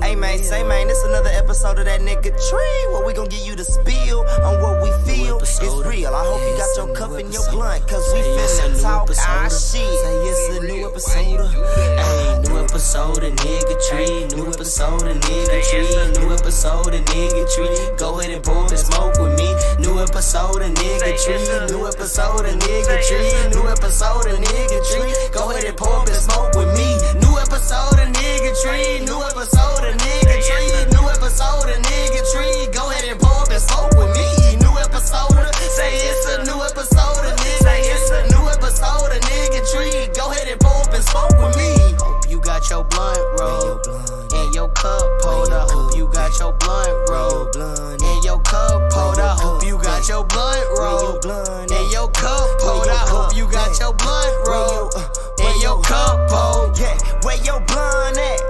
Hey man, say man, this another episode of that Niggatry, where we gon' give you the spill on what we feel. It's real. I hope you got your cup and your blunt, cause we finna talk our shit. Say it's a new episode. Hey, new episode of Niggatry, new episode of Niggatry, new episode of Niggatry. Go ahead and pour and smoke with me. New episode of Niggatry, new episode of Niggatry, new episode of Niggatry. Go ahead and pour and smoke with me. New episode of Niggatry, new episode of Niggatry, new episode of Niggatry. Go ahead and pour and smoke with me. New episode of, say it's a new episode of Niggatry, say it's a new episode of Niggatry. Go ahead and pour and smoke with me. Hope you got your blunt rolled and your cup pulled up. Hope you got your blunt rolled and your cup pulled up. Hope you got your blunt rolled and your cup pulled up. Hope you got your blunt rolled and your cup pulled. Yeah, where your blunt at?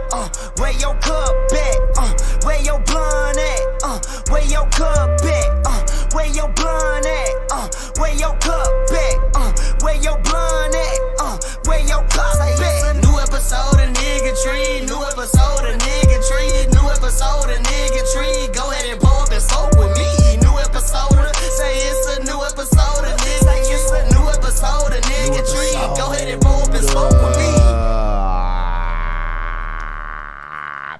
Where your cup at? Where your blunt at? Where your cup at? Where your blunt at? Where your cup at? Where your blunt at? Where your cup at? New episode of Niggatry, new episode of Niggatry, new episode of Niggatry. Go ahead and pour up and smoke with me. New episode of, say it's a new episode of Niggatry, say it's a new episode of Niggatry. Go ahead and pour up and smoke with me.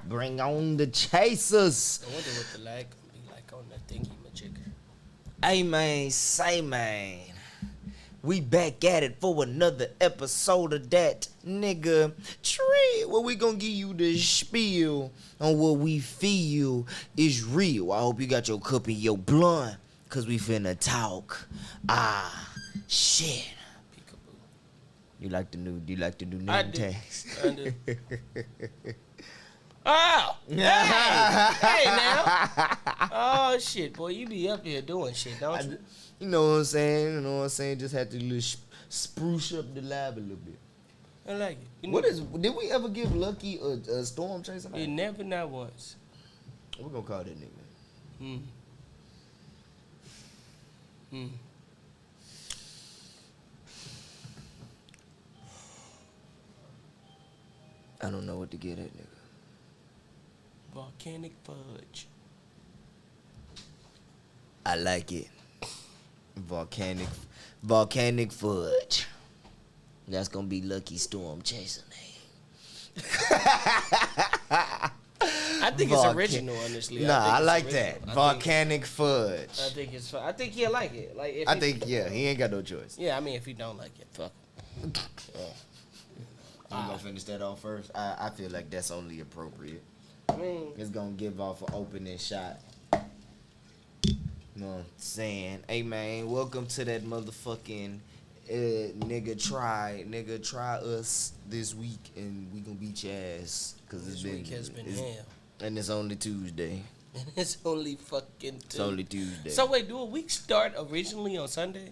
Bring on the chasers. I wonder what the lag gonna be like on that thingy majigger. Hey man, say man, we back at it for another episode of that nigga tree, where we gonna give you the spiel on what we feel is real. I hope you got your cup and your blunt, cause we finna talk. Shit. Peekaboo. You like the new I name do. tags? I do. Oh, hey now. Oh shit, boy, you be up here doing shit, don't you? You know what I'm saying? You know what I'm saying? Just had to spruce up the lab a little bit. I like it. Did we ever give Lucky a storm chaser? You never, not once. What we gonna call that nigga? I don't know what to get at, nigga. Volcanic fudge. I like it. Volcanic fudge. That's gonna be Lucky Storm Chaser name. I think it's original, honestly. Nah, I like original. that. Volcanic fudge. I think it's fun. I think he'll like it. Like if I think, yeah, he ain't got no choice. Yeah, I mean, if he don't like it, fuck. You gonna finish that off first? I feel like that's only appropriate. I mean, It's gonna give off an opening shot. You know what I'm saying? Hey man, welcome to that motherfucking nigga try us this week, and we gonna beat your ass cause this week has been it's, hell. and it's only Tuesday. It's only fucking It's only Tuesday. So wait, do a week start originally on Sunday?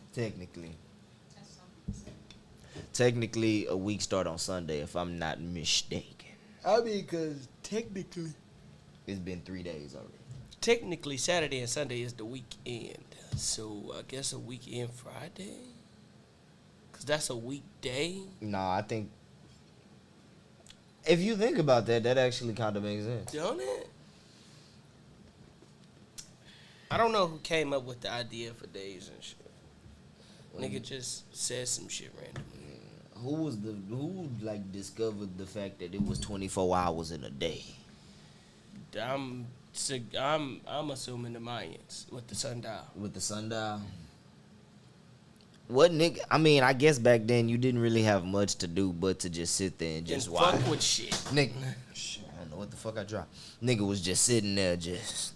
Technically, a week start on Sunday, if I'm not mistaken. I mean, cause technically It's been 3 days already. Technically, Saturday and Sunday is the weekend. So, I guess a weekend Friday? Because that's a weekday? No, I think if you think about that, that actually kind of makes sense. Don't it? I don't know who came up with the idea for days and shit. Nigga just said some shit randomly. Who discovered the fact that it was 24 hours in a day? I'm assuming the Mayans with the sundial. With the sundial? What nigga? I mean, I guess back then you didn't really have much to do but to just sit there and just watch. Fuck with shit. Nigga, I don't know what the fuck I dropped. Nigga was just sitting there just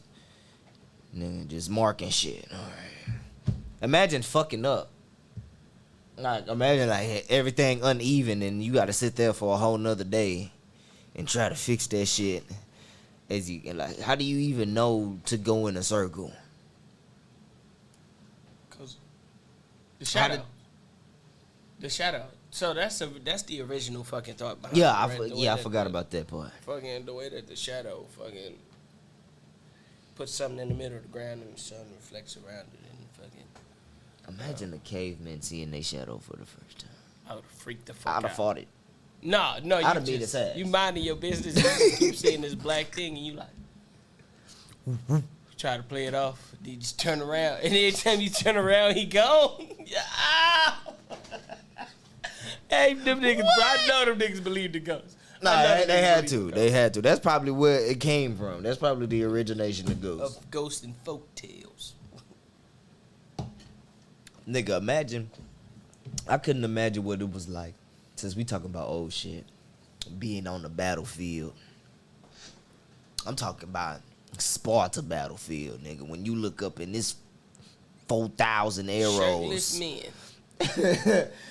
marking shit. All right. Imagine fucking up. Like, imagine like everything uneven and you got to sit there for a whole nother day and try to fix that shit. As you like, how do you even know to go in a circle? Cause the shadow. The shadow. So that's the original fucking thought behind Yeah, it, right? I forgot about that part. Fucking the way that the shadow fucking puts something in the middle of the ground and the sun reflects around it and fucking. Imagine a caveman seeing their shadow for the first time. I would have freaked the fuck out. I'd have fought it. No, I'd you have beat his just ass. you minding your business. And you keep seeing this black thing, and you like try to play it off. Then you just turn around, and every time you turn around, he gone. Yeah. Hey, them niggas. I know them niggas believe the ghost. Nah, they had to. They had to. That's probably where it came from. That's probably the origination of ghosts. Of ghosts and folk tales. Nigga, imagine. I couldn't imagine what it was like, since we talking about old shit, being on the battlefield. I'm talking about Sparta battlefield, nigga. When you look up in this 4,000 arrows. Shirtless men.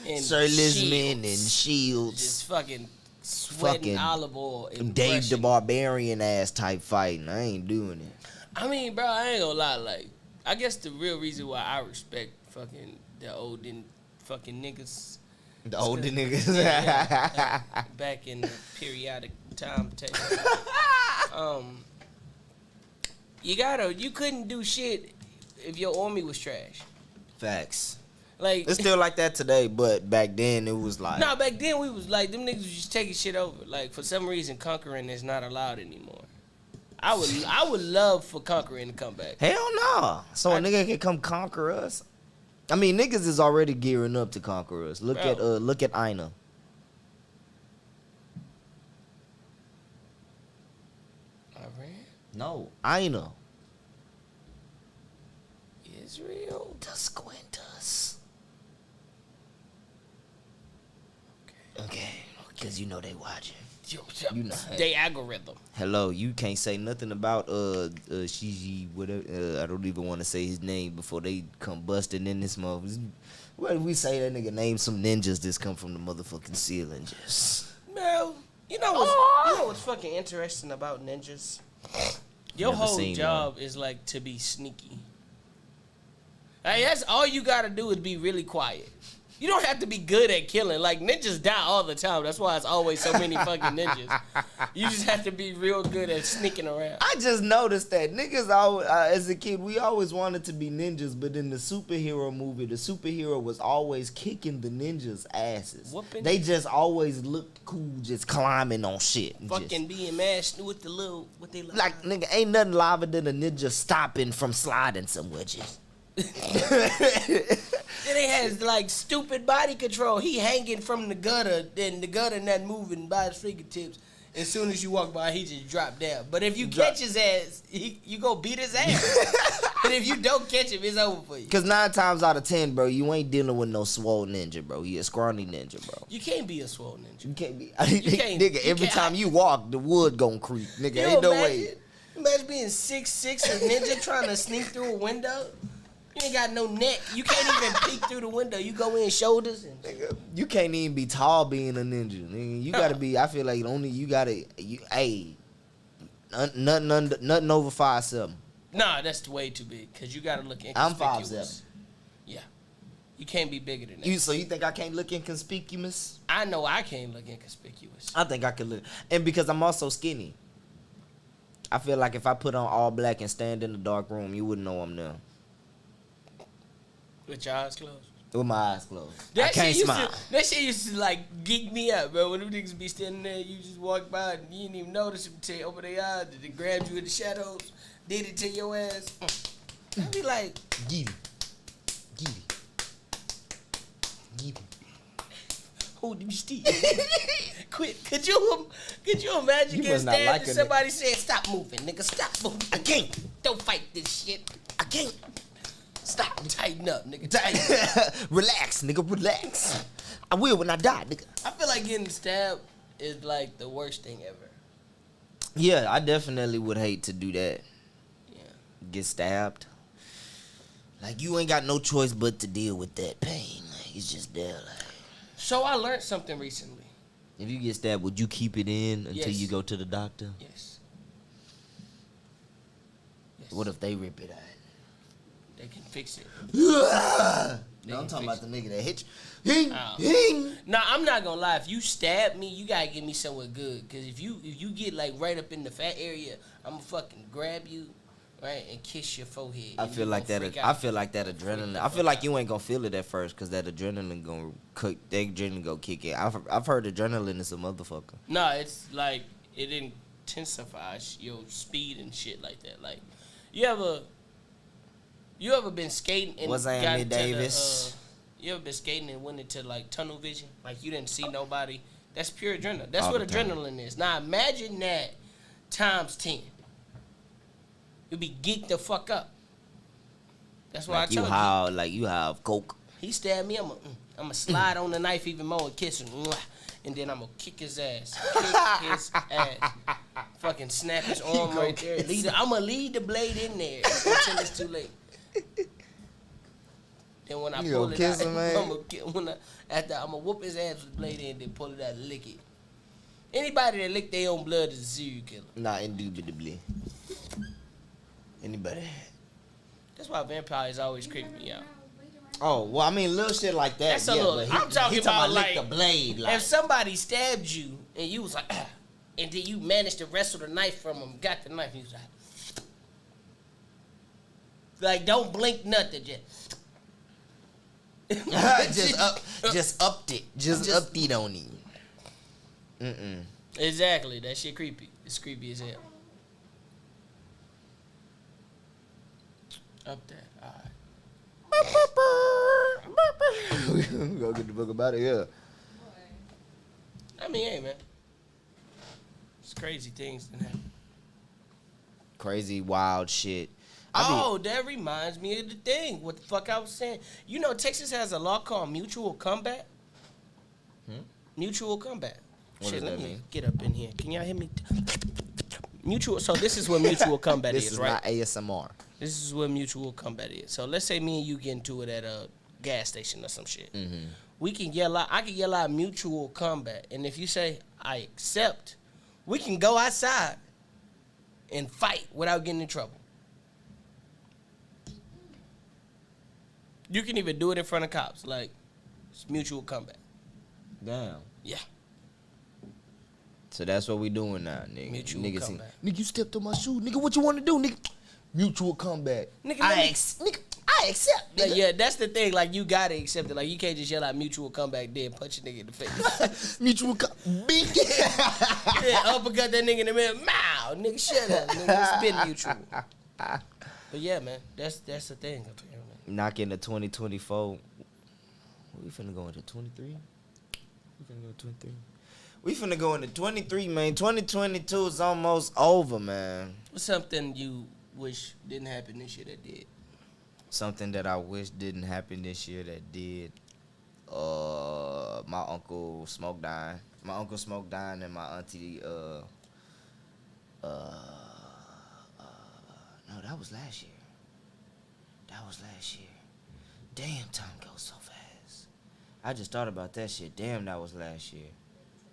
And Shirtless shields. men and shields. Just fucking sweating Fucking olive oil. And Dave the brushing. Barbarian ass type fighting. I ain't doing it. I mean, bro, I ain't gonna lie. Like, I guess the real reason why I respect fucking the olden fucking niggas. The older niggas. Back in the periodic time table. You couldn't do shit if your army was trash. Facts. Like, It's still like that today, but back then it was like. nah, back then we was like, them niggas was just taking shit over. Like, for some reason, conquering is not allowed anymore. I would love for conquering to come back. Hell no. So a nigga can come conquer us. I mean, niggas is already gearing up to conquer us. Look Bro. at Ina. Iran? No, Ina. Israel? The Squinters. Okay, because you know they watching. You know, They algorithm. Hello, you can't say nothing about Shiji, whatever. I don't even want to say his name before they come busting in this motherfucker. What if we say that nigga name some ninjas that's come from the motherfucking ceiling? Just Bro, you know what's fucking interesting about ninjas? Your Never whole seen job is like to be sneaky. Like, that's all you gotta do is be really quiet. You don't have to be good at killing. Like, ninjas die all the time. That's why it's always so many fucking ninjas. You just have to be real good at sneaking around. I just noticed that niggas always, as a kid, we always wanted to be ninjas, but in the superhero movie, the superhero was always kicking the ninjas' asses. Whooping They just always looked cool, just climbing on shit. and Fucking being mashed with the little, what they just, like nigga, ain't nothing liver than a ninja stopping from sliding somewhere. Just. Then they has like stupid body control. He hanging from the gutter, then the gutter not moving by his fingertips. As soon as you walk by, he just drop down. But if you catch his ass, you go beat his ass. And if you don't catch him, it's over for you. Cause 9 times out of 10, bro, you ain't dealing with no swole ninja, bro. You a scrawny ninja, bro. You can't be a swole ninja. You can't be. can't- Nigga, you every can't- time you walk, the wood gon' creak. Nigga, You ain't no imagine, way. Imagine being 6'6" a ninja trying to sneak through a window. You ain't got no neck. You can't even peek through the window. You go in shoulders and Nigga, you can't even be tall being a ninja. Nigga, you gotta be. I feel like only you gotta. Nothing over 5'7". nah, that's way too big because you gotta look I'm inconspicuous. 5'7". Yeah, you can't be bigger than that. So you think I can't look inconspicuous? I know I can't look inconspicuous. I think I could look, and because I'm also skinny. I feel like if I put on all black and stand in the dark room, you wouldn't know I'm there. With your eyes closed. With my eyes closed. I That can't shit used smile. to, that shit used to like geek me out, bro. When them niggas be standing there, you just walk by and you didn't even notice them till they open their eyes. They grabbed you in the shadows, did it to your ass. I be like, Get it. Get it. Get it. hold them still. Quit. Could you imagine You getting must not stabbed like and it. somebody saying, stop moving, nigga, stop moving. I can't. Don't fight this shit. I can't. Stop. Tighten up, nigga. Tighten up. Relax, nigga, relax. I will when I die, nigga. I feel like getting stabbed is like the worst thing ever. Yeah, I definitely would hate to do that. Yeah. Get stabbed. Like, you ain't got no choice but to deal with that pain. Like, it's just there. Like, So I learned something recently. if you get stabbed, would you keep it in until Yes. you go to the doctor? Yes. What if they rip it out? They can fix it. No, They I'm can talking fix about the nigga that hit you. Hing, Oh. hing. Nah, I'm not gonna lie. If you stab me, you gotta get me somewhere good. Cause if you get like right up in the fat area, I'ma fucking grab you. right, and kiss your forehead. I feel like that. I feel like that adrenaline. I feel like you ain't gonna feel it at first, cause that adrenaline gonna cook. That adrenaline go kick in. I've heard adrenaline is a motherfucker. No, it's like it intensifies your speed and shit like that. Like you ever been skating and Was got Anthony into Davis? you ever been skating and went into like tunnel vision? Like you didn't see nobody. That's pure adrenaline. That's All what the time. adrenaline is. Now imagine that times 10. You'll be geeked the fuck up. That's why Like I you told have, like you have coke. He stabbed me. I'm gonna slide on the knife even more and kiss him, and then I'm gonna kick his ass. Kick his ass. Fucking snap his arm right there. I'm gonna leave the blade in there until it's too late. Then when I You pull gonna it kiss out, him, man? I'm gonna whoop his ass with the blade in, then pull it out and lick it. Anybody that lick their own blood is a serial killer. Not indubitably. Anybody? That's why vampires always creep me out. Oh well, I mean, little shit like that. That's a yeah, little. but I'm talking he about lick like the blade. Like if somebody stabbed you and you was like, and then you managed to wrestle the knife from him, got the knife, and you was like, don't blink nothing, just upped it. Just upped it on him. Exactly, that shit creepy. It's creepy as hell. Up there, all right. We gonna get the book about it, yeah. I mean, hey man, it's crazy things that happen. Crazy, wild shit. That reminds me of the thing. What the fuck I was saying? You know, Texas has a law called mutual combat. Mutual combat. What Shit, does let that me mean? get up in here. Can y'all hear me? Mutual. So this is what mutual combat This is, is right? not ASMR. This is what mutual combat is. So let's say me and you get into it at a gas station or some shit. Mm-hmm. We can yell out. I can yell out mutual combat, and if you say I accept, we can go outside and fight without getting in trouble. You can even do it in front of cops. Like it's mutual combat. Damn. Yeah. So that's what we doing now, nigga. Mutual nigga combat. Nigga, you stepped on my shoe. Nigga, what you want to do, nigga? Mutual combat. Nigga, I accept. Nigga. Yeah, that's the thing. Like you gotta accept it. Like you can't just yell out mutual comeback, then punch a nigga in the face. Mutual big. Yeah, uppercut that nigga in the middle. Mow, nigga, shut up. Nigga, it's been mutual. But yeah, man, that's the thing up here, man. Knock into 2024. We finna go into 23. We finna go into 23, man. 2022 is almost over, man. What's something you wish didn't happen this year that did? Something that I wish didn't happen this year that did. My uncle Smoke dying. My uncle Smoke dying and my auntie no, that was last year. Damn, time goes so fast. I just thought about that shit. Damn, that was last year.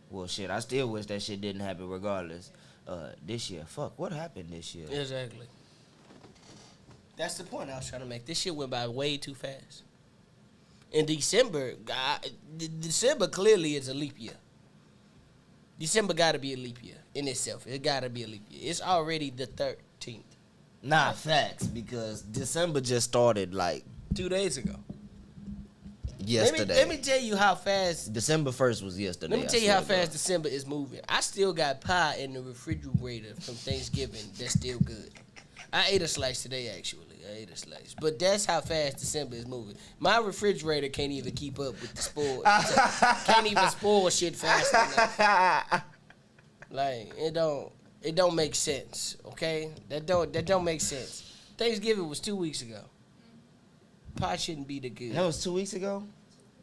Well, shit, I still wish that shit didn't happen regardless. This year, fuck, what happened this year? Exactly. That's the point I was trying to make. This shit went by way too fast. In December, December clearly is a leap year. December got to be a leap year in itself. It got to be a leap year. It's already the 13th. Nah, facts, because December just started like 2 days ago. yesterday. Let me tell you how fast. December 1st was yesterday. Let me tell you how fast December is moving. I still got pie in the refrigerator from Thanksgiving that's still good. I ate a slice today, actually. But that's how fast December is moving. My refrigerator can't even keep up with the spoil. Can't even spoil shit fast enough. Like, it don't make sense, okay? That don't make sense. Thanksgiving was 2 weeks ago. Pie shouldn't be the good. That was 2 weeks ago?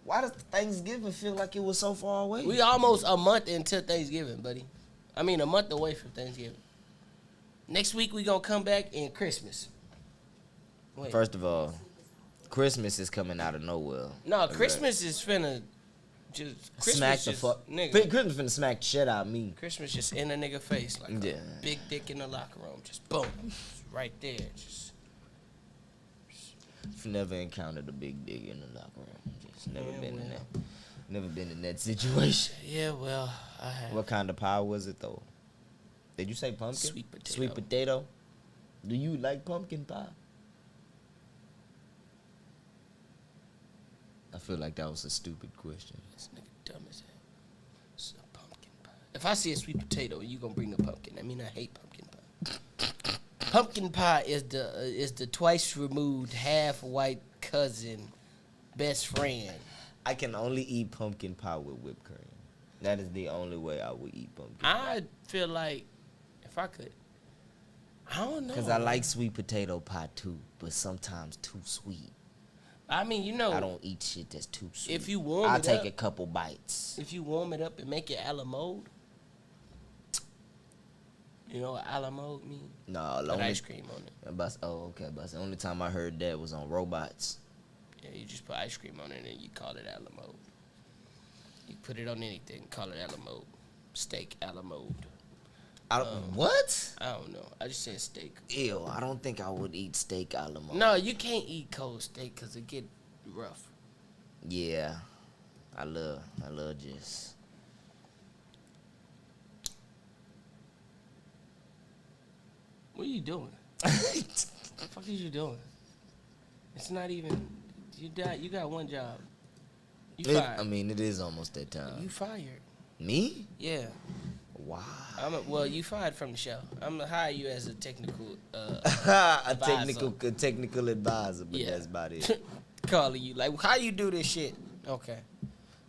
Why does Thanksgiving feel like it was so far away? We almost a month into Thanksgiving, buddy. I mean, a month away from Thanksgiving. Next week, we going to come back in Christmas. Wait. First of all, Christmas is coming out of nowhere. No, Okay. Christmas is finna just... Christmas Smack the just, fuck. Nigga, Christmas finna smack the shit out of me. Christmas just in a nigga face like Yeah. a big dick in the locker room. Just boom. Just right there. Just... I've never encountered a big dick in the locker room. Just never Yeah, been in well. that. Never been in that situation. Yeah, well, I have. What kind of pie was it though? Did you say pumpkin? Sweet potato. Sweet potato. Do you like pumpkin pie? I feel like that was a stupid question. This nigga dumb as hell. It's a pumpkin pie. If I see a sweet potato, you gonna bring a pumpkin. I mean, I hate pumpkin pie. Pumpkin pie is the twice removed half white cousin, best friend. I can only eat pumpkin pie with whipped cream. That is the only way I would eat pumpkin pie. I feel like if I could, I don't know. Because I like sweet potato pie too, but sometimes too sweet. I mean, you know, I don't eat shit that's too sweet. If you warm I'll it take up, a couple bites. if you warm it up and make it a la mode, you know what a la mode mean? No, Put ice cream on it. Okay. But the only time I heard that was on Robots. Yeah, you just put ice cream on it and you call it a la mode. You put it on anything, call it a la mode. Steak a la mode. What? I don't know. I just said steak. Ew, I don't think I would eat steak a la mode. No, you can't eat cold steak because it get rough. Yeah, I love just. What are you doing? What the fuck is you doing? It's not even. You got one job. You fired. I mean, it is almost that time. You fired. Me? Yeah. Wow. Well, you fired from the show. I'm gonna hire you as a technical. A technical advisor, but Yeah. that's about it. Calling you like, how you do this shit? Okay.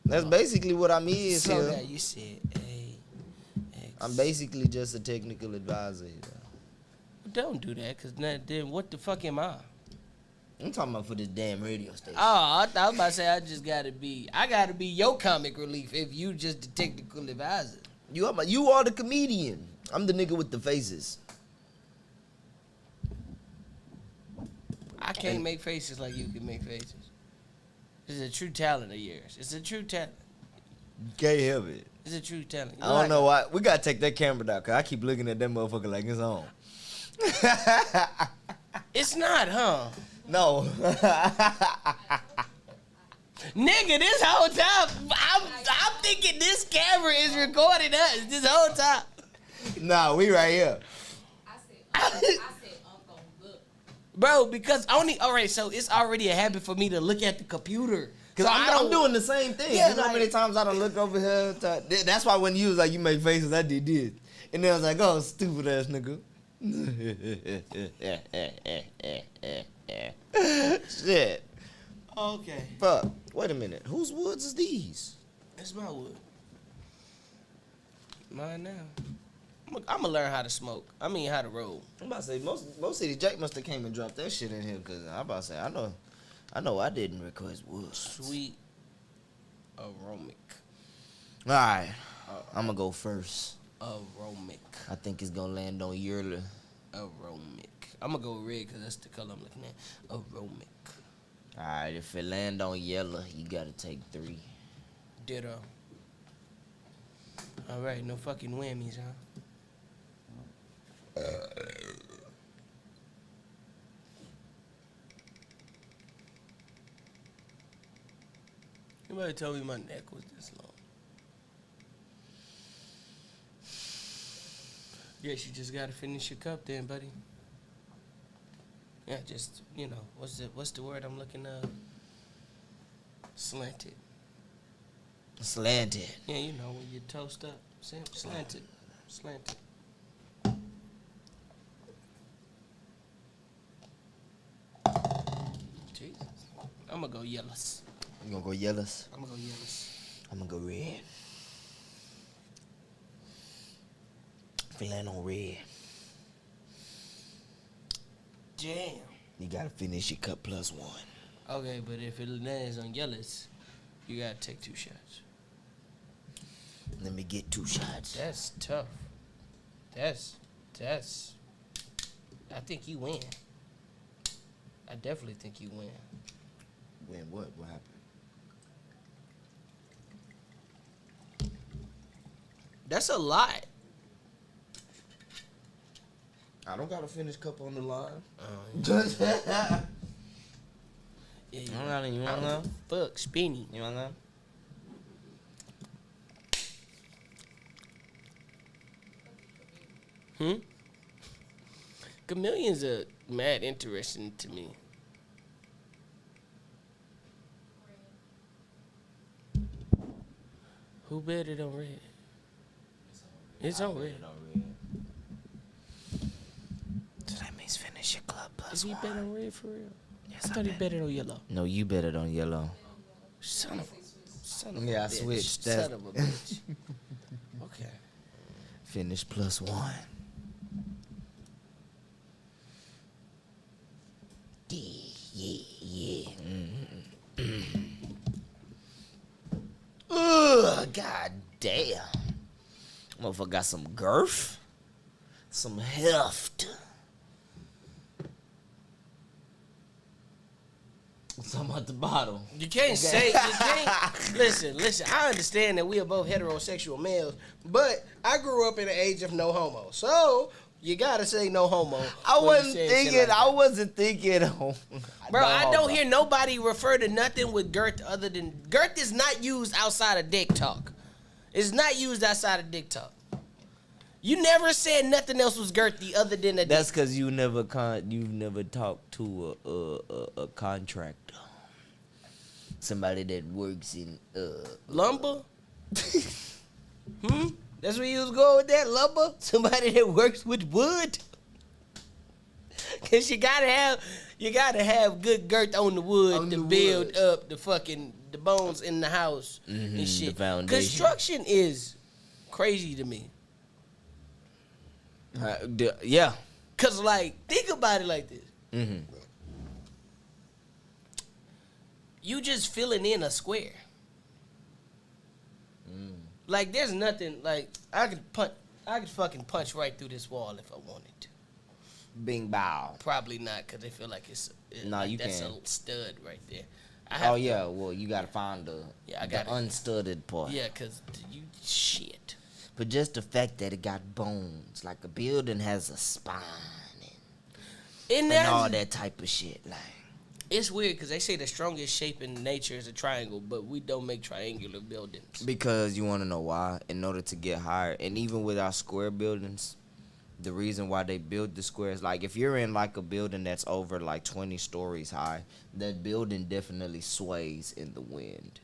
That's basically what I'm is So here. that you said I'm basically just a technical advisor here. Don't do that, cause then what the fuck am I? I'm talking about for this damn radio station. Oh, I was about to say I gotta be your comic relief if you just the technical advisor. You are the comedian. I'm the nigga with the faces. I can't make faces like you can make faces. It's a true talent of yours. It's a true talent. Can't help it. It's a true talent. I don't know why. We gotta take that camera down, cause I keep looking at that motherfucker like it's on. It's not, huh? No. Nigga, this whole time, I'm thinking this camera is recording us this whole time. Nah, we right here. I said, Uncle, look. Bro, because alright, so it's already a habit for me to look at the computer. Cause So I'm doing the same thing. Yeah, you know how many times I done look over here? That's why when you was like, you make faces, I did this. And then I was like, oh, stupid ass nigga. Shit. Okay. Fuck. Wait a minute. Whose woods is these? It's my wood. Mine now. I'm gonna learn how to smoke. I mean, how to roll. I'm about to say most City Jake must have came and dropped that shit in here, cause I'm about to say I know I didn't request woods. Sweet aromatic. All right, I'm gonna go first. Aromatic. I think it's gonna land on Yearly. Aromatic. I'm gonna go red because that's the color I'm looking at. Aromatic. All right, if it land on yellow, you gotta take 3. Ditto. All right, no fucking whammies, huh? Somebody told me my neck was this long. Guess you just gotta finish your cup then, buddy. Yeah, just, what's the word I'm looking at? Slanted. Slanted. Yeah, you know, when you toast up. Slanted. Slanted. Jesus. I'm gonna go yellows. You gonna go yellows? I'm gonna go yellows. I'm gonna go red. If it land on red, Damn. you gotta finish your cup +1. Okay, but if it lands on yellows, you gotta take 2 shots. Let me get 2 shots. That's tough. That's. I think you win. I definitely think you win. Win what? What happened? That's a lot. I don't gotta finish cup on the line. Yeah, You want none? Fuck, spinny. You want none? Chameleons are mad interesting to me. Who bet it on red? It's on red. So that means finish your club Is plus he one. bet on red for real? Yes, I thought he bet it on yellow. No, you bet it on yellow. Son of a Yeah, I bitch. switched. Son of a bitch. Okay. Finish plus one. Yeah. Ugh, god damn. Motherfucker got some girth, some heft. Something at the bottom. You can't say, you can't, listen, I understand that we are both heterosexual males, but I grew up in the age of no homo. So, you gotta say no homo. I when you wasn't say shit thinking. like that. I wasn't thinking. Bro, I don't hear nobody refer to nothing with girth other than, girth is not used outside of dick talk. It's not used outside of dick talk. You never said nothing else was girthy other than a dick. That's because you never talked to a contractor, somebody that works in Lumber? That's where you was going with that, lumber? Somebody that works with wood? Cause you gotta have good girth on the wood to build up the bones in the house and shit. the foundation. Construction is crazy to me. Yeah. Cause like, think about it like this. Mm-hmm. You just filling in a square. Like there's nothing like I could fucking punch right through this wall if I wanted to. Bing bow. Probably not, cause I feel like Nah, like you that's can. a stud right there. Oh yeah, well you gotta find the I got it. unstudded part. Yeah, cause you shit. But just the fact that it got bones, like a building has a spine And and all that's, that type of shit, like. it's weird because they say the strongest shape in nature is a triangle, but we don't make triangular buildings. Because you want to know why? In order to get higher, and even with our square buildings, the reason why they build the squares, like if you're in like a building that's over like 20 stories high, that building definitely sways in the wind.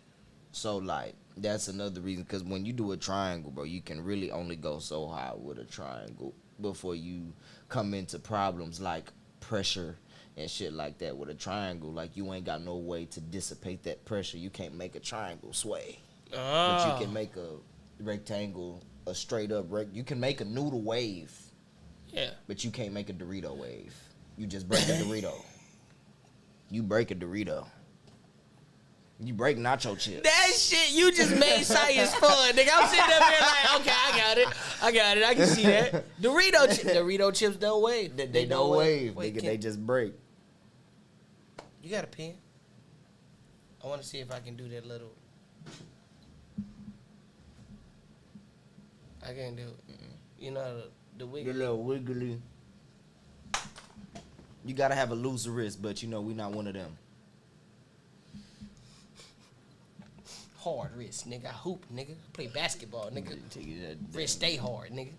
So like that's another reason, because when you do a triangle, bro, you can really only go so high with a triangle before you come into problems like pressure and shit like that. With a triangle, like you ain't got no way to dissipate that pressure. You can't make a triangle sway. But you can make a rectangle a straight up you can make a noodle wave. Yeah. But you can't make a Dorito wave. You just break a Dorito. You break a Dorito. You break nacho chips. That shit, you just made science fun, nigga. I'm sitting up here like, okay, I got it. I can see that. Dorito chips don't wave. They don't wave. Wait, They just break. You got a pen? I want to see if I can do that little. I can't do it. You know the wiggly. Your little wiggly. You gotta have a loose wrist, but you know we not one of them. Hard wrist, nigga. I hoop, nigga. I play basketball, nigga. Wrist stay hard, nigga.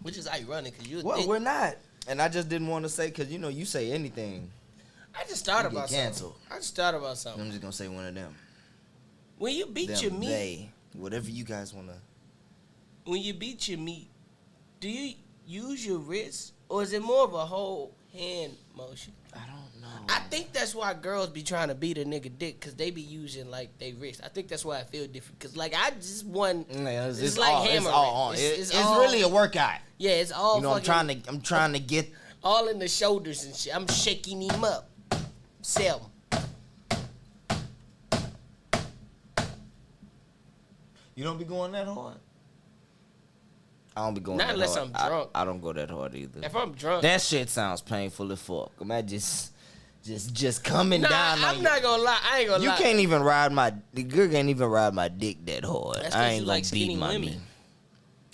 Which is ironic, because you would Well, think. we're not. And I just didn't want to say, because you know you say anything. I just thought you about get canceled. something. I just thought about something. I'm just gonna say one of them. When you beat your Them, meat, they, whatever you guys wanna. when you beat your meat, do you use your wrist, or is it more of a whole hand motion? I don't know. I think that's why girls be trying to beat a nigga dick, because they be using, like, they wrist. I think that's why I feel different, because, like, I just won. Yeah, It's like all, hammering. It's all on. It's It's all- really a workout. Yeah, it's all You know, fucking, I'm trying to get. all in the shoulders and shit. I'm shaking him up. Sell him. You don't be going that hard. I don't be going. Not that unless hard. I'm drunk. I don't go that hard either. If I'm drunk. That shit sounds painful as fuck. Imagine just coming Nah, down on I'm you. not gonna lie. I ain't gonna You lie. can't even ride the girl can't even ride my dick that hard. That's 'cause I you ain't like gonna beat skinny my women. meat.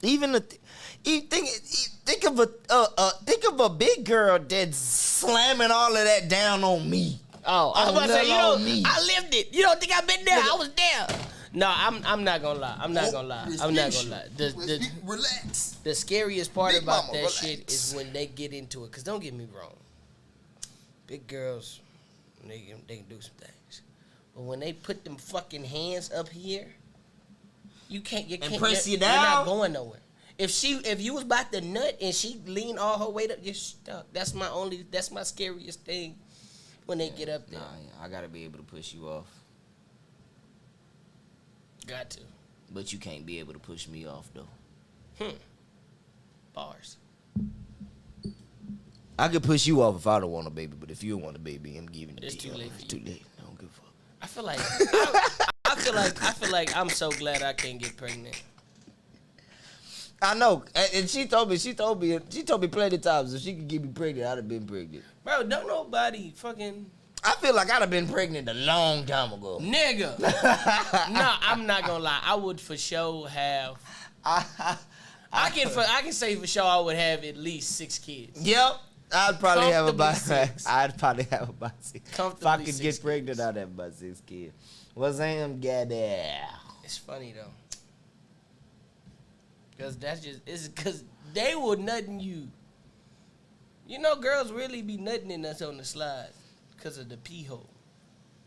Even think of a big girl that's slamming all of that down on me. Oh, I was about to say, you little know, old me. I lived it. You don't think I've been there? I was there. No, I'm not gonna lie. I'm not gonna lie. I'm not gonna lie. Relax. The scariest part Big about mama, that relax. shit is when they get into it. Cause don't get me wrong, big girls, they can do some things, but when they put them fucking hands up here, you can't. press you You're not down? going nowhere. If you was about to nut and she leaned all her weight up, you're stuck. That's my scariest thing when they get up there. Nah, I gotta be able to push you off. Got to. But you can't be able to push me off though. Bars. I could push you off if I don't want a baby, but if you don't want a baby, I'm giving it It's to too you. late for It's you. too late. I don't give a fuck. I feel like I feel like I'm so glad I can't get pregnant. I know, and she told me plenty of times if she could get me pregnant, I'd have been pregnant. Bro, don't nobody fucking I feel like I'd have been pregnant a long time ago. nigga. No, I'm not gonna lie. I would for sure have. I can say for sure I would have at least 6 kids. Yep, I'd probably have about Comfortably 6. I'd probably have about 6. If I Comfortably could 6 get pregnant, I'd have about 6 kids. What's name, Gabby? It's funny though, cause cause they were nutting you. You know, girls really be nutting in us on the slide, cause of the pee hole.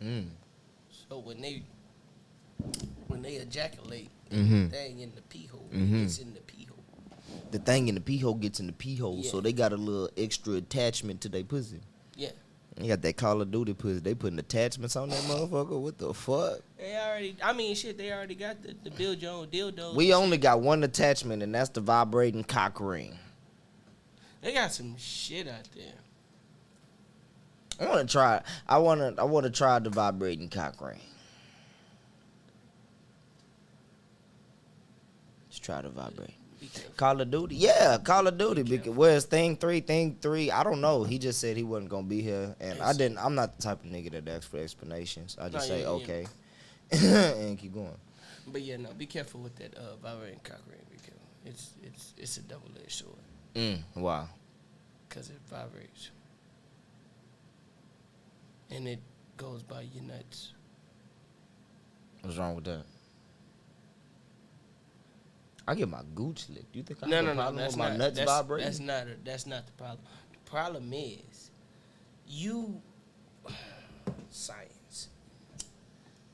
So when they ejaculate, Mhm. the thing in the pee hole Mhm. gets in the pee hole. The thing in the pee hole gets in the pee hole, Yeah. so they got a little extra attachment to their pussy. Yeah. They got that Call of Duty pussy. They putting attachments on that motherfucker. What the fuck? They already got the build your own dildo. We only got one attachment, and that's the vibrating cock ring. They got some shit out there. I want to try. I want to try the vibrating cock ring. Let's try the vibrate. Be careful. Call of Duty, yeah, Call of Duty. Because where's Thing 3? I don't know. He just said he wasn't gonna be here, and I didn't. I'm not the type of nigga that asks for explanations. I just No, say yeah. okay, and keep going. But yeah, no, be careful with that vibrating cock ring. Be careful. It's a double-edged sword Wow. because it vibrates and it goes by your nuts. What's wrong with that? I get my gooch licked. You think I No, have no, a no. problem That's with my not. nuts vibrating? That's not the problem. The problem is you science.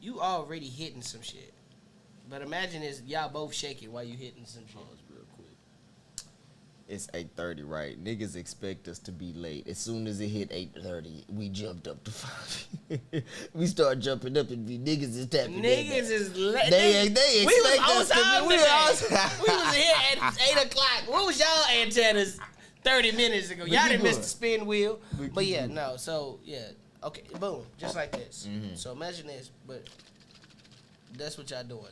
You already hitting some shit. But imagine it's y'all both shaking while you hitting some shit. Real quick. It's 8:30, right? Niggas expect us to be late. As soon as it hit 8:30, we jumped up to 5. We start jumping up and be niggas is tapping. Niggas is late. They We was expect on us to time be. We today. outside. We was here at 8 o'clock. What was y'all antennas 30 minutes ago? Y'all keep didn't miss going. the spin wheel. We But keep yeah, going. no. So yeah, okay, boom, just like this. Mm-hmm. So imagine this, but that's what y'all doing,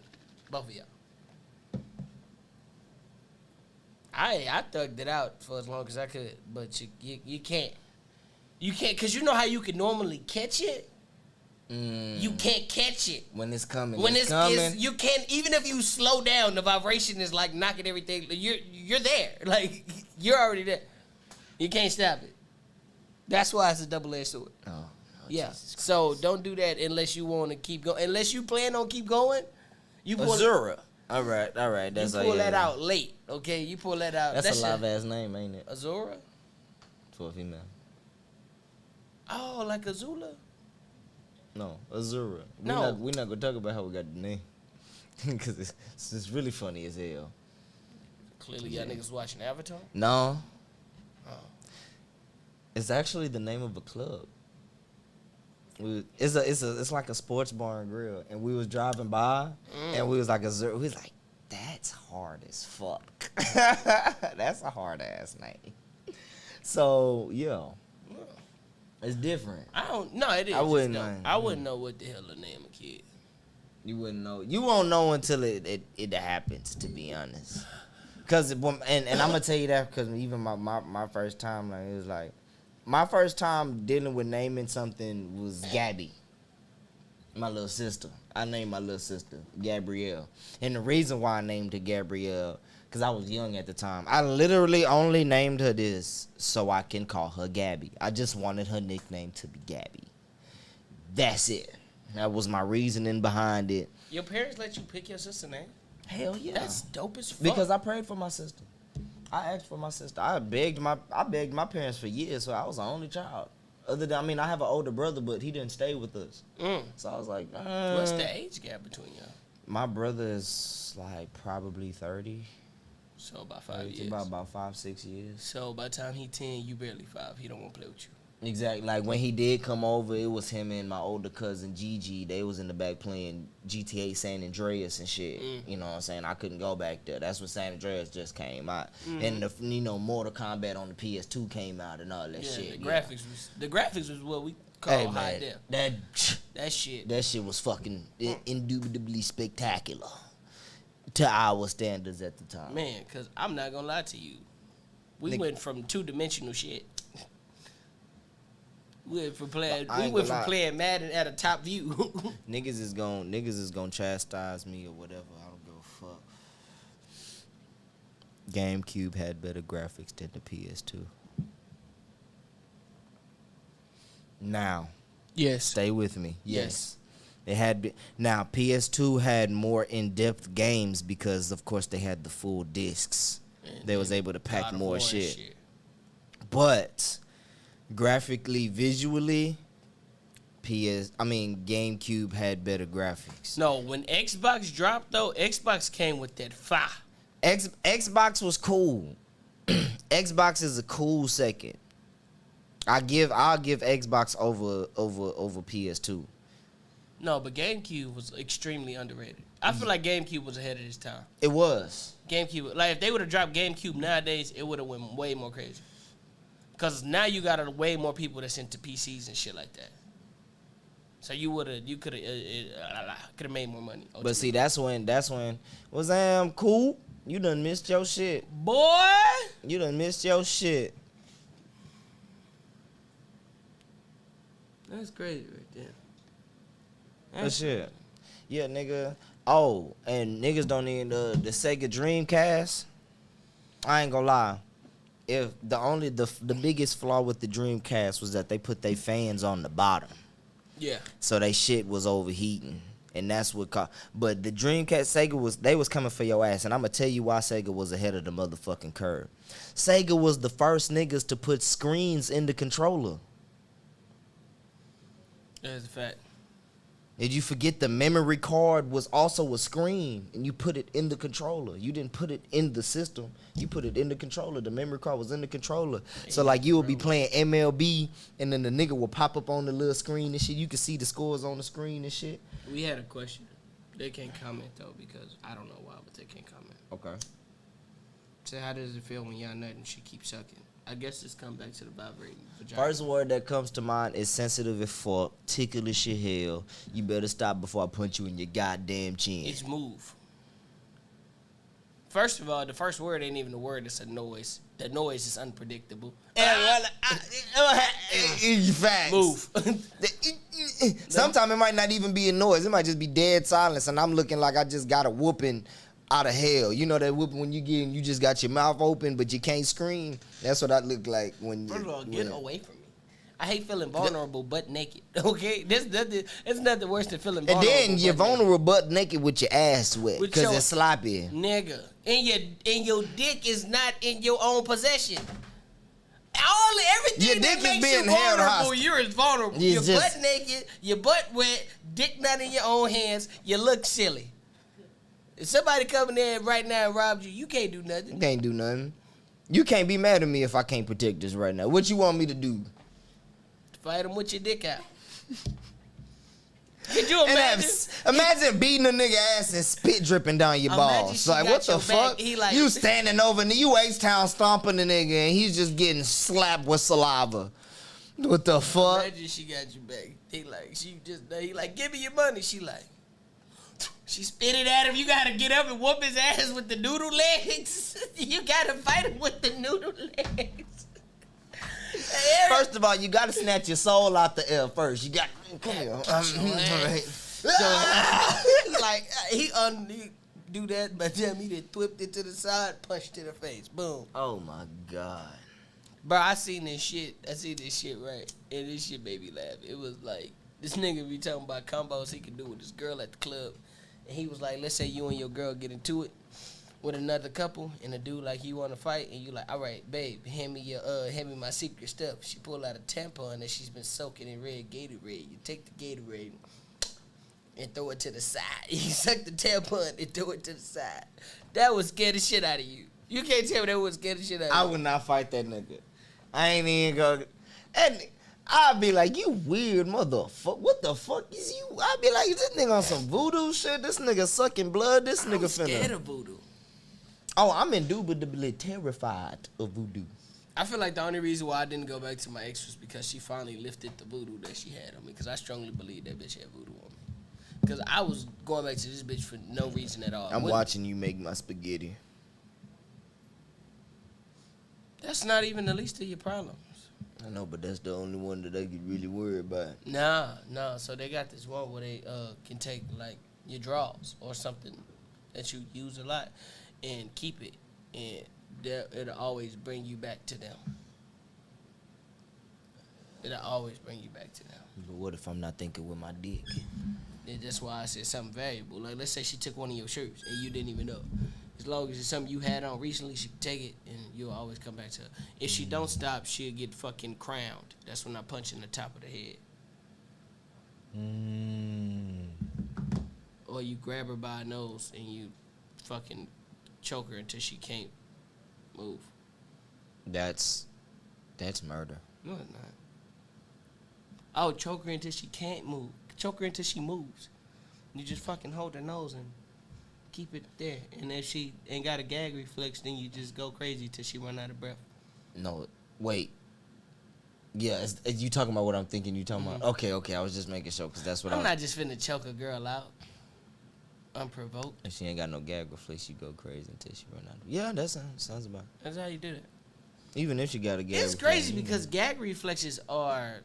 both of y'all. I thugged it out for as long as I could, but you can't. You can't, cause you know how you can normally catch it. You can't catch it. When it's coming. When it's it's coming. you can't, even if you slow down, the vibration is like knocking everything. You're there, like you're already there. You can't stop it. That's why it's a double-edged sword. Oh, Yeah. Jesus Christ. So don't do that unless you want to keep going. Unless you plan on keep going, you pull, Azura. All right. you That's pull how, that yeah. out late. Okay, you pull that out. That's a live ass name, ain't it? Azura. For a female. Oh, like Azula. No, Azura. No. We're not gonna talk about how we got the name. Because it's really funny as hell. Clearly, y'all niggas watching Avatar. No. Oh. It's actually the name of a club. It's like a sports bar and grill, and we was driving by, and we was like we was like, that's hard as fuck. That's a hard ass name. So yeah, it's different. I don't. No, it is. I wouldn't It's dope. mind. I wouldn't know what the hell to name a kid. You wouldn't know. You won't know until it happens. To be honest, because and I'm gonna tell you that because even my first time, like it was like. My first time dealing with naming something was Gabby, my little sister. I named my little sister Gabrielle. And the reason why I named her Gabrielle, because I was young at the time. I literally only named her this so I can call her Gabby. I just wanted her nickname to be Gabby. That's it. That was my reasoning behind it. Your parents let you pick your sister name? Hell yeah. That's dope as fuck. Because I prayed for my sister. I asked for my sister. I begged my parents for years, so I was the only child. Other than, I mean, I have an older brother, but he didn't stay with us. So I was like, What's the age gap between y'all? My brother is like probably 30. So about 5 years. About 5-6 years. So by the time he 10, you barely 5. He don't want to play with you. Exactly. Like when he did come over, it was him and my older cousin Gigi. They was in the back playing GTA San Andreas and shit. You know what I'm saying? I couldn't go back there. That's when San Andreas just came out, and the Mortal Kombat on the PS2 came out and all that shit. The graphics was what we call high def. That shit was fucking indubitably spectacular to our standards at the time. Man, cause I'm not gonna lie to you, we went from 2-dimensional shit. We went from playing Madden at a top view. Niggas is gonna chastise me or whatever. I don't give a fuck. GameCube had better graphics than the PS2. Now, yes, stay with me. Yes. It had now PS2 had more in-depth games because of course they had the full discs. They was able to pack more shit. But graphically, visually, GameCube had better graphics. No, when Xbox dropped though, Xbox came with that fire. Xbox was cool. Xbox is a cool second. I'll give Xbox over PS2. No, but GameCube was extremely underrated. I feel like GameCube was ahead of its time. It was. GameCube, like if they would have dropped GameCube nowadays, it would have went way more crazy. Cause now you got way more people that's into PCs and shit like that. So you could have made more money. Ultimately. But see, that's when was cool. You done missed your shit, boy. You done missed your shit. That's crazy right there. That's shit. Yeah, nigga. Oh, and niggas don't need the Sega Dreamcast. I ain't gonna lie. If the biggest flaw with the Dreamcast was that they put their fans on the bottom. Yeah. So they shit was overheating. And that's what but the Dreamcast, Sega was coming for your ass. And I'm gonna tell you why Sega was ahead of the motherfucking curve. Sega was the first niggas to put screens in the controller. That's a fact. Did you forget the memory card was also a screen and you put it in the controller? You didn't put it in the system. You put it in the controller. The memory card was in the controller. So like you would be playing MLB and then the nigga will pop up on the little screen and shit. You could see the scores on the screen and shit. We had a question. They can't comment though because I don't know why, but they can't comment. Okay. So how does it feel when y'all nut and she keeps sucking? I guess this comes back to the vibrating vagina. First word that comes to mind is sensitive as fuck, ticklish as hell. You better stop before I punch you in your goddamn chin. It's move. First of all, the first word ain't even a word, it's a noise. The noise is unpredictable. Facts. Move. Sometimes it might not even be a noise. It might just be dead silence and I'm looking like I just got a whooping out of hell. You know that whooping when you just got your mouth open but you can't scream? That's what I look like when First of all, get away from me. I hate feeling vulnerable butt naked. Okay? It's nothing worse than feeling vulnerable. And then you're vulnerable butt naked with your ass wet because it's sloppy. Nigga. And your dick is not in your own possession. Everything your dick that makes is being you held vulnerable, hostage. you're as vulnerable. You're butt naked, your butt wet, dick not in your own hands, you look silly. If somebody coming in right now and robbed you, you can't do nothing. You can't do nothing. You can't be mad at me if I can't protect this right now. What you want me to do? Fight him with your dick out. Could you imagine? Imagine beating a nigga ass and spit dripping down your balls. Like, what the fuck? You standing over and you H-Town stomping the nigga and he's just getting slapped with saliva. What the fuck? Imagine she got you back. He like, give me your money. She spit it at him. You gotta get up and whoop his ass with the noodle legs. You gotta fight him with the noodle legs. First of all, you gotta snatch your soul out the air first. You got come here. Like he do that, but then he just whipped it to the side, punched in the face, boom. Oh my god, bro! I seen this shit right, and this shit made me laugh. It was like This nigga be talking about combos he can do with this girl at the club. And he was like, let's say you and your girl get into it with another couple, and a dude like you want to fight, and you like, all right, babe, hand me my secret stuff. She pull out a tampon that she's been soaking in red Gatorade. You take the Gatorade and throw it to the side. You suck the tampon and throw it to the side. That would scare the shit out of you. You can't tell me that would scare the shit out of you. I would not fight that nigga. I ain't even go. And I'd be like, you weird motherfucker. What the fuck is you? I'd be like, this nigga on some voodoo shit. This nigga sucking blood. This nigga finna. I'm scared of voodoo. Oh, I'm indubitably terrified of voodoo. I feel like the only reason why I didn't go back to my ex was because she finally lifted the voodoo that she had on me. Because I strongly believe that bitch had voodoo on me. Because I was going back to this bitch for no reason at all. I'm watching you make my spaghetti. That's not even the least of your problems. I know, but that's the only one that I could really worry about. Nah. So they got this one where they can take like your drawers or something that you use a lot and keep it, and it'll always bring you back to them. It'll always bring you back to them. But what if I'm not thinking with my dick? And that's why I said something valuable. Like, let's say she took one of your shirts and you didn't even know. As long as it's something you had on recently, she can take it and you'll always come back to her. If she don't stop, she'll get fucking crowned. That's when I punch in the top of the head. Or you grab her by her nose and you fucking choke her until she can't move. That's murder. No, it's not. I would choke her until she can't move. Choke her until she moves. You just fucking hold her nose and keep it there. And if she ain't got a gag reflex, then you just go crazy till she run out of breath. No, wait. Yeah, is you talking about what I'm thinking you talking about? Okay, I was just making sure because that's what I'm not just finna choke a girl out unprovoked. If she ain't got no gag reflex, you go crazy until she run out. Yeah, that sounds about it. That's how you do it. Even if she got a gag It's crazy because gag reflexes are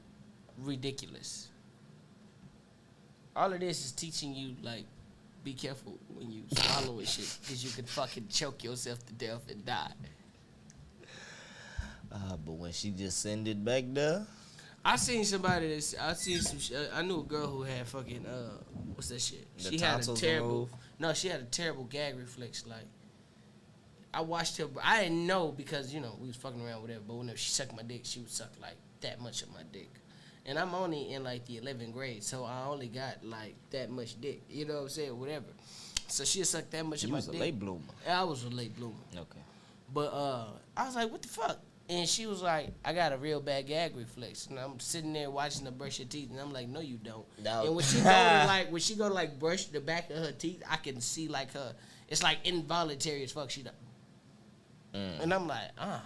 ridiculous. All of this is teaching you, like, be careful when you swallow shit because you could fucking choke yourself to death and die. But when she just send it back there, I seen somebody I knew a girl who had fucking what's that shit? The She had a tonsils terrible removed? No, she had a terrible gag reflex. Like, I watched her, I didn't know because we was fucking around with her. But whenever she sucked my dick, she would suck like that much of my dick. And I'm only in like the 11th grade, so I only got like that much dick. You know what I'm saying? Whatever. So she sucked that much of you my was a dick. late bloomer. I was a late bloomer. Okay. But I was like, what the fuck? And she was like, I got a real bad gag reflex. And I'm sitting there watching her brush her teeth, and I'm like, no, you don't. No. And when she go to like brush the back of her teeth, I can see like her. It's like involuntary as fuck. She done. And I'm like, God,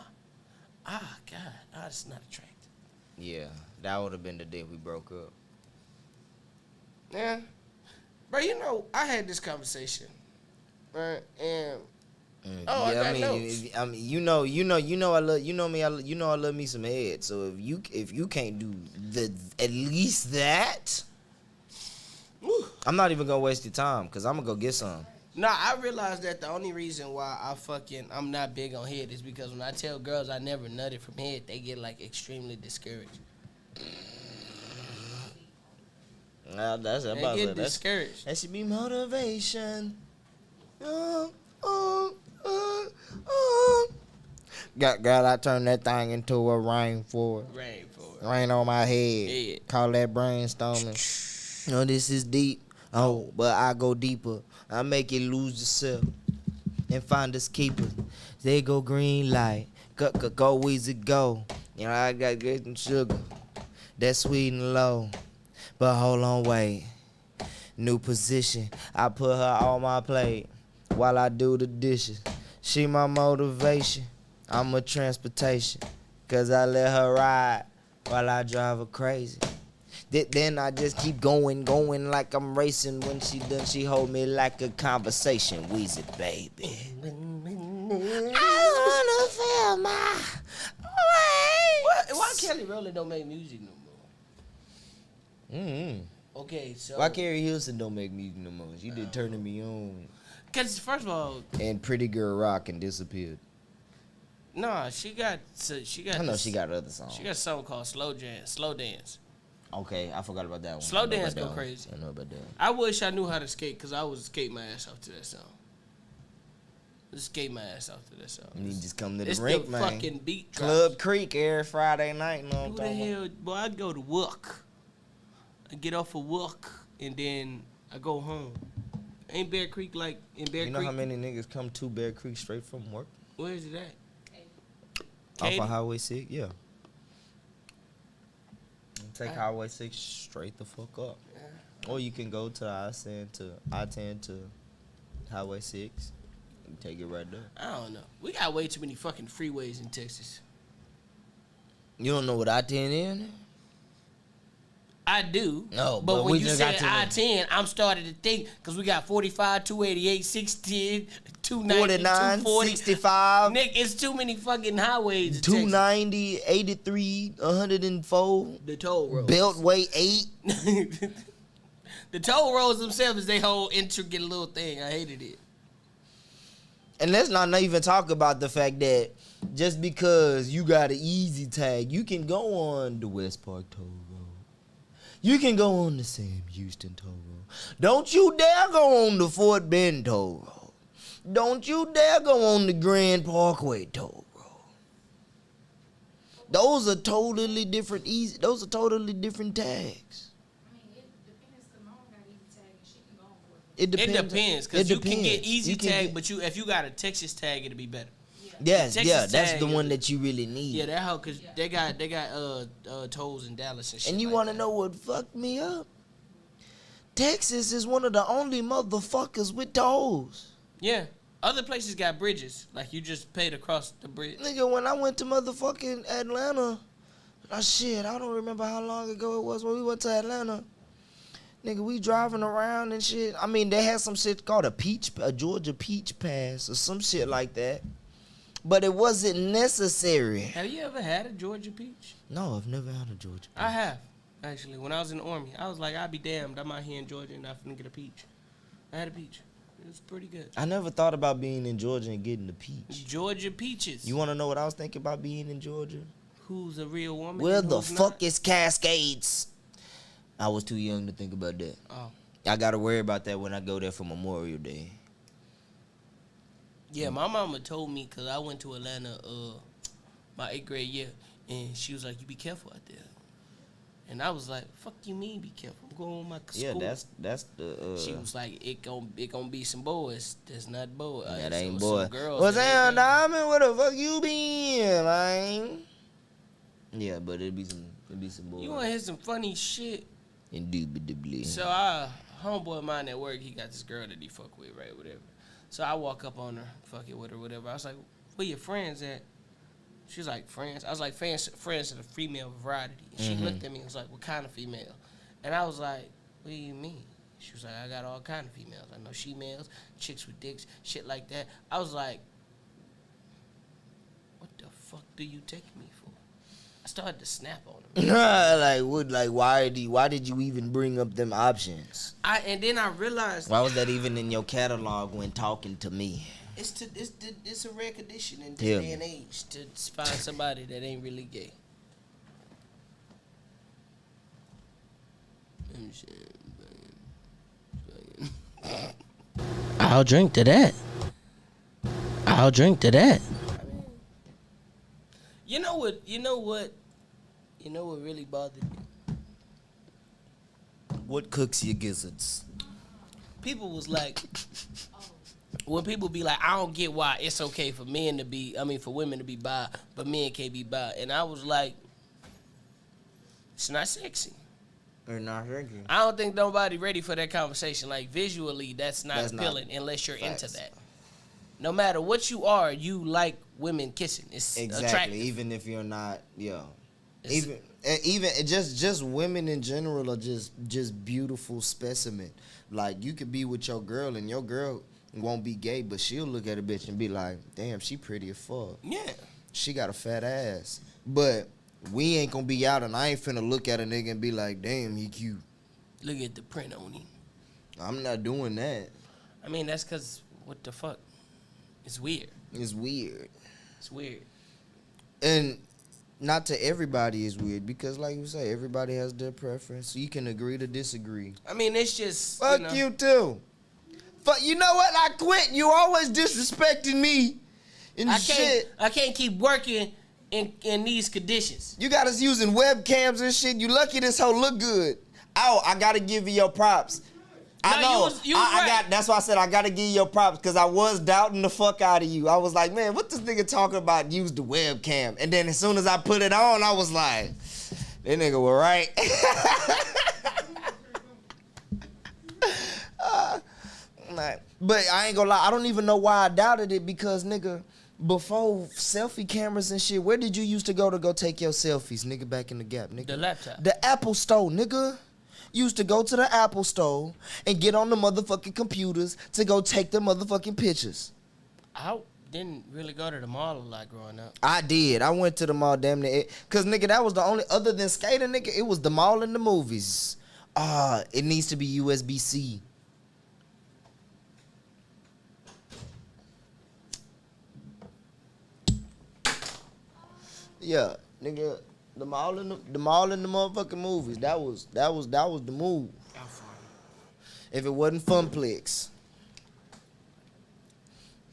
that's not attractive. Yeah, that would have been the day we broke up. Yeah, bro. I had this conversation, right? And I got notes. I love me some head. So if you can't do at least that, I'm not even gonna waste your time because I'm gonna go get some. Nah, I realized that the only reason why I'm not big on head is because when I tell girls I never nutted from head, they get like extremely discouraged. Nah, They get discouraged. That should be motivation. Girl, I turned that thing into a rainforest. Rain on my head. Yeah. Call that brainstorming. This is deep. Oh, but I go deeper. I make it lose yourself and find us keepers. They go green light. Go easy go. I got good and sugar. That's sweet and low. But hold on, wait. New position. I put her on my plate while I do the dishes. She my motivation. I'm a transportation. Cause I let her ride while I drive her crazy. Then I just keep going like I'm racing. When she done, she hold me like a conversation. Weezy, baby. I wanna feel my way. Why Kelly Rowland don't make music no more? Okay, so Why Carrie Hilson don't make music no more? She did Turning Me On. Because first of all, And Pretty Girl Rock and disappeared. nah, she got. I know she got other songs. She got a song called Slow Dance. Okay, I forgot about that one. Slow I know dance about go that one. crazy. I know about that. I wish I knew how to skate because I would skate my ass off to that song. Just skate my ass off to that song. You just come to the It's rink, the man. fucking beat drops. Club Creek every Friday night. You know what I'm Who the talking about? hell, boy? I go to work. I get off of work and then I go home. Ain't Bear Creek like in Bear You know Creek? how many niggas come to Bear Creek straight from work? Where is it at? Off Katy? of Highway 6, yeah. Take Highway 6 straight the fuck up. Or you can go to I-10 to Highway 6 and take it right there. I don't know. We got way too many fucking freeways in Texas. You don't know what I-10 is? I do. No, but but when we you just said got to I-10, I'm starting to think because we got 45, 288, 610, 290, 49, 240. 65, Nick, it's too many fucking highways in 290, 83, 104, Texas. The toll roads. Beltway 8. The toll roads themselves is their whole intricate little thing. I hated it. And let's not even talk about the fact that just because you got an easy tag, you can go on the West Park Toll Road. You can go on the Sam Houston Toll Road. Don't you dare go on the Fort Bend Toll Road. Don't you dare go on the Grand Parkway Toll Road. Those are totally different those are totally different tags. I mean, it depends. Simone got easy tag and she can go on for it. It depends. It depends because It you can get depends. easy You can tag, get- but if you got a Texas tag, it'll be better. Yes, Texas yeah, that's tag the one is- that you really need. Yeah, that how because they got tolls in Dallas and shit. And you like want to that. know what fucked me up? Texas is one of the only motherfuckers with tolls. Yeah, other places got bridges. Like you just paid across the bridge. Nigga, when I went to motherfucking Atlanta, shit, I don't remember how long ago it was when we went to Atlanta. Nigga, we driving around and shit. I mean, they had some shit called a Georgia Peach Pass or some shit like that. But it wasn't necessary. Have you ever had a Georgia peach? No, I've never had a Georgia Peach. I have, actually. When I was in the Army, I was like, I'd be damned. I'm out here in Georgia and not finna get a peach. I had a peach. It was pretty good. I never thought about being in Georgia and getting the peach. Georgia peaches. You want to know what I was thinking about being in Georgia? Who's a real woman? Where and the who's fuck not? is Cascades? I was too young to think about that. Oh. I gotta worry about that when I go there for Memorial Day. Yeah, my mama told me because I went to Atlanta my 8th grade year, and she was like, you be careful out there. And I was like, fuck you mean be careful? I'm going to my school. Yeah, that's the. She was like, it gon' be some boys. That's not boys. That So ain't some boy. girls What's that that, ain't- Diamond? Where the fuck you been, man? Yeah, but it'd be some boys. You want to hear some funny shit? Indubitably. So homeboy of mine at work, he got this girl that he fuck with, right, whatever. So I walk up on her, fuck it with her, whatever. I was like, where your friends at? She was like, friends. I was like, friends of the female variety. And she looked at me and was like, what kind of female? And I was like, what do you mean? She was like, I got all kind of females. I know she-males, chicks with dicks, shit like that. I was like, what the fuck do you take me for? I started to snap on him. why did you even bring up them options? And then I realized Why was that even in your catalog when talking to me? it's a rare condition in this Yeah. day and age to find somebody that ain't really gay. I'll drink to that. I'll drink to that. You know what really bothered me? What cooks your gizzards? People was like, when people be like, I don't get why it's okay for women to be bi, but men can't be bi. And I was like, it's not sexy. Or not drinking. I don't think nobody ready for that conversation. Like visually, that's not appealing unless you're facts. into that. No matter what you are, you like women kissing. It's Exactly. attractive. Even if you're not, It's- even just women in general are just beautiful specimen. Like you could be with your girl and your girl won't be gay, but she'll look at a bitch and be like, damn, she pretty as fuck. Yeah. She got a fat ass. But we ain't gonna be out and I ain't finna look at a nigga and be like, damn, he cute. Look at the print on him. I'm not doing that. I mean, that's because, what the fuck? It's weird. It's weird. It's weird. And not to everybody is weird because, like you say, everybody has their preference. So you can agree to disagree. I mean, it's just Fuck you too. Fuck, you know what? I quit. You always disrespecting me and shit. I can't keep working in these conditions. You got us using webcams and shit. You lucky this hoe look good. Oh, I gotta give you your props. I know. You was right. That's why I said I gotta give you your props because I was doubting the fuck out of you. I was like, man, what this nigga talking about? Use the webcam. And then as soon as I put it on, I was like, that nigga was right. But I ain't gonna lie, I don't even know why I doubted it because, nigga, before selfie cameras and shit, where did you used to go take your selfies, nigga, back in the Gap, nigga? The laptop. The Apple Store, nigga. Used to go to the Apple Store and get on the motherfucking computers to go take the motherfucking pictures. I didn't really go to the mall a lot growing up. I did. I went to the mall damn near. Because, nigga, that was the only, other than skating, nigga, it was the mall and the movies. It needs to be USB-C. Yeah, nigga, the mall and the motherfucking movies. That was the move. If it wasn't Funplex.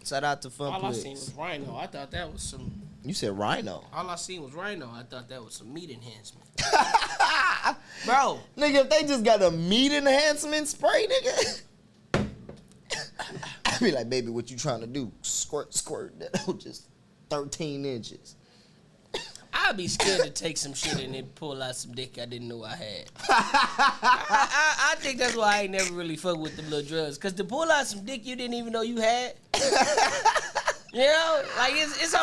Shout out to Funplex. All I seen was Rhino. I thought that was some. You said Rhino. All I seen was Rhino. I thought that was some meat enhancement. Bro. Nigga, if they just got a meat enhancement spray, nigga. I be like, baby, what you trying to do? Squirt. That was just 13 inches. I'd be scared to take some shit and then pull out some dick I didn't know I had. I think that's why I ain't never really fuck with the little drugs. Cause to pull out some dick you didn't even know you had. You know, like it's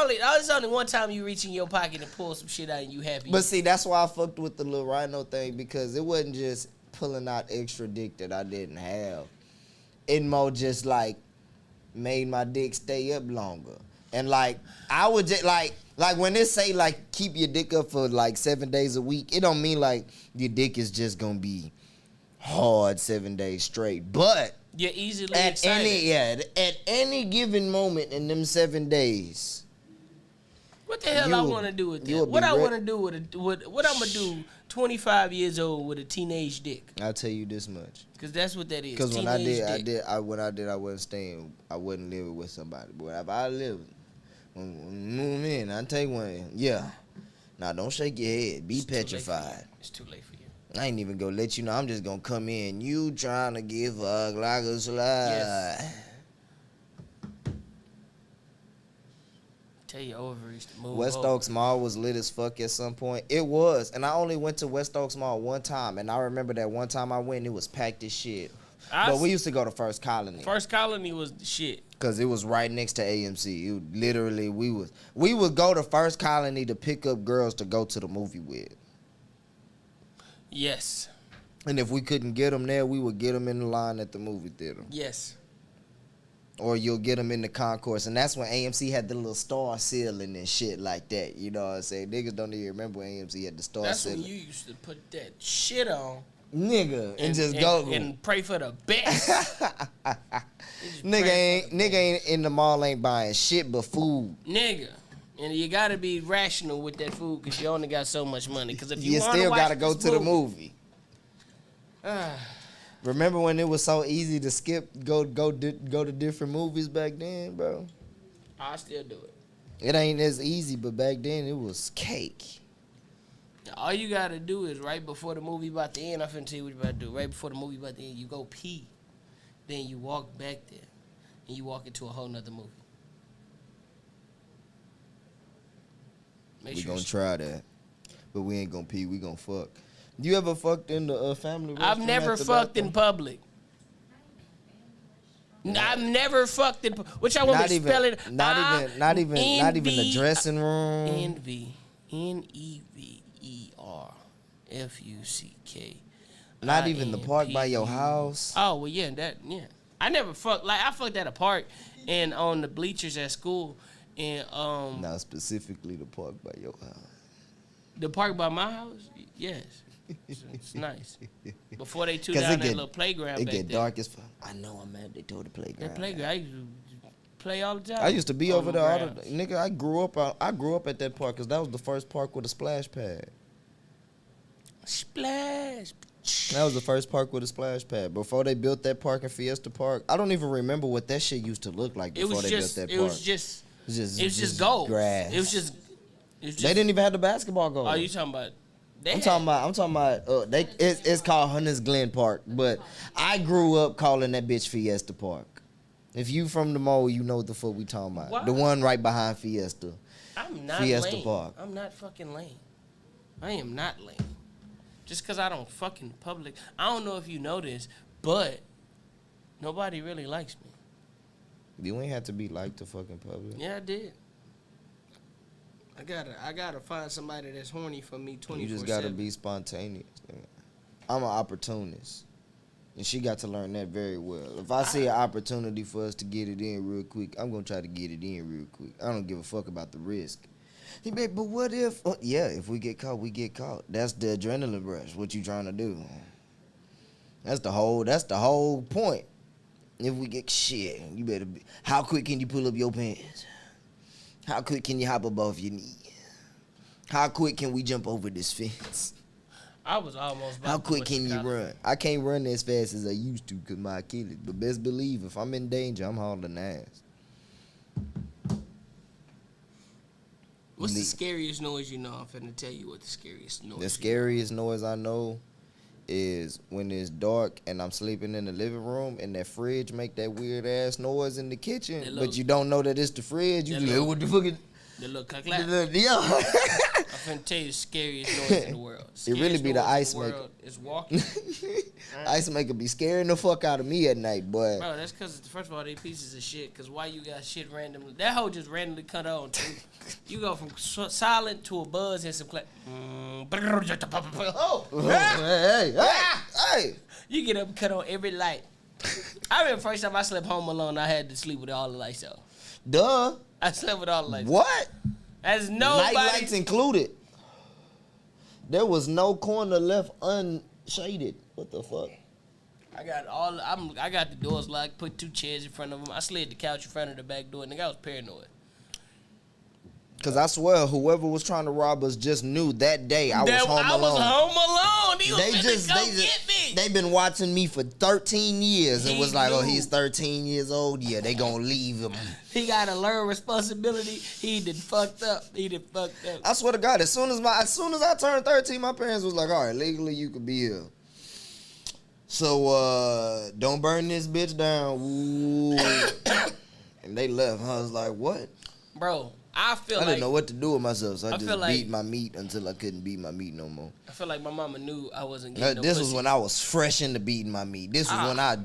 only one time you reach in your pocket and pull some shit out and you happy. But see, that's why I fucked with the little Rhino thing because it wasn't just pulling out extra dick that I didn't have. It more just like made my dick stay up longer. And like I would just like when they say like keep your dick up for like 7 days a week, it don't mean like your dick is just gonna be hard 7 days straight. But you're easily at excited. at any given moment in them 7 days. What the hell I want to do with that? What I want to do with what I'm gonna do 25 years old with a teenage dick? I'll tell you this much. Cause that's what that is. Because when I wasn't living with somebody. But if I lived, move in, I take one. Yeah. Now don't shake your head. Be petrified. It's too late for you. I ain't even gonna let you know. I'm just gonna come in. You trying to give fuck like a slide. Yes. Tell your ovaries to move. West Oaks Mall was lit as fuck at some point. It was. And I only went to West Oaks Mall one time. And I remember that one time I went, it was packed as shit. But we used to go to First Colony. First Colony was the shit. Because it was right next to AMC. It literally, we would go to First Colony to pick up girls to go to the movie with. Yes. And if we couldn't get them there, we would get them in the line at the movie theater. Yes. Or you'll get them in the concourse. And that's when AMC had the little star ceiling and shit like that. You know what I'm saying? Niggas don't even remember when AMC had the star ceiling. That's when you used to put that shit on. Nigga, and just go. And pray for the best. Nigga ain't in the mall ain't buying shit but food. Nigga. And you gotta be rational with that food because you only got so much money. Because if you still gotta go to the movie. Remember when it was so easy to go to different movies back then, bro? I still do it. It ain't as easy, but back then it was cake. All you gotta do is right before the movie about to end, I'm finna tell you what you about to do. Right before the movie about to end, you go pee. Then you walk back there. And you walk into a whole nother movie. We gonna try that. But we ain't gonna pee, we gonna fuck. You ever fucked in the family restaurant? I've never fucked in public. I've never fucked in public. Which I want to spell it. Not even the dressing room. NVERFUCK. Not even the park by your house. Oh well, yeah, I never fucked. Like I fucked at a park and on the bleachers at school, and Not specifically the park by your house. The park by my house, yes. It's nice. Before they tore down that little playground back there. It get dark as fuck. I know I'm mad they tore the playground. That playground, I used to play all the time. I used to be on over them there. grounds. Nigga, I grew up at that park because that was the first park with a splash pad. Splash. That was the first park with a splash pad. Before they built that park in Fiesta Park, I don't even remember what that shit used to look like before they built that park. It was just gold. grass. It was just. They didn't even have the basketball goal. Oh, you talking about? I'm talking about. It's called Hunters Glen Park, but I grew up calling that bitch Fiesta Park. If you from the mall, you know what the fuck we talking about. What? The one right behind Fiesta. I'm not Fiesta lame. Park. I'm not fucking lame. I am not lame. Just because I don't fucking public. I don't know if you know this, but nobody really likes me. You ain't have to be like the fucking public. Yeah, I did. I gotta find somebody that's horny for me 24/7. You just gotta be spontaneous. I'm an opportunist. And she got to learn that very well. If I see an opportunity for us to get it in real quick, I'm going to try to get it in real quick. I don't give a fuck about the risk. He be like, but what if... yeah, if we get caught, we get caught. That's the adrenaline rush. What you trying to do? That's the whole point. If we get... Shit, you better be... How quick can you pull up your pants? How quick can you hop above your knee? How quick can we jump over this fence? I was almost. How quick can you run? I can't run as fast as I used to because my Achilles. But best believe, if I'm in danger, I'm hauling ass. What's the scariest noise you know? I'm finna tell you what the scariest noise. The scariest noise I know is when it's dark and I'm sleeping in the living room and that fridge make that weird ass noise in the kitchen, but you don't know that it's the fridge. You just like, what the fuck is... The little clack. Yeah. I'm finna tell you the scariest noise in the world. It really be the ice maker. Is walking. Ice maker be scaring the fuck out of me at night, boy. Bro, that's because, first of all, they pieces of shit. Because why you got shit randomly? That hoe just randomly cut on, too. You go from silent to a buzz and some clap. Oh, Hey. you get up and cut on every light. I remember first time I slept home alone, I had to sleep with all the lights off. Duh. I slept with all the lights off. What? As nobody. Night lights included. There was no corner left unshaded. What the fuck? I got the doors locked, put 2 chairs in front of them. I slid the couch in front of the back door, nigga, I was paranoid. Cause I swear, whoever was trying to rob us just knew that day I was home alone. I was home alone. He was finna go get me. They been watching me for 13 years and He was like, oh, knew. he's 13 years old. Yeah, they gonna leave him. He gotta learn responsibility. He done fucked up. I swear to God, as soon as I turned 13, my parents was like, all right, legally you could be here. So don't burn this bitch down. Ooh. And they left. I was like, what? Bro, I didn't know what to do with myself, so I just like, beat my meat until I couldn't beat my meat no more. I feel like my mama knew I wasn't getting no This pussy. was when I was fresh into beating my meat. This was when I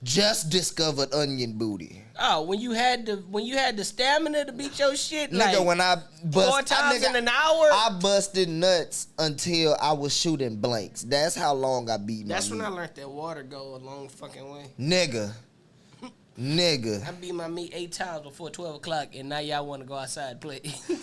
just discovered onion booty. Oh, when you had the stamina to beat your shit, Nigga, like when I bust 4 times in an hour. I busted nuts until I was shooting blanks. That's how long I beat my That's when meat. I learned that water go a long fucking way. Nigga. I beat my meat 8 times before 12 o'clock, and now y'all want to go outside and play.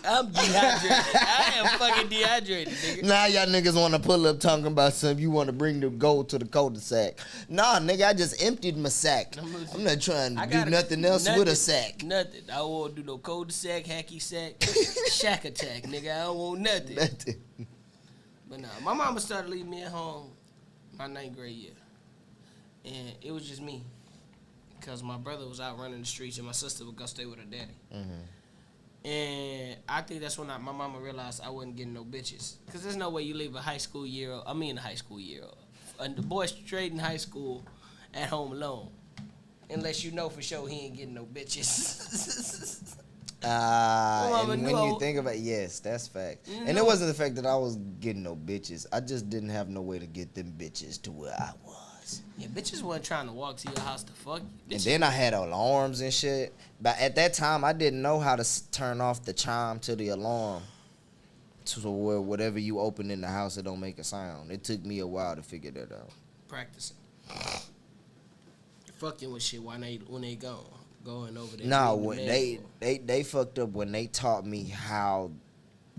I'm dehydrated. I am fucking dehydrated, nigga. Now y'all niggas want to pull up talking about something. You want to bring the gold to the cul-de-sac. Nah, nigga, I just emptied my sack. I'm not trying to do nothing else with a sack. Nothing. I don't want to do no cul-de-sac, hacky sack, shack attack, nigga. I don't want nothing. But nah, my mama started leaving me at home my 9th grade year. And it was just me. Because my brother was out running the streets and my sister would go stay with her daddy. Mm-hmm. And I think that's when my mama realized I wasn't getting no bitches. Because there's no way you leave a high school year, and the boy straight in high school at home alone. Unless you know for sure he ain't getting no bitches. And when you think about it, yes, that's fact. And it wasn't the fact that I was getting no bitches. I just didn't have no way to get them bitches to where I was. Yeah, bitches wasn't trying to walk to your house to fuck you. And then I had alarms and shit. But at that time, I didn't know how to turn off the chime to the alarm. So where whatever you open in the house, it don't make a sound. It took me a while to figure that out. Practicing. Fucking with shit when they going over there. No, when they fucked up when they taught me how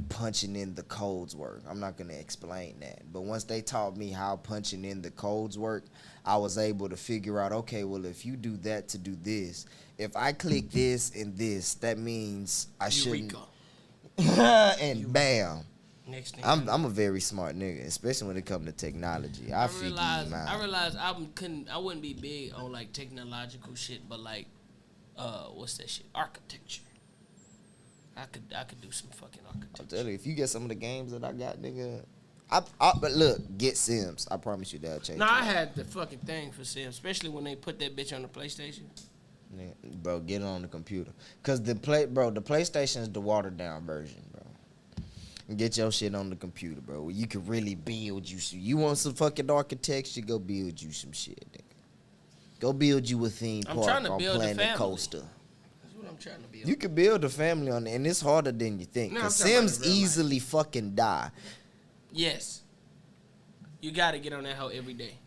punching in the codes work. I'm not gonna explain that. But once they taught me how punching in the codes work, I was able to figure out, okay, well, if you do that to do this, if I click this and this, that means I shouldn't. And bam. Next thing I'm a very smart nigga, especially when it comes to technology. I realized I wouldn't be big on like technological shit, but like what's that shit? Architecture. I could do some fucking architecture. I'm telling you, if you get some of the games that I got, nigga, but look, get Sims. I promise you that'll change. No, I had the fucking thing for Sims, especially when they put that bitch on the PlayStation. Yeah, bro, get it on the computer. Cause the PlayStation is the watered down version, bro. Get your shit on the computer, bro. Where you can really build you some. You want some fucking architecture? Go build you some shit, nigga. Go build you a theme park on Planet Coaster. That's what I'm trying to build. You can build a family on it, and it's harder than you think. Cause Sims easily fucking die. Yes. You gotta get on that hoe every day.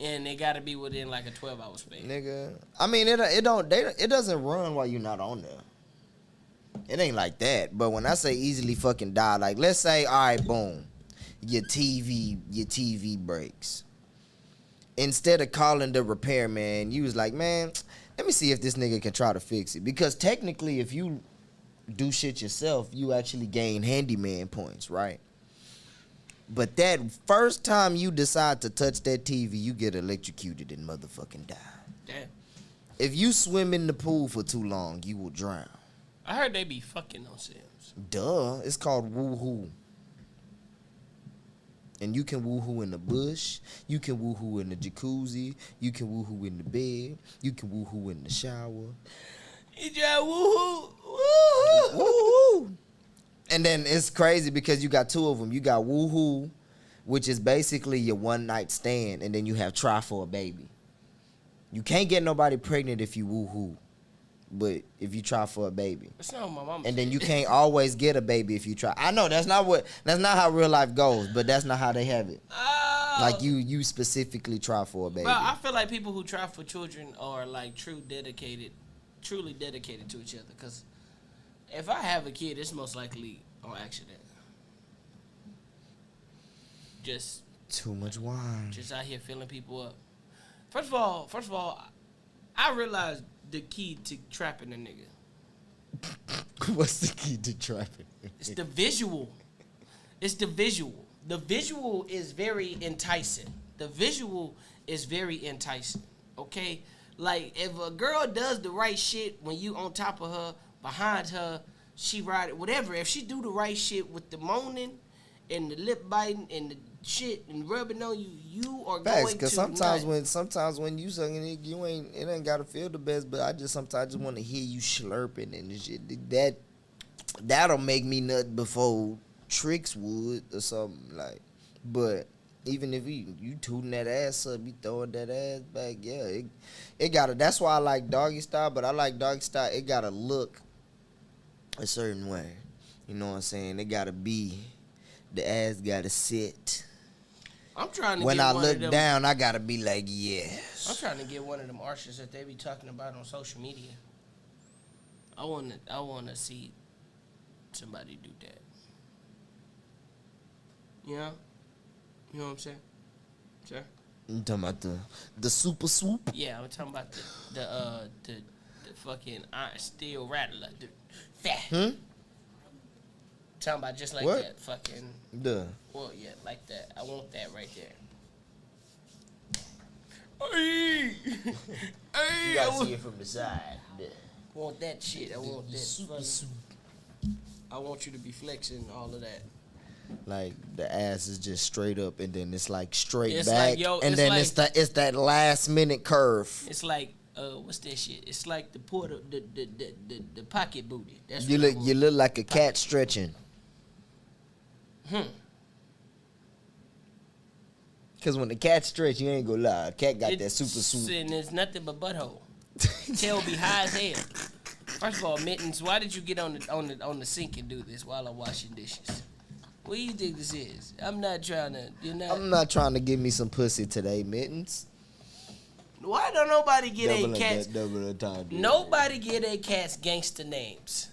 And they gotta be within like a 12-hour span. Nigga. I mean, it doesn't run while you're not on there. It ain't like that. But when I say easily fucking die, like let's say, all right, boom, your TV breaks. Instead of calling the repairman, you was like, man, let me see if this nigga can try to fix it. Because technically, if you do shit yourself, you actually gain handyman points, right? But that first time you decide to touch that TV, you get electrocuted and motherfucking die. Damn. If you swim in the pool for too long, you will drown. I heard they be fucking on Sims. Duh. It's called woohoo. And you can woohoo in the bush. You can woohoo in the jacuzzi. You can woohoo in the bed. You can woohoo in the shower. You try woohoo. Woohoo. Woohoo. And then it's crazy because you got two of them. You got woohoo, which is basically your one night stand, and then you have try for a baby. You can't get nobody pregnant if you woohoo, but if you try for a baby. That's not what my mama And said. then you can't always get a baby if you try. I know that's not how real life goes, but that's not how they have it. Oh. Like you specifically try for a baby. Bro, I feel like people who try for children are like truly dedicated to each other. Because if I have a kid, it's most likely on accident. Just too much wine. Just out here filling people up. First of all, I realized the key to trapping a nigga. What's the key to trapping? It's the visual. It's the visual. The visual is very enticing. Okay? Like, if a girl does the right shit when you on top of her, behind her, she ride it, whatever. If she do the right shit with the moaning and the lip biting and the shit and rubbing on you, you are Facts, going cause to sometimes when you sucking it, it ain't gotta feel the best, but I just sometimes want to hear you slurping and shit. That'll make me nut before Tricks would or something like. But even if you tooting that ass up, you throwing that ass back, yeah, it gotta. That's why I like doggy style, but I like doggy style. It gotta look a certain way. You know what I'm saying? It gotta be. The ass gotta sit. I'm trying to when get I one look of them, down, I gotta be like, yes. I'm trying to get one of them arches that they be talking about on social media. I wanna see somebody do that. You know what I'm saying? Sure. You talking about the super swoop? Yeah, I'm talking about the fucking iron steel rattler. The fat. Talking about just like what? that fucking. Duh. Well, yeah, like that. I want that right there. Hey, You gotta see it from the side. Duh. Want that shit? I want that. Super swoop. I want you to be flexing all of that. Like the ass is just straight up, and then it's like straight It's back, like, yo, and it's then like- it's that last minute curve. It's like what's that shit? It's like the pocket booty. That's You what I look want. like a cat stretching. Cause when the cat stretch, you ain't gonna lie. A cat got that super swoop. And it's nothing but butthole. Tail be high as hell. First of all, Mittens, why did you get on the sink and do this while I'm washing dishes? What do you think this is? I'm not trying to. I'm not trying to give me some pussy today, Mittens. Why don't nobody get Double a cat's? double entendre. Nobody get a cat's gangster names.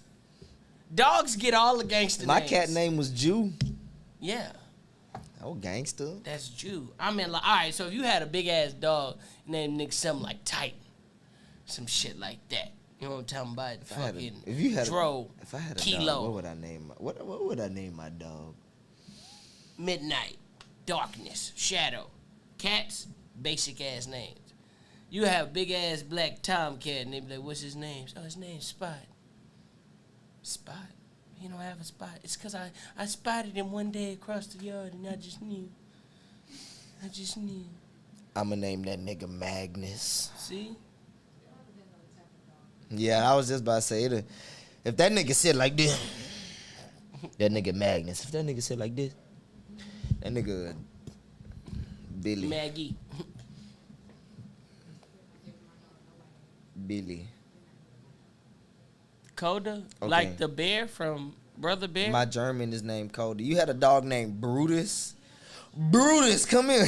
Dogs get all the gangster My names. cat name was Jew. Yeah, Oh, gangster. that's Jew. I mean, like, all right. So if you had a big ass dog named Nick something like Titan, some shit like that. You know what I'm talking about? If you had Dro, if I had a Kilo, dog, what would I name? What would I name my dog? Midnight, Darkness, Shadow. Cats, basic ass names. You have big ass black tomcat and they be like, what's his name? Oh, his name's Spot. Spot? He don't have a spot. It's because I spotted him one day across the yard and I just knew. I'ma name that nigga Magnus. See? Yeah, I was just about to say it. If that nigga sit like this, that nigga Magnus. If that nigga sit like this, that nigga Billy. Maggie. Billy. Coda? Okay. Like the bear from Brother Bear? My German is named Cody. You had a dog named Brutus. Brutus, come here.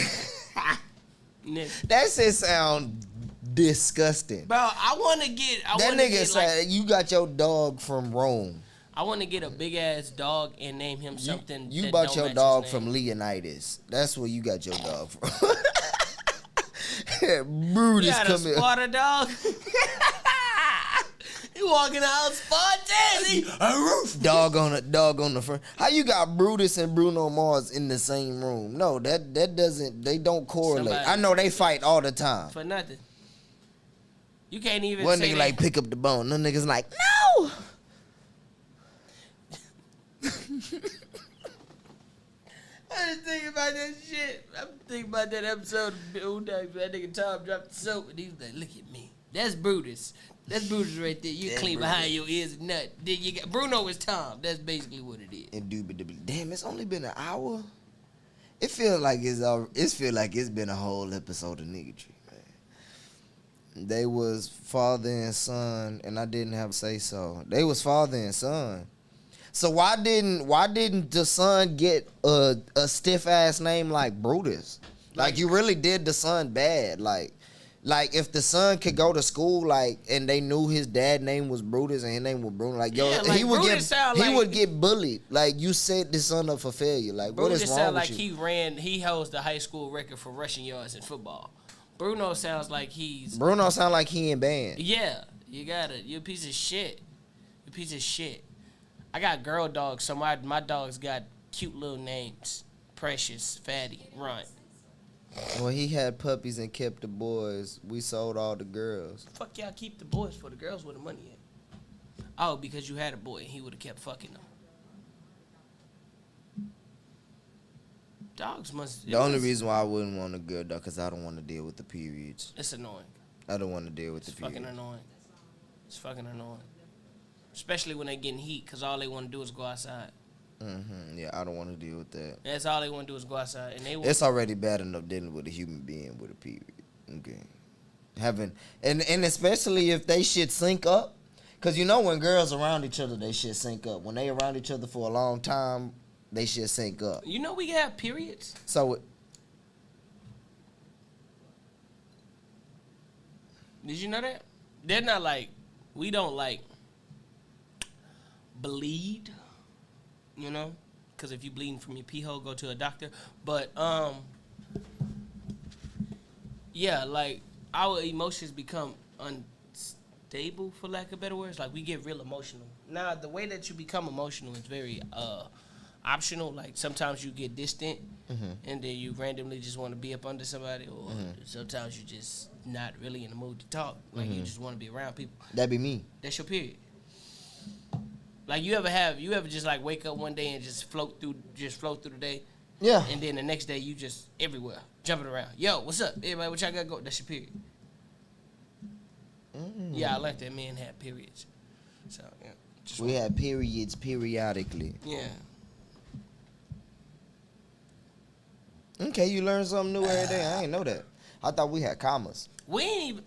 Nigga. That shit sound disgusting. Bro, I want to get... That nigga said you got your dog from Rome. I want to get a big ass dog and name him something. You that bought don't your match dog his from name. Leonidas. That's where you got your dog from. Brutus, You got a come here. Sparta dog? He walking out Spartan. Dog on the front. How you got Brutus and Bruno Mars in the same room? No, that doesn't. They don't correlate. Somebody- I know they fight all the time. For nothing. You can't even One say nigga that. like pick up the bone. No niggas like no. I just thinking about that shit. I'm thinking about that episode of Boondocks where that nigga Tom dropped the soap and he was like, look at me. That's Brutus. That's Brutus right there. You That's clean Brutus. behind your ears and nut. Then you got Bruno is Tom. That's basically what it is. Indubitably. Damn, it's only been an hour. It feel like it's been a whole episode of Niggatry, man. They was father and son, and I didn't have to say so. They was father and son. So why didn't the son get a stiff ass name like Brutus? Like you really did the son bad. Like if the son could go to school and they knew his dad name was Brutus and his name was Bruno, like yo, Yeah, like he would Brutus sound he like- would get bullied. Like you set the son up for failure. Like what Brutus is wrong sound with like you? he holds the high school record for rushing yards in football. Bruno sounds like he's Bruno sound like he in band. yeah. You got it. You a piece of shit. You a piece of shit. I got girl dogs, so my dogs got cute little names. Precious, Fatty, Runt. Well, he had puppies and kept the boys. We sold all the girls. Fuck y'all keep the boys for the girls where the money at. Oh, because you had a boy and he would have kept fucking them. Dogs must. The only reason why I wouldn't want a girl dog because I don't want to deal with the periods. It's annoying. I don't want to deal with It's the fucking periods. annoying. It's fucking annoying. Especially when they getting heat, because all they want to do is go outside. Yeah, I don't want to deal with that. That's all they want to do is go outside. And they will. It's already bad enough dealing with a human being with a period. Okay. And especially if they shit sync up. Because you know when girls around each other, they shit sync up. When they around each other for a long time, they shit sync up. You know we have periods? So Did you know that? They're not like, we don't like bleed, you know? Because if you bleeding from your pee hole, go to a doctor. But, yeah, like, our emotions become unstable, for lack of better words. Like, we get real emotional. Now, the way that you become emotional is very optional. Like, sometimes you get distant, and then you randomly just want to be up under somebody, or sometimes you just not really in the mood to talk. Like, you just want to be around people. that'd be me. That's your period. Like, you ever just like wake up one day and just float through the day, Yeah. and then the next day you just everywhere jumping around. Yo, what's up, everybody? What y'all got go? That's your period. Yeah, I like that men had periods. So yeah, just We had periods periodically. yeah. Okay, you learn something new every day. I ain't know that. I thought we had commas. We ain't even.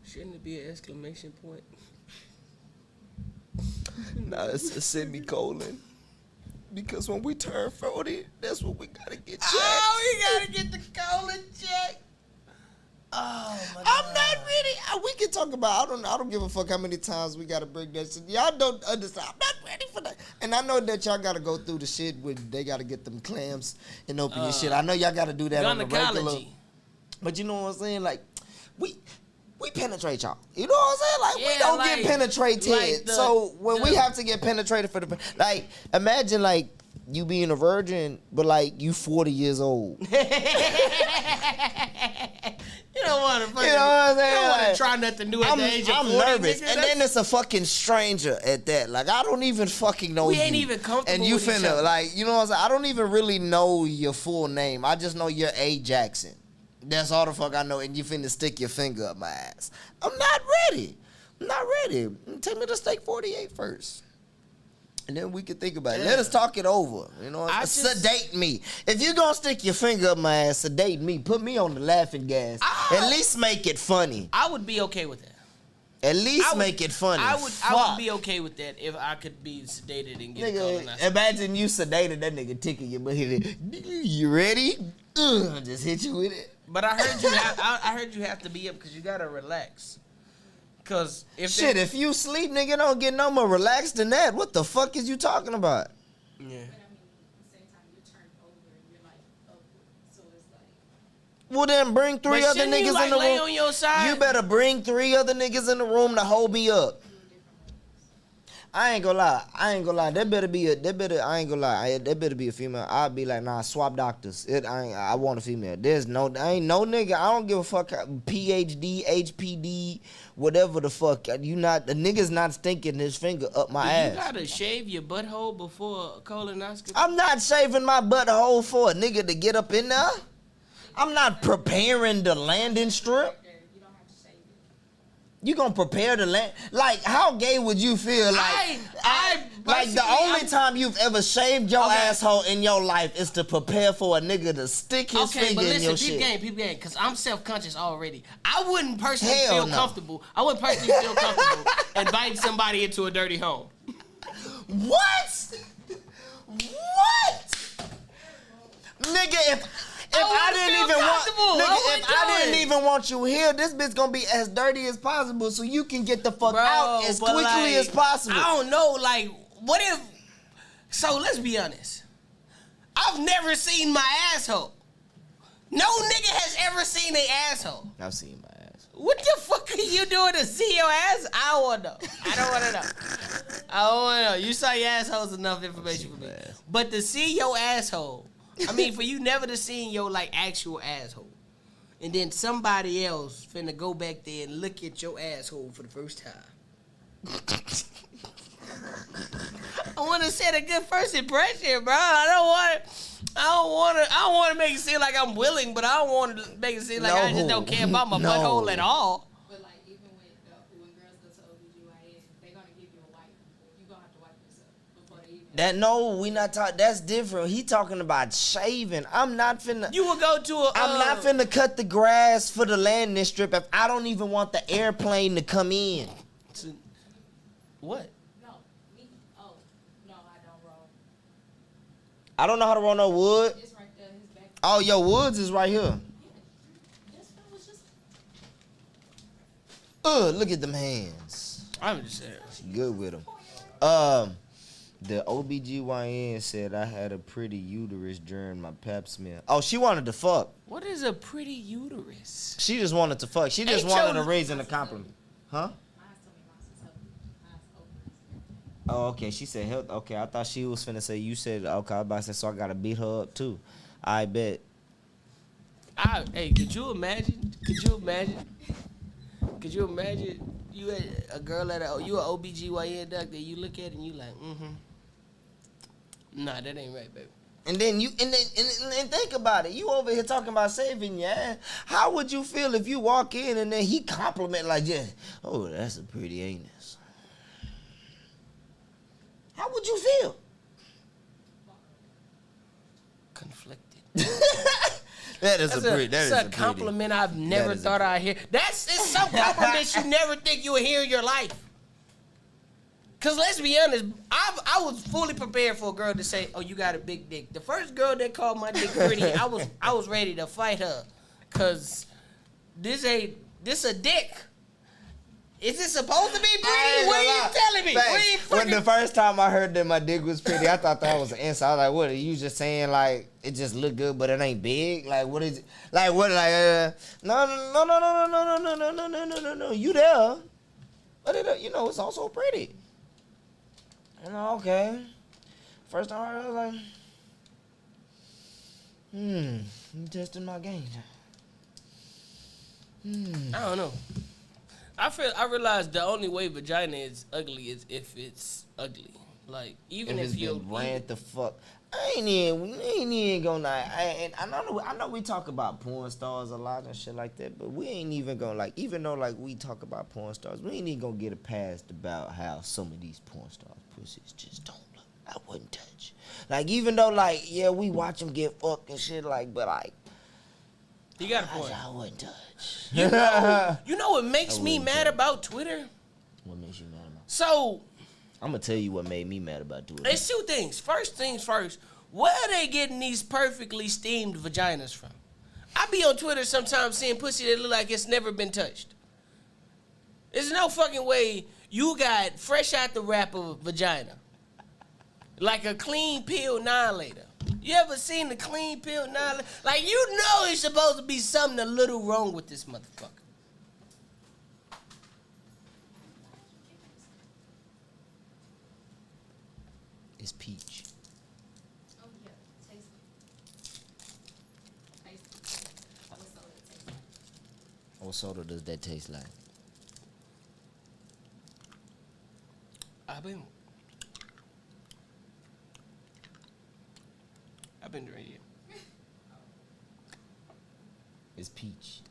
Shouldn't it be an exclamation point? Nah, it's a semicolon. Because when we turn 40, that's what we gotta get checked. Oh, we gotta get the colon check. Oh my God. I'm not ready. We can talk about. I don't give a fuck how many times we gotta bring that shit. Y'all don't understand. I'm not ready for that. And I know that y'all gotta go through the shit where they gotta get them clamps and open your shit. I know y'all gotta do that on the regular. Gynecology. But you know what I'm saying? Like, we penetrate y'all. You know what I'm saying? Like, we don't get penetrated. like so when we have to get penetrated for the, like, imagine like you being a virgin, but like you 40 years old. You don't want to fucking. You know what I'm saying? You don't want Like, to try nothing new at the age of 40. I'm nervous, nigga. and then it's a fucking stranger at that. Like, I don't even fucking know you. We ain't even comfortable and you with each finna other. like, you know what I'm saying? I don't even really know your full name. I just know you're A. Jackson. That's all the fuck I know. And you finna stick your finger up my ass. I'm not ready. I'm not ready. Take me to steak 48 first. And then we can think about it. Let us talk it over. You know, sedate me. If you gonna stick your finger up my ass, sedate me. Put me on the laughing gas. At least make it funny. I would be okay with that. At least make it funny. I would be okay with that if I could be sedated and get Nigga, colonoscopy. imagine you sedated that nigga tickle your butt. You ready? Just hit you with it. But I heard you have to be up because you gotta relax. Cause if you sleep, nigga, don't get no more relaxed than that. What the fuck is you talking about? Yeah. But I mean, at the same time, you turn over and you're like upward. So it's like. Well, then bring three But other shouldn't you, niggas like, in the lay room. on your side? You better bring 3 other niggas in the room to hold me up. I ain't gonna lie. That better be a female. I'll be like, nah, swap doctors. I want a female. Ain't no nigga. I don't give a fuck. PhD, HPD, whatever the fuck. The nigga's not stinking his finger up my ass. You gotta shave your butthole before a colonoscopy. I'm not shaving my butthole for a nigga to get up in there. I'm not preparing the landing strip. You don't have to shave it. You gonna prepare the land? Like, how gay would you feel? Like, like the only time you've ever shaved your asshole in your life is to prepare for a nigga to stick his finger in your shit. Peep game, because I'm self-conscious already. I wouldn't personally Hell feel no. comfortable. I wouldn't personally feel comfortable inviting somebody into a dirty home. What? Nigga, if I didn't even want you here, this bitch gonna be as dirty as possible so you can get the fuck out as quickly as possible. I don't know, like, what if... So, let's be honest. I've never seen my asshole. No nigga has ever seen an asshole. I've seen my ass. What the fuck are you doing to see your ass? I don't want to know. I don't want to know. I don't want to know. You saw your asshole's enough information for me. But to see your asshole... I mean, for you never to see your, like, actual asshole. And then somebody else finna go back there and look at your asshole for the first time. I want to set a good first impression, bro. I don't want to make it seem like I'm willing, but I don't want to make it seem like I just don't care about my butthole at all. But like even when girls go to OBGYN, they're gonna give you a wipe. You're gonna have to wipe yourself before they even. We not talking. That's different. He talking about shaving. I'm not finna. You will go to a. I'm not finna cut the grass for the landing strip if I don't even want the airplane to come in. What? No, me. Oh, no, I don't roll. I don't know how to roll no wood. It's right there. His back. Oh, your woods is right here. This one was just. Look at them hands. I'm just saying. She good with them. The OBGYN said I had a pretty uterus during my pap smear. Oh, she wanted to fuck. What is a pretty uterus? She just wanted to fuck. She just wanted a raise and a compliment. Huh? Mine's told me mine's is healthy. Mine's open. Oh, okay. She said health. Okay, I thought she was finna say you said okay. I was about to say so I gotta beat her up too. I bet. Hey, could you imagine? You had a girl you an OBGYN doctor, you look at it and you like, nah, that ain't right, baby. And then and think about it. You over here talking about saving your ass. How would you feel if you walk in and then he compliment like, yeah, oh, that's a pretty anus. How would you feel? Conflicted. That is That's a compliment I've never thought I'd hear. It's some compliments you never think you would hear in your life. Cause let's be honest, I was fully prepared for a girl to say, "Oh, you got a big dick." The first girl that called my dick pretty, I was ready to fight her, cause this a dick. Is it supposed to be I pretty? ain't What are gonna you lie. telling me? What are you Facts. When the fucking... first time I heard that my dick was pretty, I thought that was an answer. I was like, what are you just saying? Like, it just look good, but it ain't big? Like, what is it? Like, what? Like, no. You there. But, it's also pretty. Okay. First time I heard it, I was like, you testing my game. I don't know. I realized the only way vagina is ugly is if it's ugly. Like, even If if it's you been ran the fuck. I ain't even gonna lie. I know we talk about porn stars a lot and shit like that, but we ain't even gonna like. Even though like we talk about porn stars, we ain't even gonna get a pass about how some of these porn stars pussies just don't look. I wouldn't touch. Like even though like yeah we watch them get fucked and shit like, but like you got a point. I wouldn't touch. You know what makes me mad about Twitter? What makes you mad about? So I'm gonna tell you what made me mad about Twitter. it's two things. First things first. Where are they getting these perfectly steamed vaginas from? I be on Twitter sometimes seeing pussy that look like it's never been touched. There's no fucking way you got fresh out the wrapper vagina. Like a clean peel 9-later. You ever seen the clean peel 9-later? Like, you know it's supposed to be something a little wrong with this motherfucker. It's peach. Oh yeah, taste it. Taste it. What soda it tastes like? What soda does that taste like? I've been drinking. It's peach.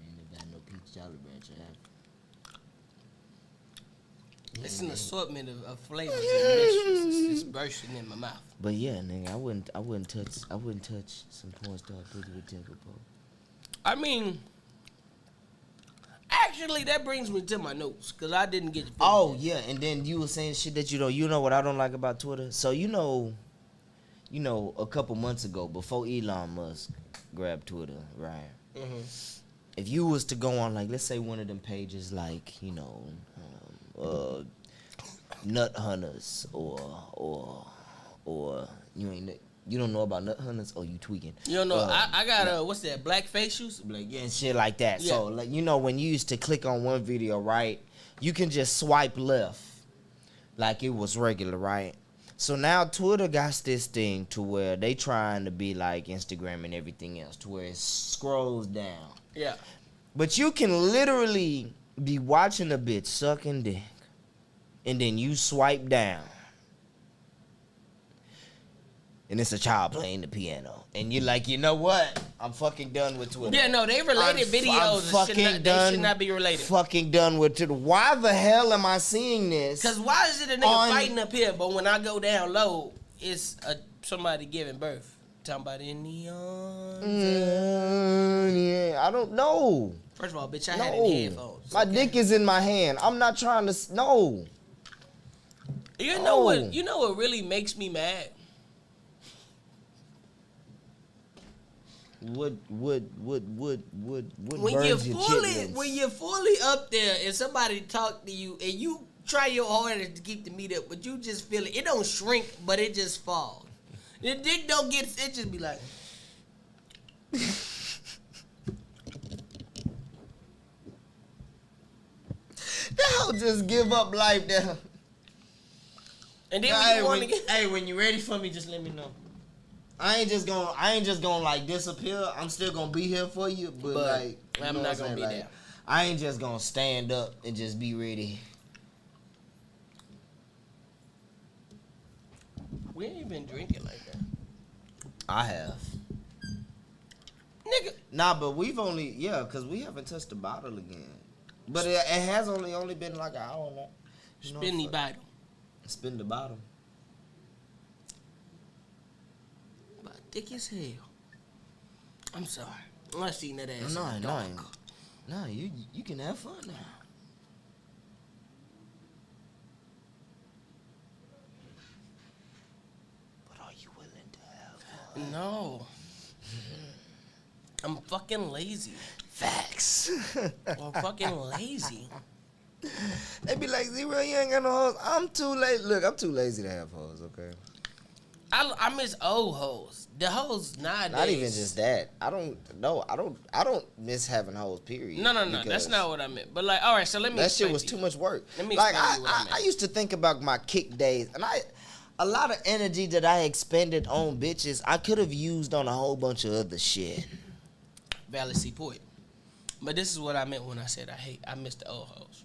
Ain't got no peach Jolly Rancher. It's an assortment of flavors and mixtures. It's bursting in my mouth. But yeah, nigga, I wouldn't touch some porn star pussy with Tickle Pole. I mean, actually, that brings me to my notes because I didn't get. Oh yeah, and then you were saying shit that you know what I don't like about Twitter. So you know, a couple months ago, before Elon Musk grabbed Twitter, right? Mm-hmm. If you was to go on like, let's say one of them pages like Nut Hunters or you don't know about Nut Hunters or you tweaking? You don't know. I got what's that? Black face shoes. Yeah, and shit like that. Yeah. So like when you used to click on one video, right, you can just swipe left like it was regular, right? So now Twitter got this thing to where they trying to be like Instagram and everything else, to where it scrolls down. Yeah. But you can literally be watching a bitch sucking dick, and then you swipe down, and it's a child playing the piano, and you're like, you know what? I'm fucking done with Twitter. Yeah, no, they related videos. They should not be related. Fucking done with Twitter. Why the hell am I seeing this? Cause why is it a nigga fighting up here, but when I go down low, it's somebody giving birth? Talking about in the arms. Yeah, I don't know. First of all, bitch, I had it in headphones. My dick is in my hand. I'm not trying to. No. You know what? You know what really makes me mad? When you're fully up there and somebody talk to you and you try your hardest to keep the meat up, but you just feel it. It don't shrink, but it just falls. The dick don't get. It just be like. I'll just give up life now. And then when you want to get. Hey, when you ready for me, just let me know. I ain't just gonna like disappear. I'm still gonna be here for you, but like I'm not gonna be like, there. I ain't just gonna stand up and just be ready. We ain't been drinking like that. I have. Nigga. Nah, but we've only cause we haven't touched the bottle again. But it has only been like I don't know. Spin the bottle. Spin the bottle. But thick as hell. I'm sorry. I seen that ass. No, you can have fun now. But are you willing to have fun? No. I'm fucking lazy. Facts. I'm fucking lazy. They be like, Zero, you ain't got no hoes. I'm too lazy. Look, I'm too lazy to have hoes, okay? I miss old hoes. The hoes nowadays. Not even just that. I don't miss having hoes, period. No. That's not what I meant. But like, all right, so let me. That shit explain was to too you. much work. Let me Like explain to you what I meant. I used to think about my kick days, and a lot of energy that I expended on bitches, I could have used on a whole bunch of other shit. Valid point. But this is what I meant when I said I miss the old hoes.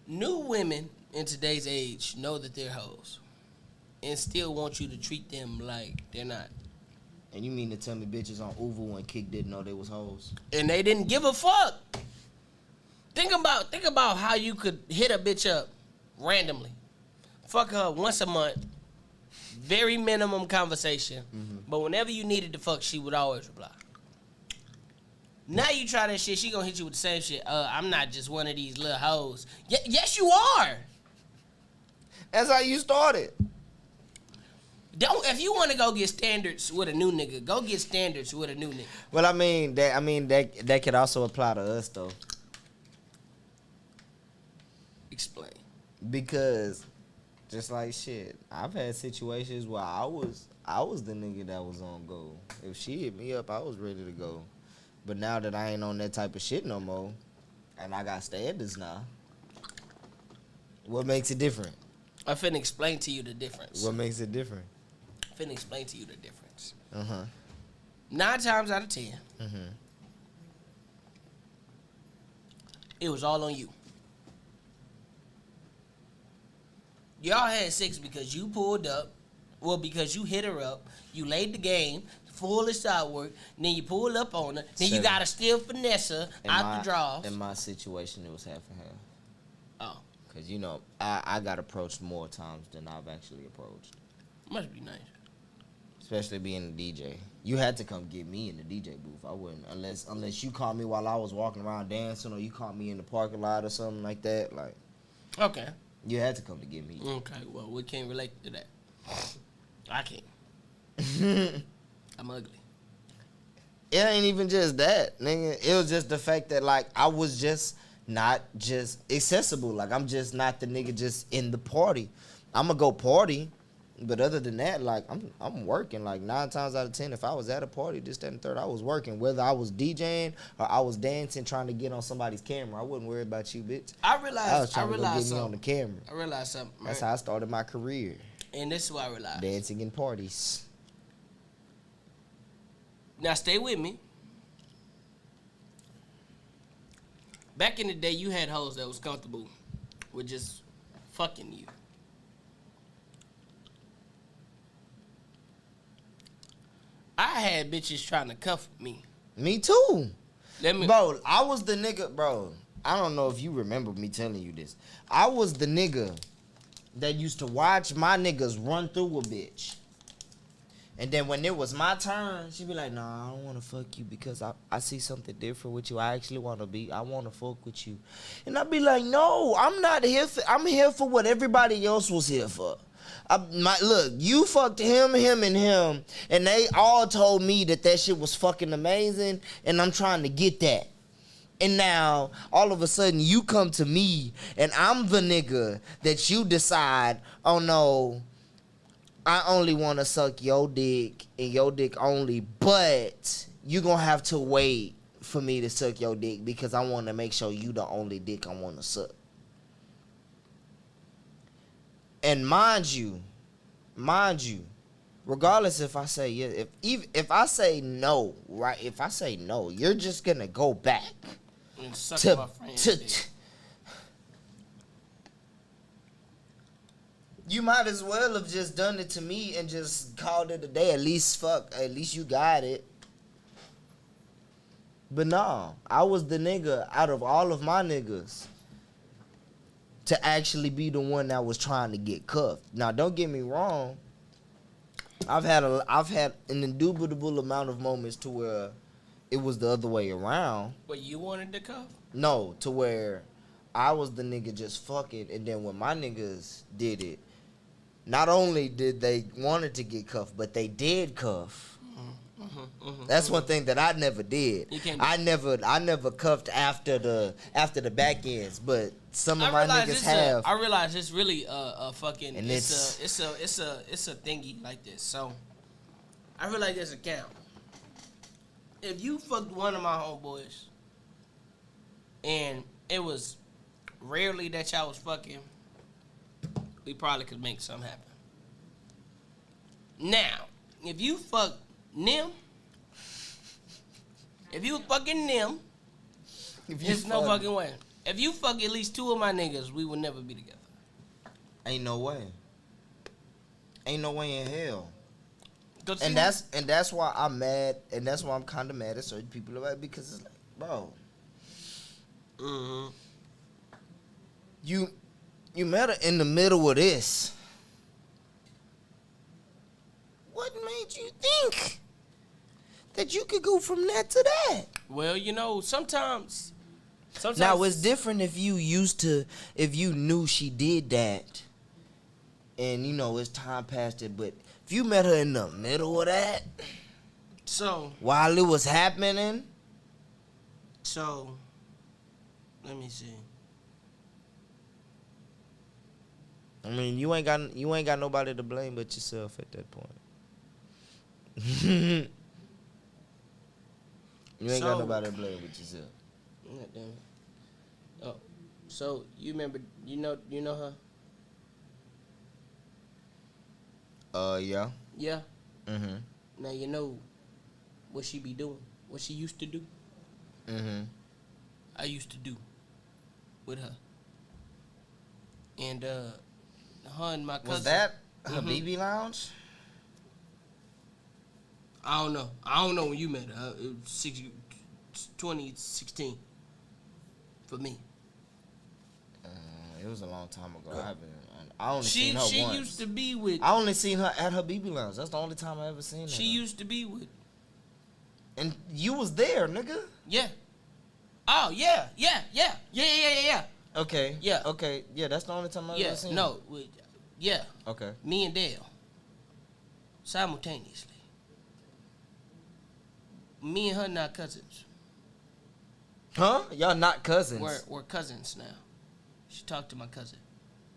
New women in today's age know that they're hoes and still want you to treat them like they're not. And you mean to tell me bitches on Uvu and Kick didn't know they was hoes? And they didn't give a fuck. Think about how you could hit a bitch up randomly. Fuck her once a month. Very minimum conversation. Mm-hmm. But whenever you needed to fuck, she would always reply. Now you try that shit, she gonna hit you with the same shit. I'm not just one of these little hoes. Yes, you are. That's how you started. If you want to go get standards with a new nigga, go get standards with a new nigga. Well, that could also apply to us though. Explain. Because just like shit, I've had situations where I was the nigga that was on go. If she hit me up, I was ready to go. But now that I ain't on that type of shit no more, and I got standards now, what makes it different? I'm finna explain to you the difference. What makes it different? I'm finna explain to you the difference. 9 times out of 10, it was all on you. Y'all had sex because you pulled up, because you hit her up, you laid the game, full of side work, then you pull up on her, then you gotta still finesse her out the draws. In my situation, it was half and half. Oh. Because, I got approached more times than I've actually approached. Must be nice. Especially being a DJ. You had to come get me in the DJ booth. I wouldn't, unless you called me while I was walking around dancing, or you called me in the parking lot or something like that. Like, okay. You had to come to get me. Okay, well, we can't relate to that. I can't. I'm ugly. It ain't even just that, nigga. It was just the fact that, like, I was just not just accessible. Like, I'm just not the nigga just in the party. I'm gonna go party, but other than that, like, I'm working. Like, 9 times out of 10, if I was at a party, this, that, and third, I was working. Whether I was DJing or I was dancing, trying to get on somebody's camera, I wouldn't worry about you, bitch. I was trying to go get me on the camera. I realized something. Right? That's how I started my career. And this is what I realized. Dancing in parties. Now, stay with me. Back in the day, you had hoes that was comfortable with just fucking you. I had bitches trying to cuff me. Me too. Bro, I was the nigga, bro. I don't know if you remember me telling you this. I was the nigga that used to watch my niggas run through a bitch. And then when it was my turn, she'd be like, nah, I don't want to fuck you because I see something different with you. I actually want to fuck with you. And I'd be like, no, I'm not here I'm here for what everybody else was here for. Look, you fucked him, and they all told me that shit was fucking amazing, and I'm trying to get that. And now, all of a sudden, you come to me, and I'm the nigga that you decide, oh no, I only want to suck your dick and your dick only, but you gonna have to wait for me to suck your dick because I want to make sure you the only dick I want to suck. And mind you, regardless if I say yes, if I say no, right? If I say no, you're just gonna go back and suck my friend's dick. You might as well have just done it to me and just called it a day. At least you got it. But nah, I was the nigga out of all of my niggas to actually be the one that was trying to get cuffed. Now, don't get me wrong. I've had an indubitable amount of moments to where it was the other way around. But you wanted to cuff? No, to where I was the nigga just fucking, and then when my niggas did it, not only did they wanted to get cuffed, but they did cuff. Mm-hmm. That's one thing that I never did. You can't. I never cuffed after the back ends, but some of my niggas have. I realize it's really a fucking. And it's a thingy like this. So I realize there's a count. If you fucked one of my homeboys, and it was rarely that y'all was fucking, we probably could make something happen. Now, if you fuck Nim, if you fucking Nim, there's no fucking way. If you fuck at least two of my niggas, we will never be together. Ain't no way. Ain't no way in hell. And that's why I'm mad, and that's why I'm kind of mad at certain people about it, because it's like, bro, you met her in the middle of this. What made you think that you could go from that to that? Well, you know, sometimes. Now it's different if you knew she did that, and you know it's time past it. But if you met her in the middle of that, so while it was happening, so let me see. I mean, you ain't got nobody to blame but yourself at that point. You ain't got nobody to blame but yourself. God damn it. Oh, so you remember? You know her? Yeah. Yeah. Mhm. Now you know what she be doing. What she used to do. Mhm. I used to do with her. And her and my cousin. Was that her BB Lounge? I don't know. I don't know when you met her. It was 2016 for me. It was a long time ago. I only seen her She once. used to be with. I only seen her at her BB Lounge. That's the only time I ever seen her. She used to be with. And you was there, nigga. Yeah. Oh yeah. Okay. Yeah. Okay. Yeah, that's the only time I Yeah. ever seen her. No. Yeah. Okay. Me and Dale. Simultaneously. Me and her not cousins. Huh? Y'all not cousins? We're cousins now. She talked to my cousin.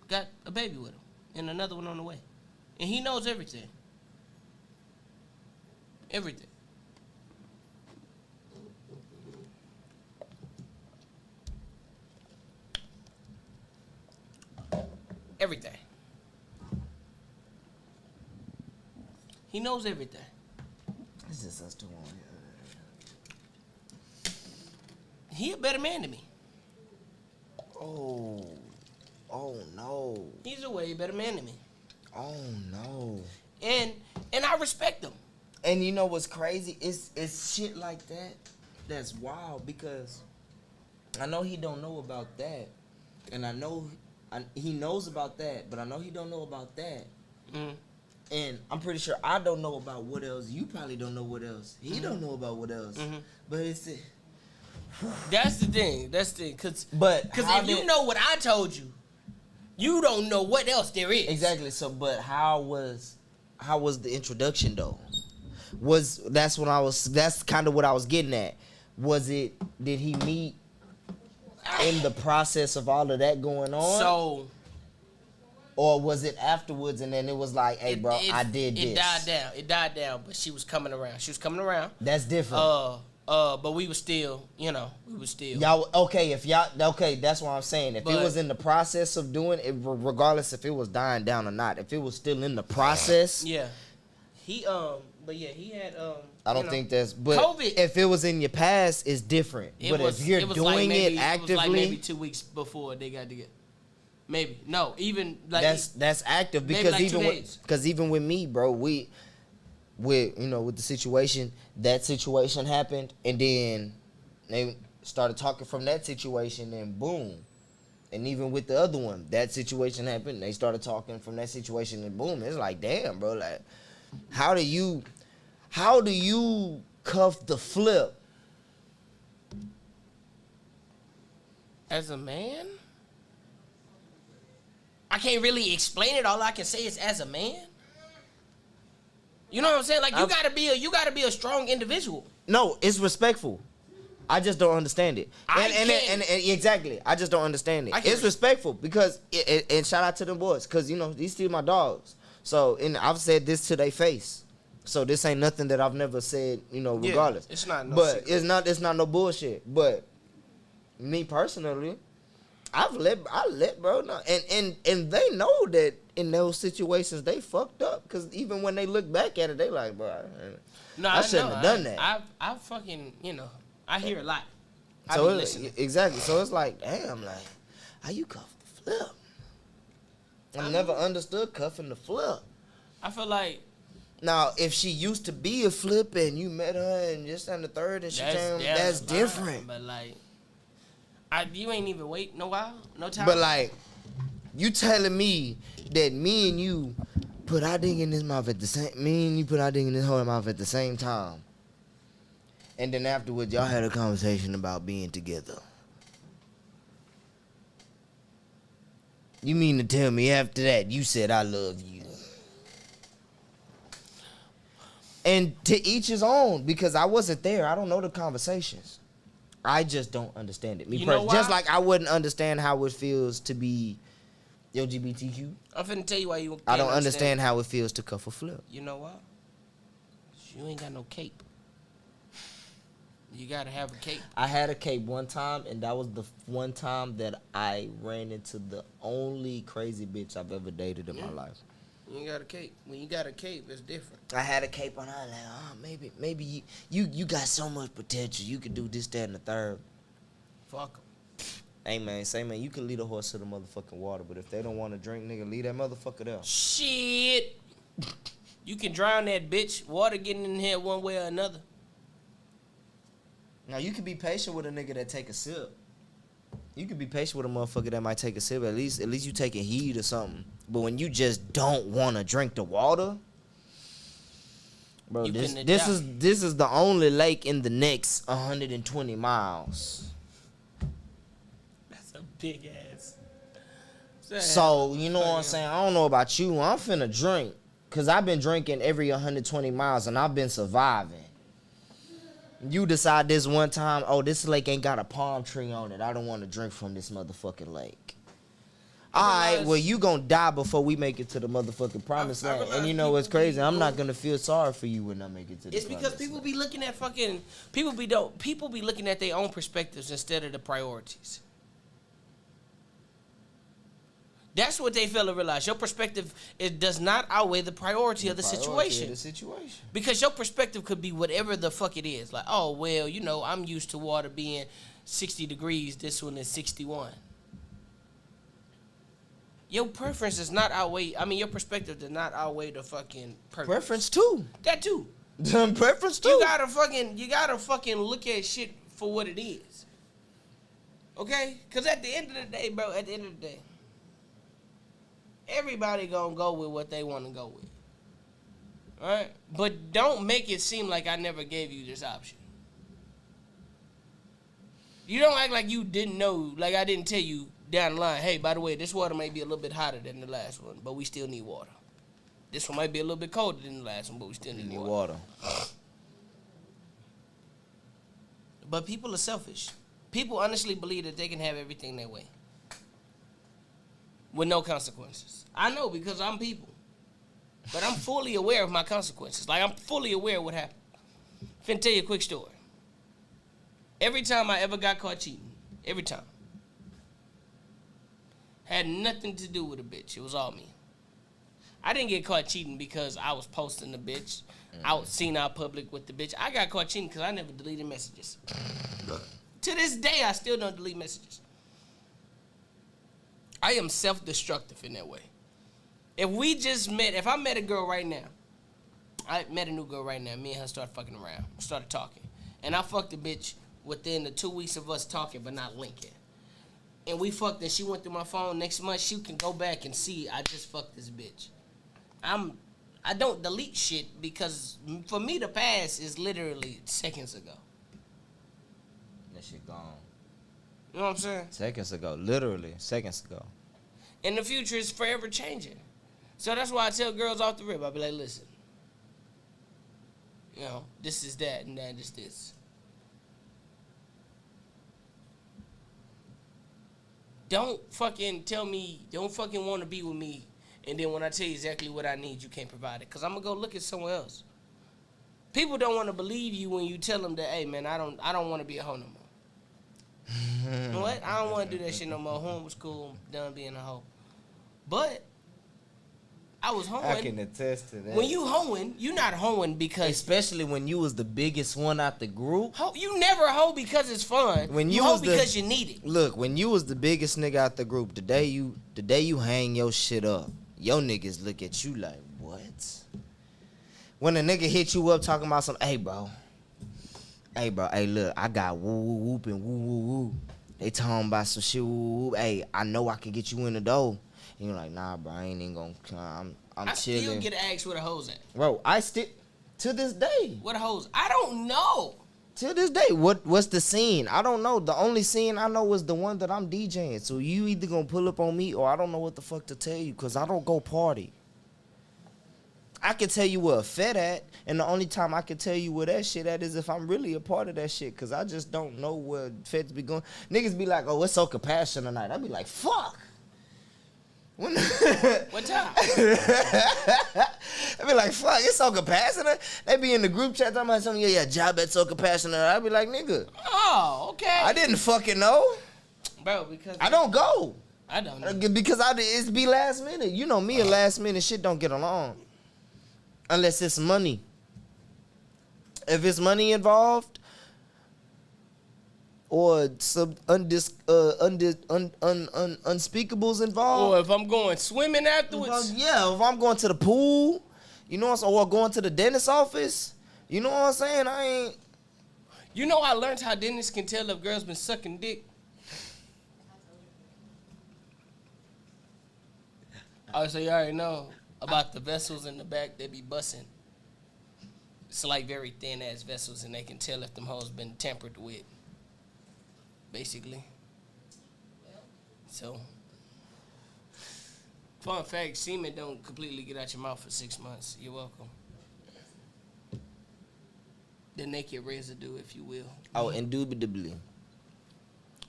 Got a baby with him. And another one on the way. And he knows everything. Everything. Everything. He knows everything. It's just us two on here. He a better man than me. Oh no. He's a way better man than me. Oh no. And I respect him. And you know what's crazy? It's shit like that that's wild, because I know he don't know about that, and I know he knows about that, but I know he don't know about that. Mm. And I'm pretty sure I don't know about what else. You probably don't know what else. He don't know about what else. But it's That's the thing. Because how if you know what I told you, you don't know what else there is. exactly. So, but how was the introduction though? That's kind of what I was getting at. Did he meet in the process of all of that going on? So, or was it afterwards and then it was like, hey bro, I did this. It died down, but she was coming around. That's different. But we were still, Y'all okay, that's what I'm saying. If it was in the process of doing it, regardless if it was dying down or not, if it was still in the process. Yeah. He had I don't think that's, but COVID. if it was in your past, it's different. But if you're doing it actively, it was like maybe 2 weeks before they got together. Maybe no, even like that's active, because like 2 days. Even with me, bro, with the situation, that situation happened, and then they started talking from that situation, and boom. And even with the other one, that situation happened, they started talking from that situation, and boom. It's like, damn, bro, like, how do you cuff the flip? As a man? I can't really explain it. All I can say is as a man. You know what I'm saying? Like, you gotta be a strong individual. No, it's respectful. I just don't understand it. And exactly, I just don't understand it. It's respectful because, and shout out to them boys, because, you know, these still my dogs. So, and I've said this to their face. So this ain't nothing that I've never said, you know, regardless. It's not no But secret. it's not no bullshit. But me personally, I let bro know. And they know that in those situations they fucked up. Because even when they look back at it, they like, bro, I shouldn't have done that. I fucking, you know, I hear a lot. So exactly. So it's like, damn, like, how you cuff the flip? I never understood cuffing the flip. I feel like, now, if she used to be a flip and you met her and just on the third and she came, that's different. But like, you ain't even wait no while, no time. But like, you telling me that me and you put our dick in his mouth at the same, me and you put our dick in his whole mouth at the same time, and then afterwards y'all had a conversation about being together. You mean to tell me after that you said I love you? And to each his own, because I wasn't there. I don't know the conversations. I just don't understand it. Me personally, just like I wouldn't understand how it feels to be LGBTQ. I'm finna tell you why you. I don't understand how it feels to cuff a flip. You know what? You ain't got no cape. You gotta have a cape. I had a cape one time, and that was the one time that I ran into the only crazy bitch I've ever dated in my life. You ain't got a cape. When you got a cape, it's different. I had a cape on. I was like, oh, maybe you got so much potential. You could do this, that, and the third. Fuck 'em. Hey, man, say, man, you can lead a horse to the motherfucking water, but if they don't want to drink, nigga, leave that motherfucker there. Shit. You can drown that bitch. Water getting in here one way or another. Now, you can be patient with a nigga that take a sip. You can be patient with a motherfucker that might take a sip. At least you taking heed or something. But when you just don't want to drink the water, bro, this is the only lake in the next 120 miles. That's a big ass. So, you know what I'm saying? I don't know about you. I'm finna drink. Because I've been drinking every 120 miles and I've been surviving. You decide this one time, oh, this lake ain't got a palm tree on it. I don't want to drink from this motherfucking lake. All right, well, you gonna die before we make it to the motherfucking promised land. And you know what's crazy? I'm not gonna feel sorry for you when I make it to the promised land. It's because people be looking at people be looking at their own perspectives instead of the priorities. That's what they fail to realize. Your perspective, it does not outweigh the priority of the situation. Because your perspective could be whatever the fuck it is. Like, oh, well, you know, I'm used to water being 60 degrees. This one is 61. Your preference does not outweigh, your perspective does not outweigh the fucking purpose. Preference too. That too. Preference too. You gotta fucking look at shit for what it is. Okay? Because at the end of the day, bro, everybody gonna go with what they want to go with. Alright? But don't make it seem like I never gave you this option. You don't act like you didn't know, like I didn't tell you down the line, hey, by the way, this water may be a little bit hotter than the last one, but we still need water. This one might be a little bit colder than the last one, but we still need water. But people are selfish. People honestly believe that they can have everything their way. With no consequences. I know because I'm people. But I'm fully aware of my consequences. Like, I'm fully aware of what happened. Finna tell you a quick story. Every time I ever got caught cheating, every time, had nothing to do with a bitch. It was all me. I didn't get caught cheating because I was posting the bitch. I was seen out public with the bitch. I got caught cheating because I never deleted messages. To this day, I still don't delete messages. I am self-destructive in that way. If I met a girl right now, I met a new girl right now, me and her started fucking around, started talking. And I fucked the bitch within the 2 weeks of us talking but not linking. And we fucked and she went through my phone. Next month, she can go back and see I just fucked this bitch. I don't delete shit because for me the past is literally seconds ago. That shit gone. You know what I'm saying? Seconds ago. Literally seconds ago. And the future is forever changing. So that's why I tell girls off the rip, I be like, listen, You know, this is that and that is this. Don't fucking want to be with me, and then when I tell you exactly what I need, you can't provide it. Cause I'm gonna go look at somewhere else. People don't want to believe you when you tell them that, hey man, I don't want to be a hoe no more. You know what? I don't want to do that shit no more. Home was cool. I'm done being a hoe. But I was hoeing. I can attest to that. When you hoeing, you not hoeing because especially when you was the biggest one out the group. you never hoe because it's fun. When you you hoe was because you need it. Look, when you was the biggest nigga out the group, the day you hang your shit up, your niggas look at you like, what? When a nigga hit you up talking about some, hey bro, hey look, I got woo woo whoop and woo woo woo. They talking about some shit, woo woo. Hey, I know I can get you in the door. And you're like, nah, bro, I ain't even gonna come. I'm I chilling. still get asked where the hoes at. Bro, I still, to this day. Where the hoes? I don't know. To this day, what's the scene? I don't know. The only scene I know is the one that I'm DJing. So you either gonna pull up on me or I don't know what the fuck to tell you because I don't go party. I can tell you where a fed at, and the only time I can tell you where that shit at is if I'm really a part of that shit, because I just don't know where feds be going. Niggas be like, oh, it's so compassion tonight. I be like, fuck. When What time? I be like, fuck, it's so compassionate. They be in the group chat talking about something, yeah, job at so compassionate. I be like, nigga. Oh, okay. I didn't fucking know. Bro, because I don't go. I don't know. Because it's be last minute. You know me and last minute shit don't get along. Unless it's money. If it's money involved, or some unspeakables involved. Or if I'm going swimming afterwards. If I'm going to the pool, you know what I'm saying, or going to the dentist office, you know what I'm saying? I ain't. You know I learned how dentists can tell if girls been sucking dick. Oh, so you already know about the vessels in the back they be busting. It's like very thin ass vessels, and they can tell if them hoes been tampered with. Basically. So, fun fact: semen don't completely get out your mouth for 6 months. You're welcome. The naked residue, if you will. Oh, indubitably.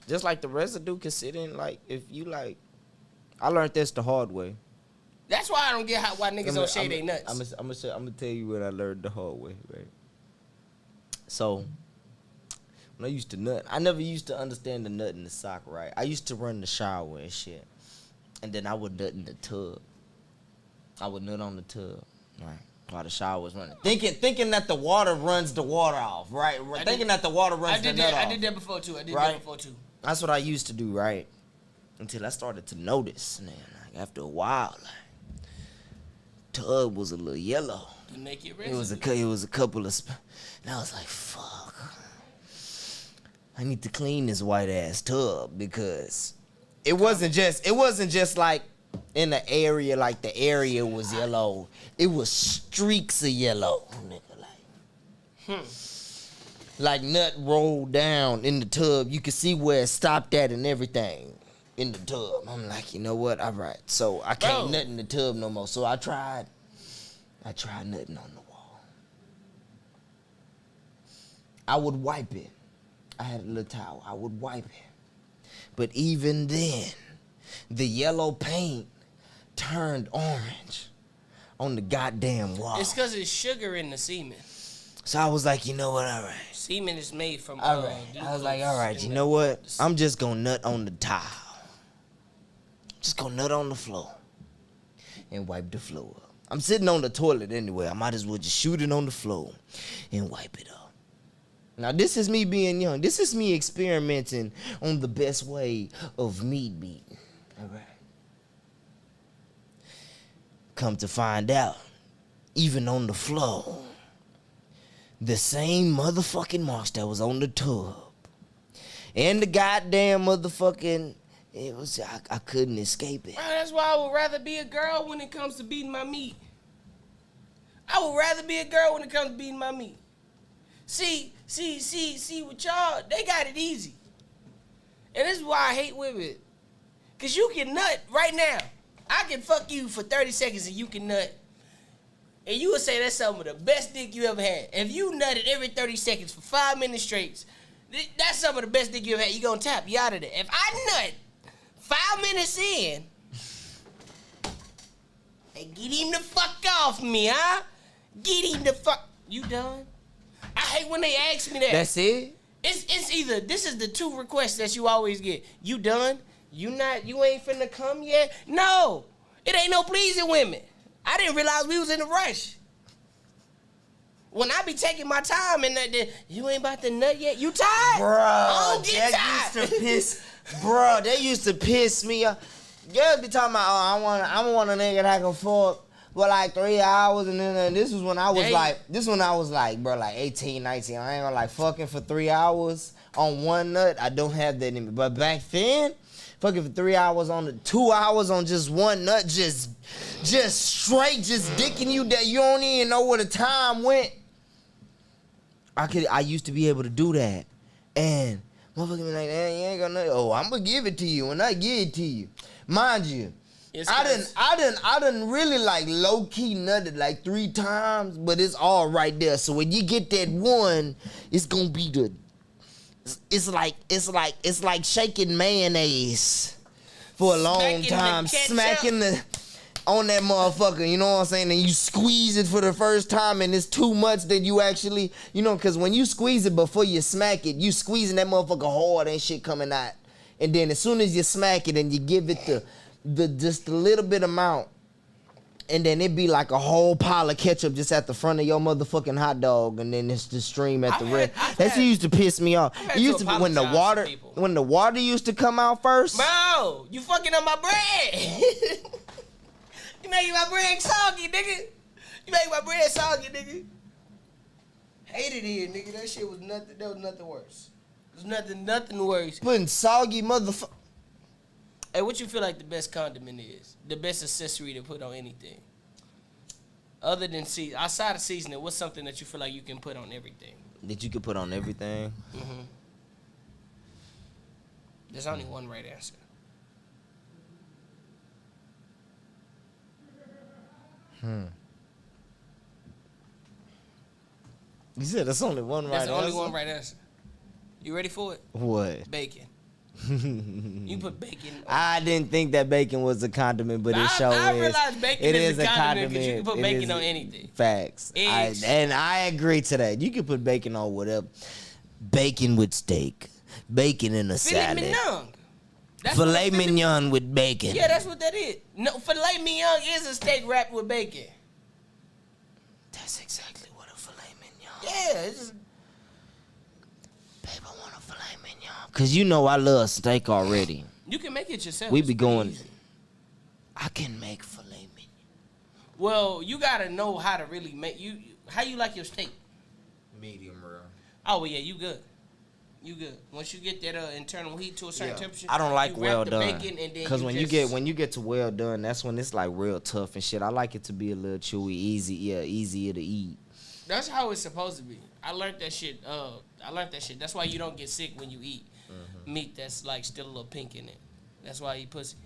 Just like the residue can sit in, like, if you like. I learned this the hard way. That's why I don't get why niggas don't shave their nuts. I'm gonna tell you what I learned the hard way, right? So, when I used to nut, I never used to understand the nut in the sock, right? I used to run the shower and shit, and then I would nut in the tub. I would nut on the tub, right? While the shower was running, thinking that the water runs the water off, right? That the water runs the nut off. I did that before too. That's what I used to do, right? Until I started to notice, man. Like after a while, like, tub was a little yellow. The naked It was a couple of, and I was like, fuck. I need to clean this white ass tub because it wasn't just like in the area, like the area was yellow. It was streaks of yellow, nigga, like nut rolled down in the tub. You could see where it stopped at and everything in the tub. I'm like, you know what? All right. So I can't nut in the tub no more. So I tried nutting on the wall. I would wipe it. I had a little towel. I would wipe it. But even then, the yellow paint turned orange on the goddamn wall. It's because it's sugar in the semen. So I was like, you know what? All right. Semen is made from All right. I was like, all right. You know what? I'm just gonna nut on the towel. Just gonna nut on the floor and wipe the floor up. I'm sitting on the toilet anyway. I might as well just shoot it on the floor and wipe it up. Now, this is me being young. This is me experimenting on the best way of meat beating. All right. Come to find out, even on the floor, the same motherfucking marks that was on the tub and the goddamn motherfucking, it was, I couldn't escape it. Bro, that's why I would rather be a girl when it comes to beating my meat. I would rather be a girl when it comes to beating my meat. See, with y'all, they got it easy. And this is why I hate women. Because you can nut right now. I can fuck you for 30 seconds and you can nut and you would say that's some of the best dick you ever had. If you nutted every 30 seconds for 5 minutes straight, that's some of the best dick you ever had. You gonna tap, you out of there. If I nut 5 minutes in, hey, get him the fuck off me, huh? Get him the fuck. You done? I hate when they ask me that. That's it? It's either this is the 2 requests that you always get. You done? You ain't finna come yet? No, it ain't no pleasing women. I didn't realize we was in a rush. When I be taking my time and that, you ain't about to nut yet. You tired? Bro, Get that tired. used to piss. Bro, that used to piss me off. Girls be talking about, oh, I want a nigga that can fuck for like 3 hours, and then this was when I was like, bro, like 18, 19. I ain't gonna like fucking for 3 hours on one nut. I don't have that in me. But back then, fucking for 3 hours on 2 hours on just one nut, just straight, just dicking you that you don't even know where the time went. I used to be able to do that, and motherfucker be like, "Man, you ain't gonna nut." Oh, I'm gonna give it to you when I give it to you, mind you. I done really like low key nutted like 3 times, but it's all right there. So when you get that one, it's gonna be it's like shaking mayonnaise for a long time, smacking on that motherfucker, you know what I'm saying? And you squeeze it for the first time, and it's too much that you actually, because when you squeeze it before you smack it, you squeezing that motherfucker hard, ain't shit coming out. And then as soon as you smack it and you give it just a little bit amount, and then it be like a whole pile of ketchup just at the front of your motherfucking hot dog, and then it's the stream at the red. That shit used to piss me off. It used to be when the water used to come out first. Bro, you fucking up my bread. You making my bread soggy, nigga. You making my bread soggy, nigga. Hate it here, nigga. That shit was nothing. There was nothing worse. There's nothing worse. Putting soggy motherfucker. Hey, what you feel like the best condiment is? The best accessory to put on anything? Other than outside of seasoning, what's something that you feel like you can put on everything? That you could put on everything? Mm-hmm. There's only one right answer. You said there's only one right answer? There's only one right answer. You ready for it? What? Bacon. You put bacon on. I didn't think that bacon was a condiment, but it sure is. I realize bacon is a condiment because you can put bacon on anything. Facts. And I agree to that. You can put bacon on whatever. Bacon with steak. Bacon in a salad. Mignon. Filet mignon with bacon. Yeah, that's what that is. No, filet mignon is a steak wrapped with bacon. That's exactly what a filet mignon. Yeah, it's just... Babe, I want a filet mignon. Cause you know I love steak already. You can make it yourself. We be going. Easy. I can make filet mignon. Well, you gotta know how to really make how you like your steak. Medium rare. Oh well, yeah, you good. You good. Once you get that internal heat to a certain temperature, I don't like well done. Because when you get to well done, that's when it's like real tough and shit. I like it to be a little chewy, easier to eat. That's how it's supposed to be. I learned that shit. That's why you don't get sick when you eat meat that's like still a little pink in it. That's why you eat pussy.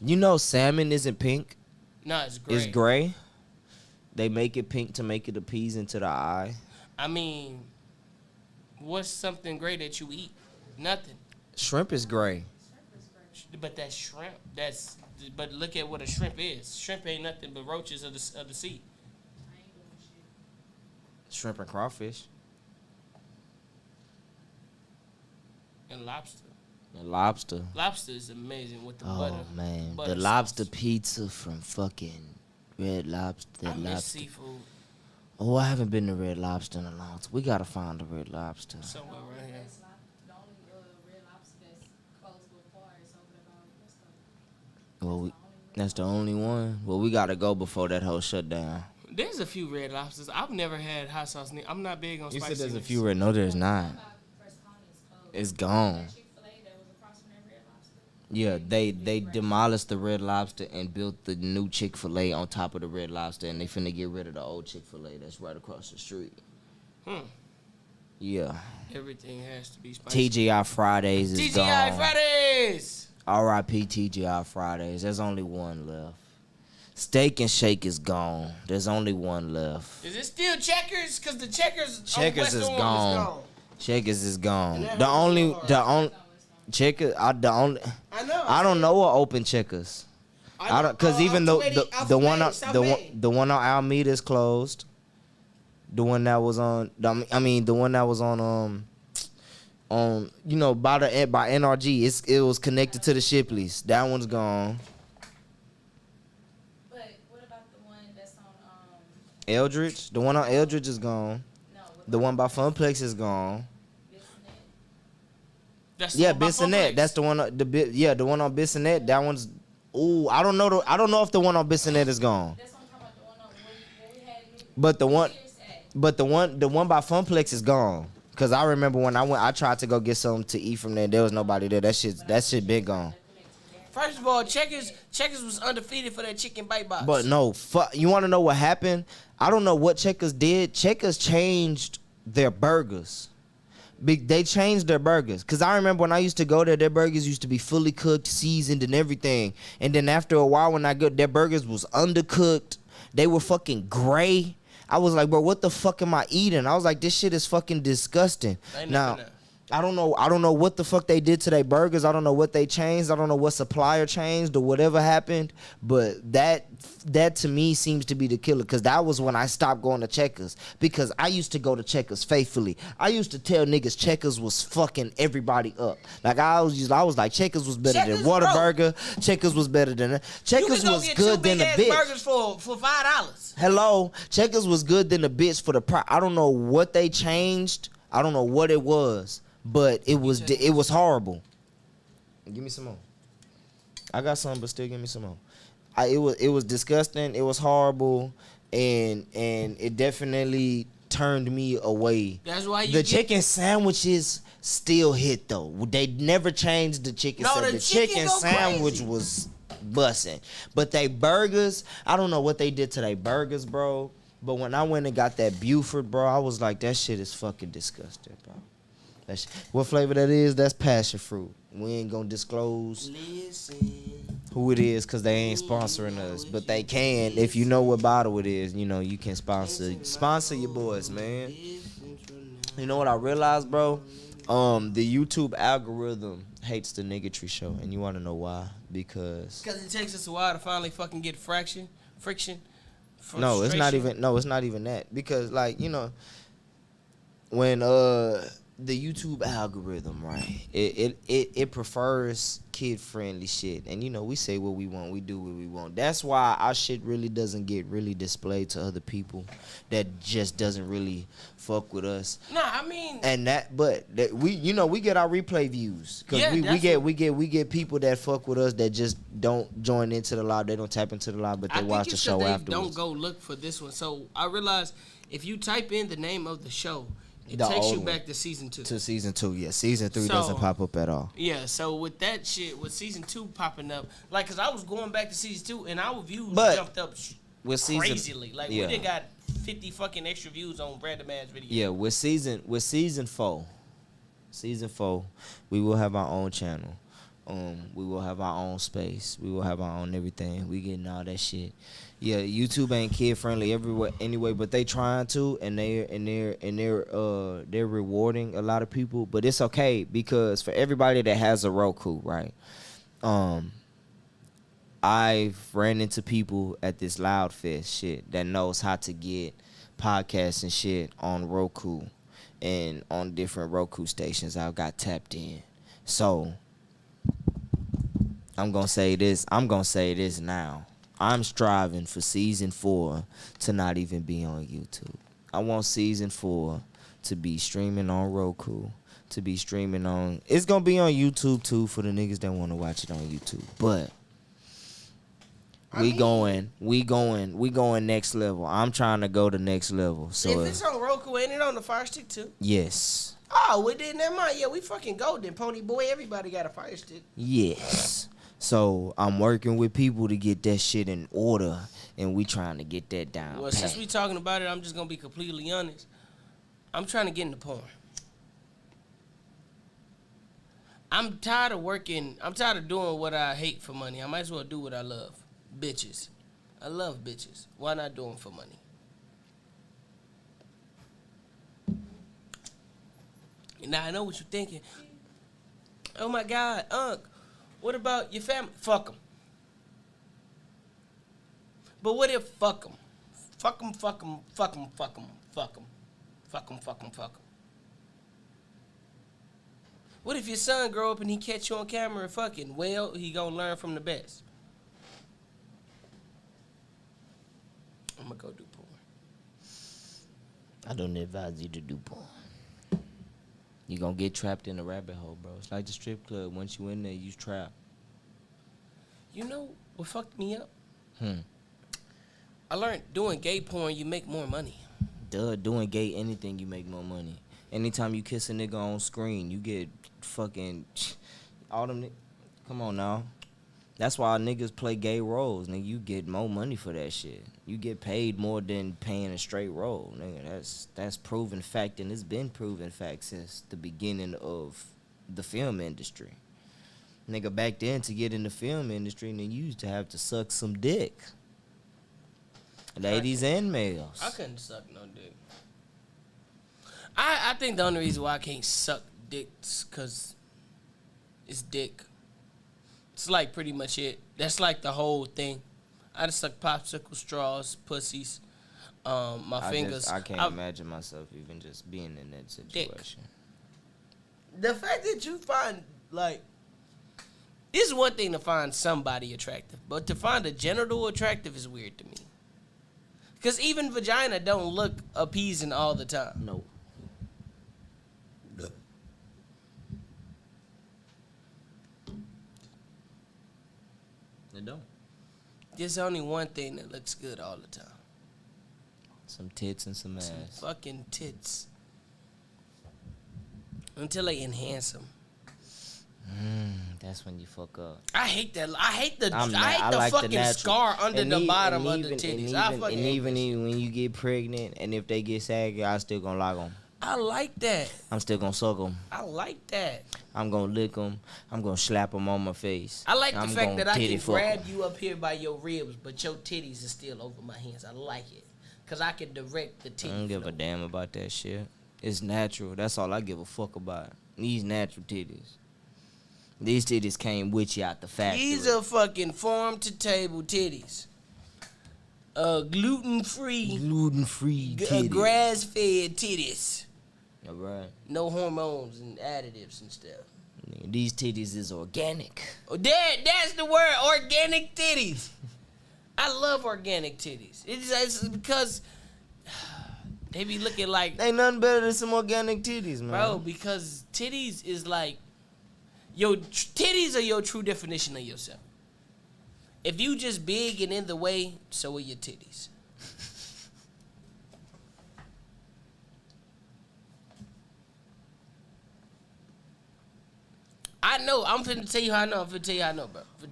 You know, salmon isn't pink. No, it's gray. It's gray. They make it pink to make it appeasing to the eye. I mean, what's something gray that you eat? Nothing. Shrimp is gray. But that's shrimp. But look at what a shrimp is. Shrimp ain't nothing but roaches of the sea. Shrimp and crawfish. And lobster. Lobster is amazing with the butter. Oh man, butter the lobster sauce. pizza from fucking Red Lobster. I miss seafood. Oh, I haven't been to Red Lobster in a long time. We gotta find a Red Lobster. Somewhere right here. The only Red Lobster that's closed before is over there by West. Well, that's the only one. Well, we gotta go before that whole shut down. There's a few Red Lobsters. I've never had hot sauce. I'm not big on You spicy. said there's a few red. No, there's not. It's gone. Yeah, they demolished the Red Lobster and built the new Chick-fil-A on top of the Red Lobster, and they finna get rid of the old Chick-fil-A that's right across the street. Yeah. Everything has to be spicy. TGI Fridays is gone. TGI Fridays! R.I.P. TGI Fridays. There's only one left. Steak and Shake is gone. There's only one left. Is it still Checkers? Because the Checkers Checkers is Western one gone. Checkers is gone. And that The hurts only, so hard. the only Checkers. I know. I don't know what open Checkers. I don't, cause even though the one on Alameda is closed. The one that was on, the one that was on you know, by NRG, it was connected to the Shipleys. That one's gone. But what about the one that's on Eldridge, the one on Eldridge is gone. no, what The one by Funplex is gone. Bissonnette? That's Yeah, the one by Bissonnette. Funplex. That's the one. The one on Bissonnette. That one's. Ooh, I don't know. I don't know if the one on Bissonnette is gone. That's what I'm talking about. The one on where we had New But the one, Year's at. but the one by Funplex is gone. Cause I remember when I tried to go get something to eat from there. There was nobody there. That shit been gone. First of all, Checkers was undefeated for that chicken bite box. But no, you want to know what happened? I don't know what Checkers did. Checkers changed their burgers. They changed their burgers. Because I remember when I used to go there, their burgers used to be fully cooked, seasoned, and everything. And then after a while, when I go, their burgers was undercooked. They were fucking gray. I was like, bro, what the fuck am I eating? I was like, this shit is fucking disgusting. Now, I don't know what the fuck they did to their burgers. I don't know what they changed. I don't know what supplier changed or whatever happened. But that to me seems to be the killer. Because that was when I stopped going to Checkers. Because I used to go to Checkers faithfully. I used to tell niggas Checkers was fucking everybody up. Like I was like, Checkers was better Checkers, than Whataburger. Checkers was better than Checkers was good than a bitch. burgers for $5. Hello, Checkers was good than a bitch for the price. I don't know what they changed. I don't know what it was. But it was horrible. Give me some more. I got some, but still give me some more. It was disgusting. It was horrible, and it definitely turned me away. That's why the chicken sandwiches still hit though. They never changed the chicken. No, the chicken sandwich crazy. was busting, but they burgers. I don't know what they did to their burgers, bro. But when I went and got that Buford, bro, I was like, that shit is fucking disgusting, bro. What flavor that is? That's passion fruit. We ain't gonna disclose who it is because they ain't sponsoring us, but they can. If you know what bottle it is, you know you can sponsor your boys, man. You know what I realized, bro? The YouTube algorithm hates the Niggatry Show, and you want to know why? Because it takes us a while to finally fucking get friction. No, it's not even that. Because like, you know, when the YouTube algorithm, right? It prefers kid-friendly shit. And, you know, we say what we want. We do what we want. That's why our shit really doesn't get really displayed to other people that just doesn't really fuck with us. Nah, I mean... And we get our replay views. Because we get people that fuck with us that just don't join into the live. They don't tap into the live, but they watch the show afterwards. Don't go look for this one. So, I realized if you type in the name of the show... It The takes old you one. back to season 2. To season 2, yeah. Season 3 doesn't pop up at all. Yeah, so with that shit, with season 2 popping up, like, cause I was going back to season 2 and our views jumped up crazily. Like, we done got 50 fucking extra views on random ass videos. Yeah, with season 4, we will have our own channel. We will have our own space. We will have our own everything. We getting all that shit. Yeah, YouTube ain't kid friendly everywhere anyway, but they trying to, and they're rewarding a lot of people. But it's okay because for everybody that has a Roku, right? I've ran into people at this Loudfest shit that knows how to get podcasts and shit on Roku and on different Roku stations. I've got tapped in, so I'm gonna say this now. I'm striving for season 4 to not even be on YouTube. I want season 4 to be streaming on Roku, to be streaming on... It's going to be on YouTube, too, for the niggas that want to watch it on YouTube. But we going next level. I'm trying to go to next level. So if it's on Roku, ain't it on the Fire Stick, too? Yes. Oh, well, then never mind. Yeah, we fucking golden. Pony Boy, everybody got a Fire Stick. Yes. So I'm working with people to get that shit in order, and we trying to get that down. Well, since we talking about it, I'm just gonna be completely honest. I'm trying to get into porn. I'm tired of working. I'm tired of doing what I hate for money. I might as well do what I love. Bitches. I love bitches. Why not do them for money? Now I know what you're thinking. Oh my God, Unc, what about your family? Fuck them. But what if fuck them? Fuck them, fuck them, fuck them, fuck them, fuck them. Fuck them, fuck them, fuck them. What if your son grow up and he catch you on camera fucking? Well, he gonna learn from the best. I'm gonna go do porn. I don't advise you to do porn. You gonna get trapped in a rabbit hole, bro. It's like the strip club. Once you in there, you trapped. You know what fucked me up? I learned doing gay porn, you make more money. Duh, doing gay anything, you make more money. Anytime you kiss a nigga on screen, you get fucking all them. Come on now. That's why niggas play gay roles, nigga. You get more money for that shit. You get paid more than paying a straight role, nigga. That's proven fact, and it's been proven fact since the beginning of the film industry. Nigga, back then to get in the film industry, nigga, you used to have to suck some dick. Ladies and males. I couldn't suck no dick. I think the only reason why I can't suck dick is because it's dick. It's like pretty much it. That's like the whole thing. I just suck popsicle straws, pussies, my fingers. I can't imagine myself even just being in that situation. The fact that you find, like, it's one thing to find somebody attractive, but to find a genital attractive is weird to me. Because even vagina don't look appeasing all the time. No. They don't. There's only one thing that looks good all the time. Some tits and some ass. Some fucking tits. Until they enhance them. That's when you fuck up. I hate that. I hate the like fucking natural. scar under And the even- bottom and of the even- titties. And I even, fucking and hate even, that shit. even when you get pregnant, and if they get saggy, I still gonna lock them. I like that. I'm still gonna suck them. I like that. I'm gonna lick them. I'm gonna slap them on my face. I like the I'm fact gonna that I titty can fuck 'em. grab you up here by your ribs, but your titties are still over my hands. I like it. Because I can direct the I titty don't give a flow. damn about that shit. It's natural. That's all I give a fuck about. These natural titties. These titties came with you out the factory. These are fucking farm-to-table titties. Gluten-free, gluten-free titties. grass-fed titties. All right. No hormones and additives and stuff. These titties is organic. Oh, that's the word, organic titties. I love organic titties. It's because they be looking like... Ain't nothing better than some organic titties, man. Bro, because titties is like... titties are your true definition of yourself. If you just big and in the way, so are your titties. I know. I'm finna tell you how I know.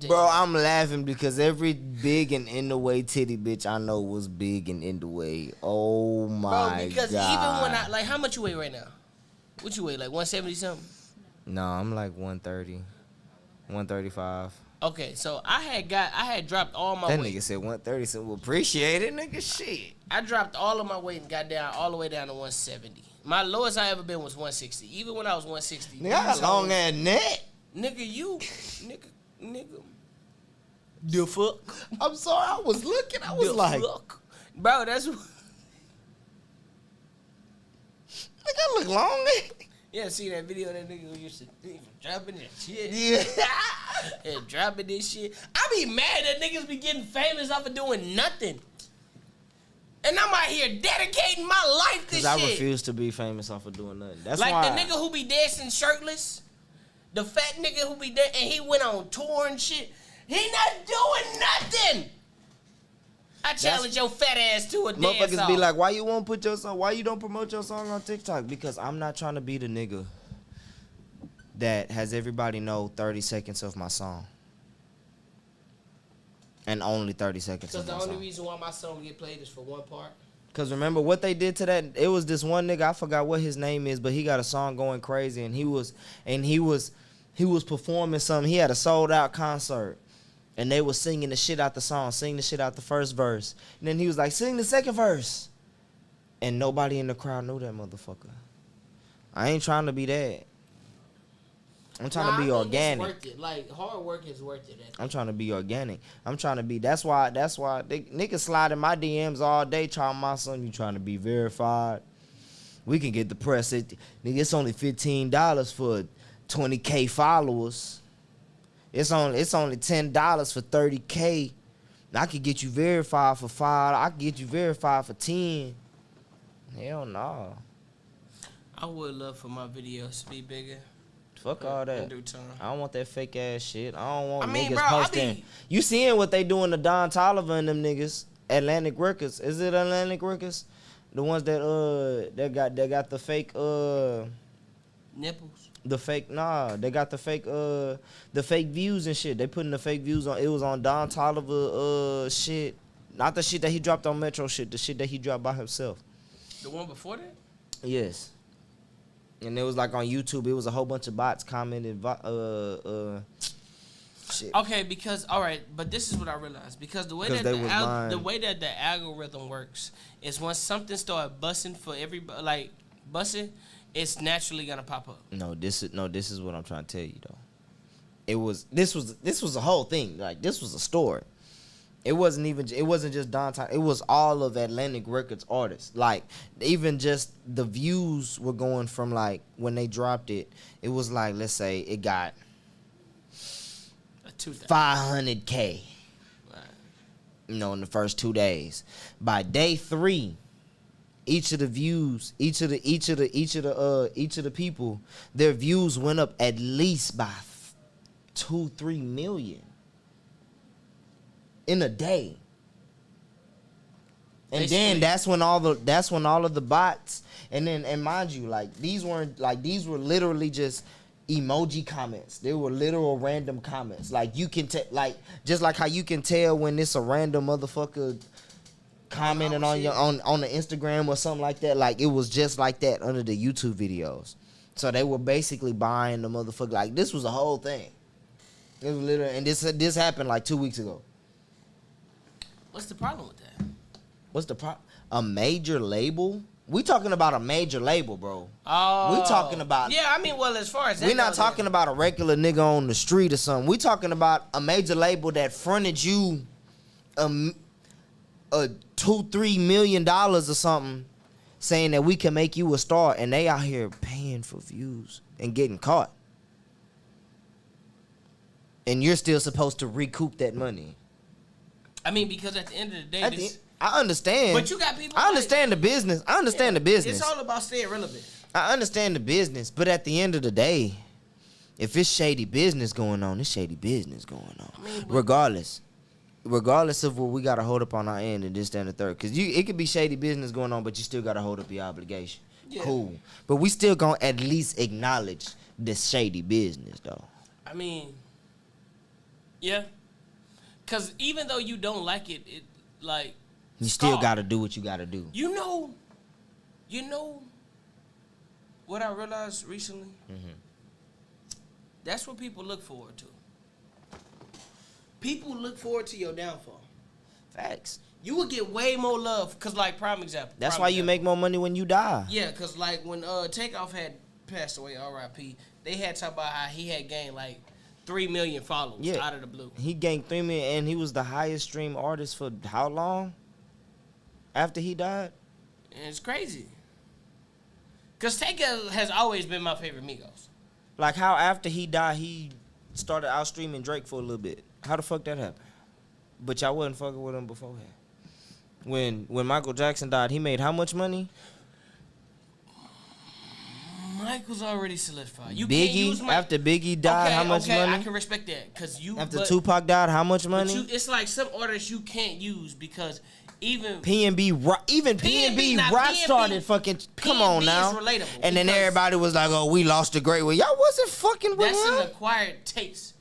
Bro, I'm laughing because every big and in the way titty bitch I know was big and in the way. Oh my Bro, because God. even when I... Like, how much you weigh right now? What you weigh? Like 170 something? No, I'm like 130. 135. Okay, so I had dropped all my That weight. nigga said 130, so we appreciate it, nigga. Shit. I dropped all of my weight and got down all the way down to 170. My lowest I ever been was 160. Even when I was 160. Nigga, I got long ass neck. Nigga. The fuck? I'm sorry, I was looking. I was The like, fuck? Bro, that's... nigga, I look long. Yeah, see that video of that nigga who used to dropping that shit? Yeah. And dropping this shit. I be mad that niggas be getting famous off of doing nothing. And I'm out here dedicating my life to shit. Because I refuse to be famous off of doing nothing. That's like why the nigga who be dancing shirtless. The fat nigga who be there and he went on tour and shit. He not doing nothing. I challenge your fat ass to a dance motherfuckers off. be like, why you won't put your song? Why you don't promote your song on TikTok? Because I'm not trying to be the nigga that has everybody know 30 seconds of my song. And only 30 seconds Because of the my only song. reason why my song get played is for one part. Because remember what they did to that? It was this one nigga, I forgot what his name is, but he got a song going crazy, and he was performing something. He had a sold out concert. And they was singing the shit out the song, sing the shit out the first verse. And then he was like, sing the second verse. And nobody in the crowd knew that motherfucker. I ain't trying to be that. I'm trying to be organic. It's worth it. Like, hard work is worth it. I'm trying to be organic. I'm trying to be. That's why niggas slide in my DMs all day trying my son. You trying to be verified? We can get the press. Nigga, it's only $15 for 20K followers. It's only $10 for 30K. I could get you verified for 5. I could get you verified for 10. Hell no. I would love for my videos to be bigger. Fuck all that. In due time. I don't want that fake ass shit. I don't want niggas bro, posting. You seeing what they doing to Don Toliver and them niggas? Atlantic Records. Is it Atlantic Records? The ones that got the fake nipples. They got the fake views and shit. They putting the fake views on. It was on Don Toliver shit. Not the shit that he dropped on Metro shit, the shit that he dropped by himself. The one before that? Yes. And it was like on YouTube, it was a whole bunch of bots commenting shit. Okay, because all right, but this is what I realized. Because the way that the way that the algorithm works is when something start busting for everybody, like busting, it's naturally gonna pop up. This is what I'm trying to tell you though. This was a whole thing. Like this was a story. It wasn't just Downtown. It was all of Atlantic Records artists. Like even just the views were going from like when they dropped it. It was like, let's say it got 500K. Right. In the first 2 days. By day 3, each of the people, their views went up at least by 2-3 million in a day. And then that's when all of the bots, and mind you, like these were literally just emoji comments. They were literal random comments. Like you can just like how you can tell when it's a random motherfucker commenting on your on the Instagram or something like that. Like it was just like that under the YouTube videos. So they were basically buying the motherfucker. Like this was a whole thing. It was literally, and this happened like 2 weeks ago. What's the problem with that? What's the problem? A major label? We talking about a major label, bro. Oh. We talking about... Yeah, I mean, well, as far as that we're not talking about a regular nigga on the street or something. We talking about a major label that fronted you a $2-3 million or something, saying that we can make you a star, and they out here paying for views and getting caught. And you're still supposed to recoup that money. I mean, because at the end of the day, I understand. But you got people. I understand the business. I understand the business. It's all about staying relevant. I understand the business, but at the end of the day, if it's shady business going on, it's shady business going on. I mean, regardless of what we gotta hold up on our end and this, that, and the third, because it could be shady business going on, but you still gotta hold up your obligation. Yeah. Cool, but we still gonna at least acknowledge this shady business, though. I mean, yeah. Because even though you don't like it, like... You still got to do what you got to do. You know what I realized recently? Mm-hmm. That's what people look forward to. People look forward to your downfall. Facts. You will get way more love, because, like, prime example. That's why you make more money when you die. Yeah, because, like, when Takeoff had passed away, R.I.P., they had talked about how he had gained, like, 3 million followers out of the blue. He gained 3 million, and he was the highest streamed artist for how long? After he died? And it's crazy. Because Takeoff has always been my favorite Migos. Like how after he died, he started out streaming Drake for a little bit. How the fuck that happened? But y'all wasn't fucking with him beforehand. When Michael Jackson died, he made how much money? Michael's already solidified. You Biggie, can't use after Biggie died, how much money? I can respect that. After Tupac died, how much money? It's like some artists you can't use because even PNB Rock started fucking. Come on now. Relatable and then everybody was like, "Oh, we lost a great one." Y'all wasn't fucking with him. That's an acquired taste.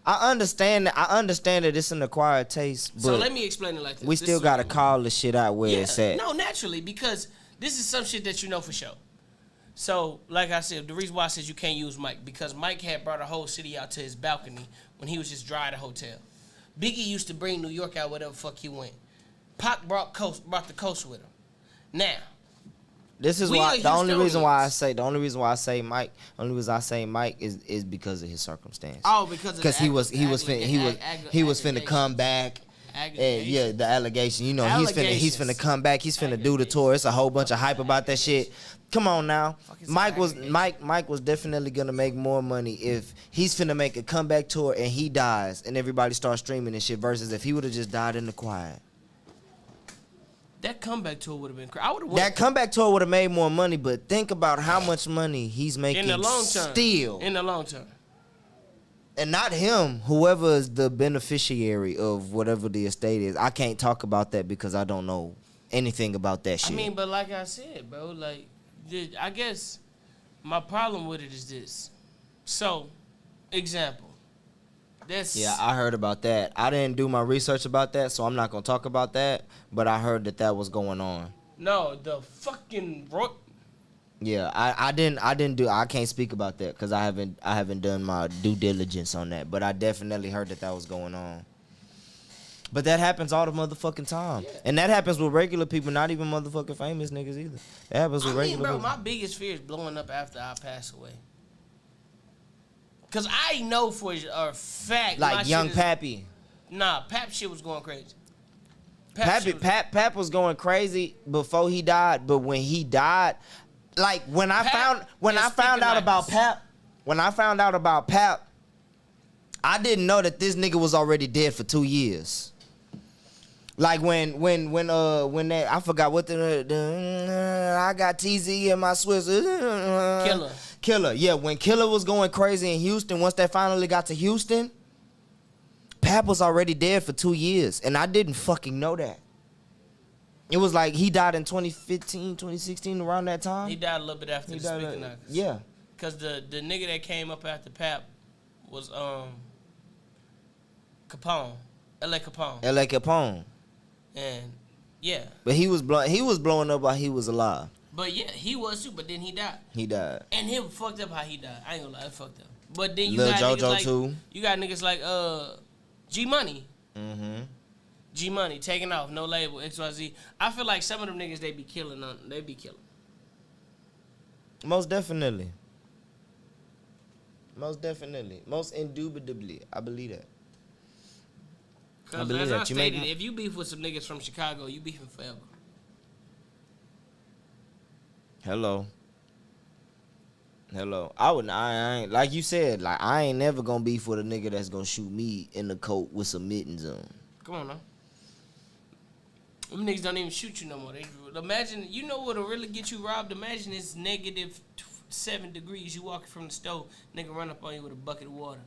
I understand that it's an acquired taste. But so let me explain it like this. We still gotta call the shit out where it's at. No, naturally, because this is some shit that you know for sure. So, like I said, the reason why I said you can't use Mike, because Mike had brought a whole city out to his balcony when he was just dry at a hotel. Biggie used to bring New York out wherever fuck he went. Pac brought the coast with him. Now, this is we why are the only reason why I Houstonians. say Mike is because of his circumstance. Oh, because he was finna come back. And yeah, the allegation. You know, he's finna come back. He's finna do the tour. It's a whole bunch of hype about that shit. Come on now. Mike was definitely gonna make more money if he's finna make a comeback tour and he dies and everybody starts streaming and shit versus if he would have just died in the quiet. That comeback tour would have been crazy. That comeback tour would have made more money, but think about how much money he's making in the long term. Still. In the long term. And not him, whoever is the beneficiary of whatever the estate is. I can't talk about that because I don't know anything about that shit. I mean, but like I said, bro, like, I guess my problem with it is this. So, example. Yeah, I heard about that. I didn't do my research about that, so I'm not gonna talk about that. But I heard that was going on. No, the fucking yeah, I can't speak about that because I haven't done my due diligence on that. But I definitely heard that was going on. But that happens all the motherfucking time, and that happens with regular people, not even motherfucking famous niggas either. That happens with regular people. My biggest fear is blowing up after I pass away. Cause I know for a fact, like young Pappy. Nah, Pap shit was going crazy. Pap was going crazy before he died, but when he died, like when I found out about Pap, I didn't know that this nigga was already dead for 2 years. Like when that I forgot what I got TZ in my Swiss Killer. Yeah, when Killer was going crazy in Houston, once they finally got to Houston, Pap was already dead for 2 years, and I didn't fucking know that. It was like he died in 2015, 2016, around that time. He died a little bit after the Speaker Knockers. Yeah. Cause the nigga that came up after Pap was Capone. L.A. Capone. And yeah. But he was blowing up while he was alive. But yeah, he was too, but then he died. And he fucked up how he died. I ain't gonna lie, it fucked up. But then you got niggas like too. You got niggas like G Money. Mm-hmm. G Money taking off, no label, XYZ. I feel like some of them niggas they be killing. Most definitely. Most indubitably. I believe that. Cause as I stated, if you beef with some niggas from Chicago, you beefing forever. Hello. I ain't like you said. Like I ain't never gonna beef with a nigga that's gonna shoot me in the coat with some mittens on. Come on now. Them niggas don't even shoot you no more. Imagine, you know what'll really get you robbed? Imagine it's -7 degrees. You walking from the stove, nigga run up on you with a bucket of water.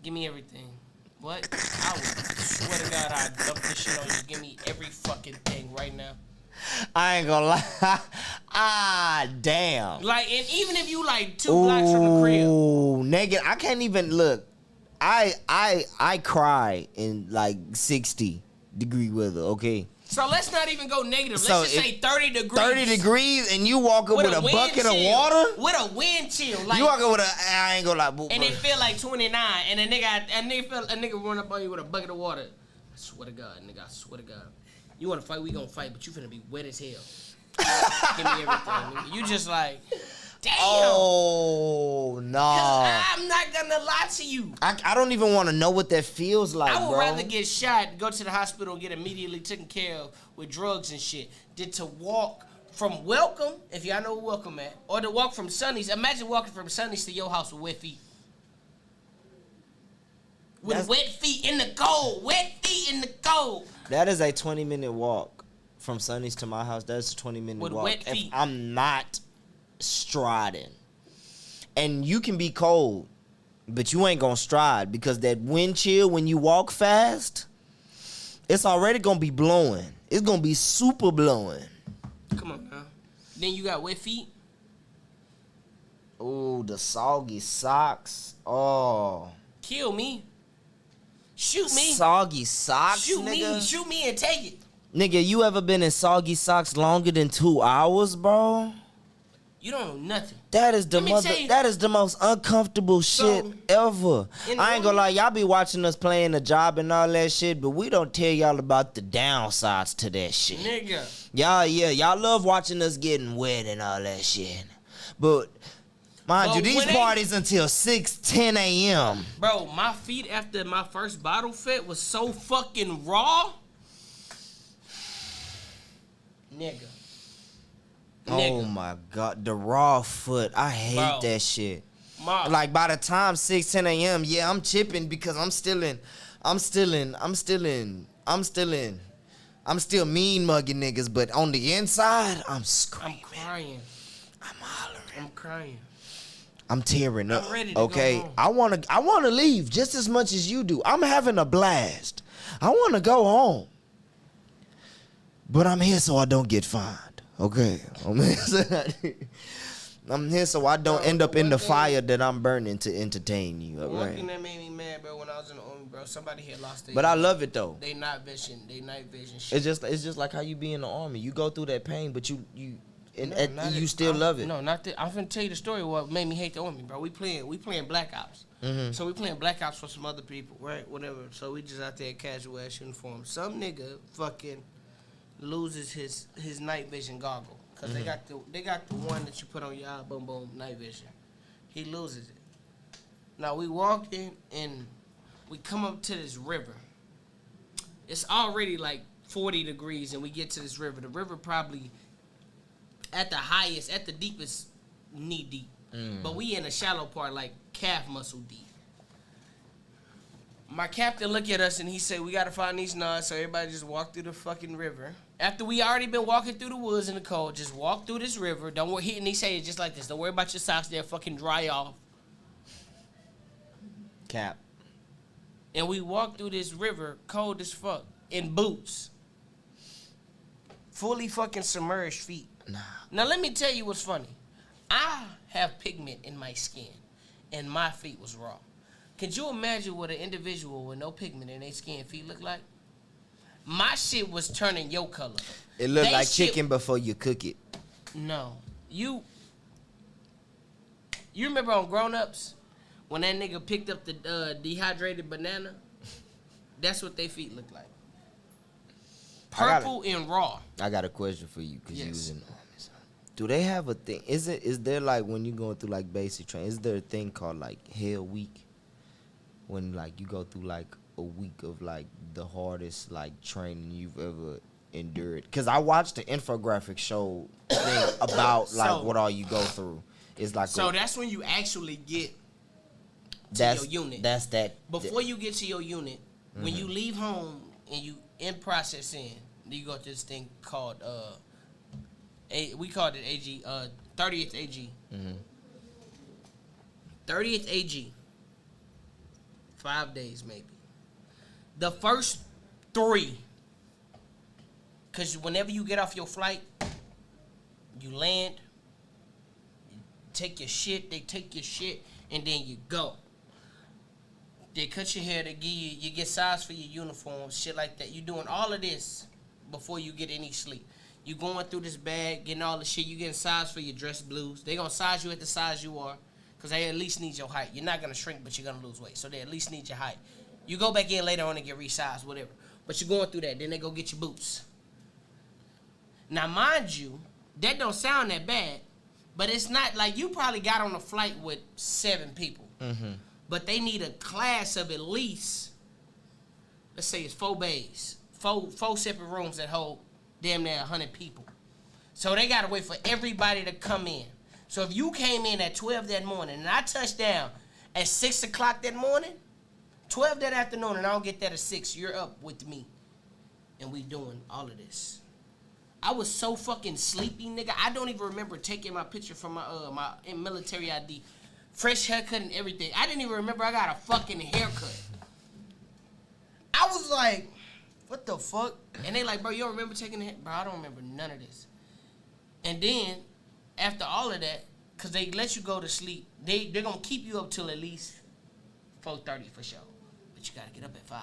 Give me everything. What? I would swear to God I'd dump this shit on you. Give me every fucking thing right now. I ain't gonna lie. Damn. Like, and even if you like 2 blocks from the crib. Ooh, nigga, I can't even look. I cry in like 60-degree weather, okay? So let's not even go negative. Let's just say 30 degrees. 30 degrees and you walking with a bucket of water? With a wind chill. Like, you walking with I ain't gonna lie. And it feel like 29 and a nigga run up on you with a bucket of water. I swear to God, nigga, I swear to God. You wanna fight, we gonna fight, but you finna be wet as hell. Give me everything, nigga. You just like, damn. Oh, no. Cause I'm not gonna lie to you. I don't even want to know what that feels like, I would rather get shot, go to the hospital, and get immediately taken care of with drugs and shit, than to walk from Welcome, if y'all know where Welcome at, or to walk from Sonny's. Imagine walking from Sonny's to your house with wet feet. With wet feet in the cold. Wet feet in the cold. That is a 20-minute walk from Sonny's to my house. That's a 20-minute walk. With wet feet. If I'm not striding. And you can be cold, but you ain't gonna stride because that wind chill when you walk fast, it's already gonna be blowing. It's gonna be super blowing. Come on now. Then you got wet feet. Oh, the soggy socks. Oh. Kill me. Shoot me. Soggy socks, Shoot nigga. me. Shoot me and take it. Nigga, you ever been in soggy socks longer than 2 hours, bro? You don't know nothing. That is the Let me tell you- that is the most uncomfortable shit ever. in the I ain't gonna movie- lie, y'all be watching us playing the job and all that shit, but we don't tell y'all about the downsides to that shit. Nigga. Y'all love watching us getting wet and all that shit. But mind But you, these when they- parties until 10 a.m. Bro, my feet after my first bottle fit was so fucking raw. Nigga. Oh Nigga. my god, the raw foot. I hate Bro. that shit. My, Like by the time 10 a.m., yeah, I'm chipping because I'm still mean mugging niggas, but on the inside, I'm I'm screaming. crying. I'm hollering. I'm crying. I'm tearing up. I'm ready to go Okay, home. I wanna leave just as much as you do. I'm having a blast. I wanna go home. But I'm here so I don't get fined. Okay. I'm here so I don't Bro, end up in one the thing- fire that I'm burning to entertain you. One Right? thing that made me mad, bro, when I was in the army, bro, somebody had lost their. But I love it though. They night vision shit. It's just like how you be in the army. You go through that pain, but you No, not you it. still love it. No, not that. I'm finna tell you the story of what made me hate the army, bro. We playing Black Ops. Mm-hmm. So we playing Black Ops for some other people, right? Whatever. So we just out there in casual ass uniform. Some nigga fucking loses his night vision goggle because they got the one that you put on your eye, boom boom, night vision. He loses it. Now we walk in and we come up to this river. It's already like 40 degrees and we get to this river. The river probably at the highest, at the deepest, knee deep. But we in a shallow part, like calf muscle deep. My captain look at us and he said, we gotta find these knots, so everybody just walk through the fucking river. After we already been walking through the woods in the cold, just walk through this river. Don't worry, and he say it just like this. Don't worry about your socks, they'll fucking dry off. Cap. And we walk through this river, cold as fuck, in boots. Fully fucking submerged feet. Nah. Now let me tell you what's funny. I have pigment in my skin, and my feet was raw. Could you imagine what an individual with no pigment in their skin feet look like? My shit was turning your color. It looked They like shit- chicken before you cook it. No. You remember on Grown Ups when that nigga picked up the dehydrated banana? That's what they feet look like. I got it. Purple and raw. I got a question for you because you Yes. was in the army. So. Do they have a thing? Is there like when you going through like basic training? Is there a thing called like Hell Week? When like you go through like a week of like the hardest like training you've ever endured? Because I watched the infographic show thing about like So- what all you go through. It's like So that's when you actually get that's your unit. That's that. before you get to your unit, when you leave home and you in processing, you go to this thing called we called it AG 30th AG. 30th AG. 5 days maybe. The first 3, because whenever you get off your flight, you land, you take your shit, they take your shit, and then you go. They cut your hair, they give you get size for your uniform, shit like that. You doing all of this before you get any sleep. You going through this bag, getting all the shit, you getting size for your dress blues. They gonna size you at the size you are, because they at least need your height. You're not gonna shrink, but you're gonna lose weight. So they at least need your height. You go back in later on and get resized, whatever. But you're going through that. Then they go get your boots. Now, mind you, that don't sound that bad, but it's not like you probably got on a flight with 7 people. But they need a class of at least, let's say it's 4 bays, four separate rooms that hold damn near 100 people. So they gotta wait for everybody to come in. So if you came in at 12 that morning and I touched down at 6 o'clock that morning, 12 that afternoon, and I don't get that at 6, you're up with me. And we doing all of this. I was so fucking sleepy, nigga. I don't even remember taking my picture from my military ID. Fresh haircut and everything. I didn't even remember I got a fucking haircut. I was like, what the fuck? And they like, bro, you don't remember taking the hair? Bro, I don't remember none of this. And then, after all of that, because they let you go to sleep, they're going to keep you up till at least 4:30 for sure. But you got to get up at 5.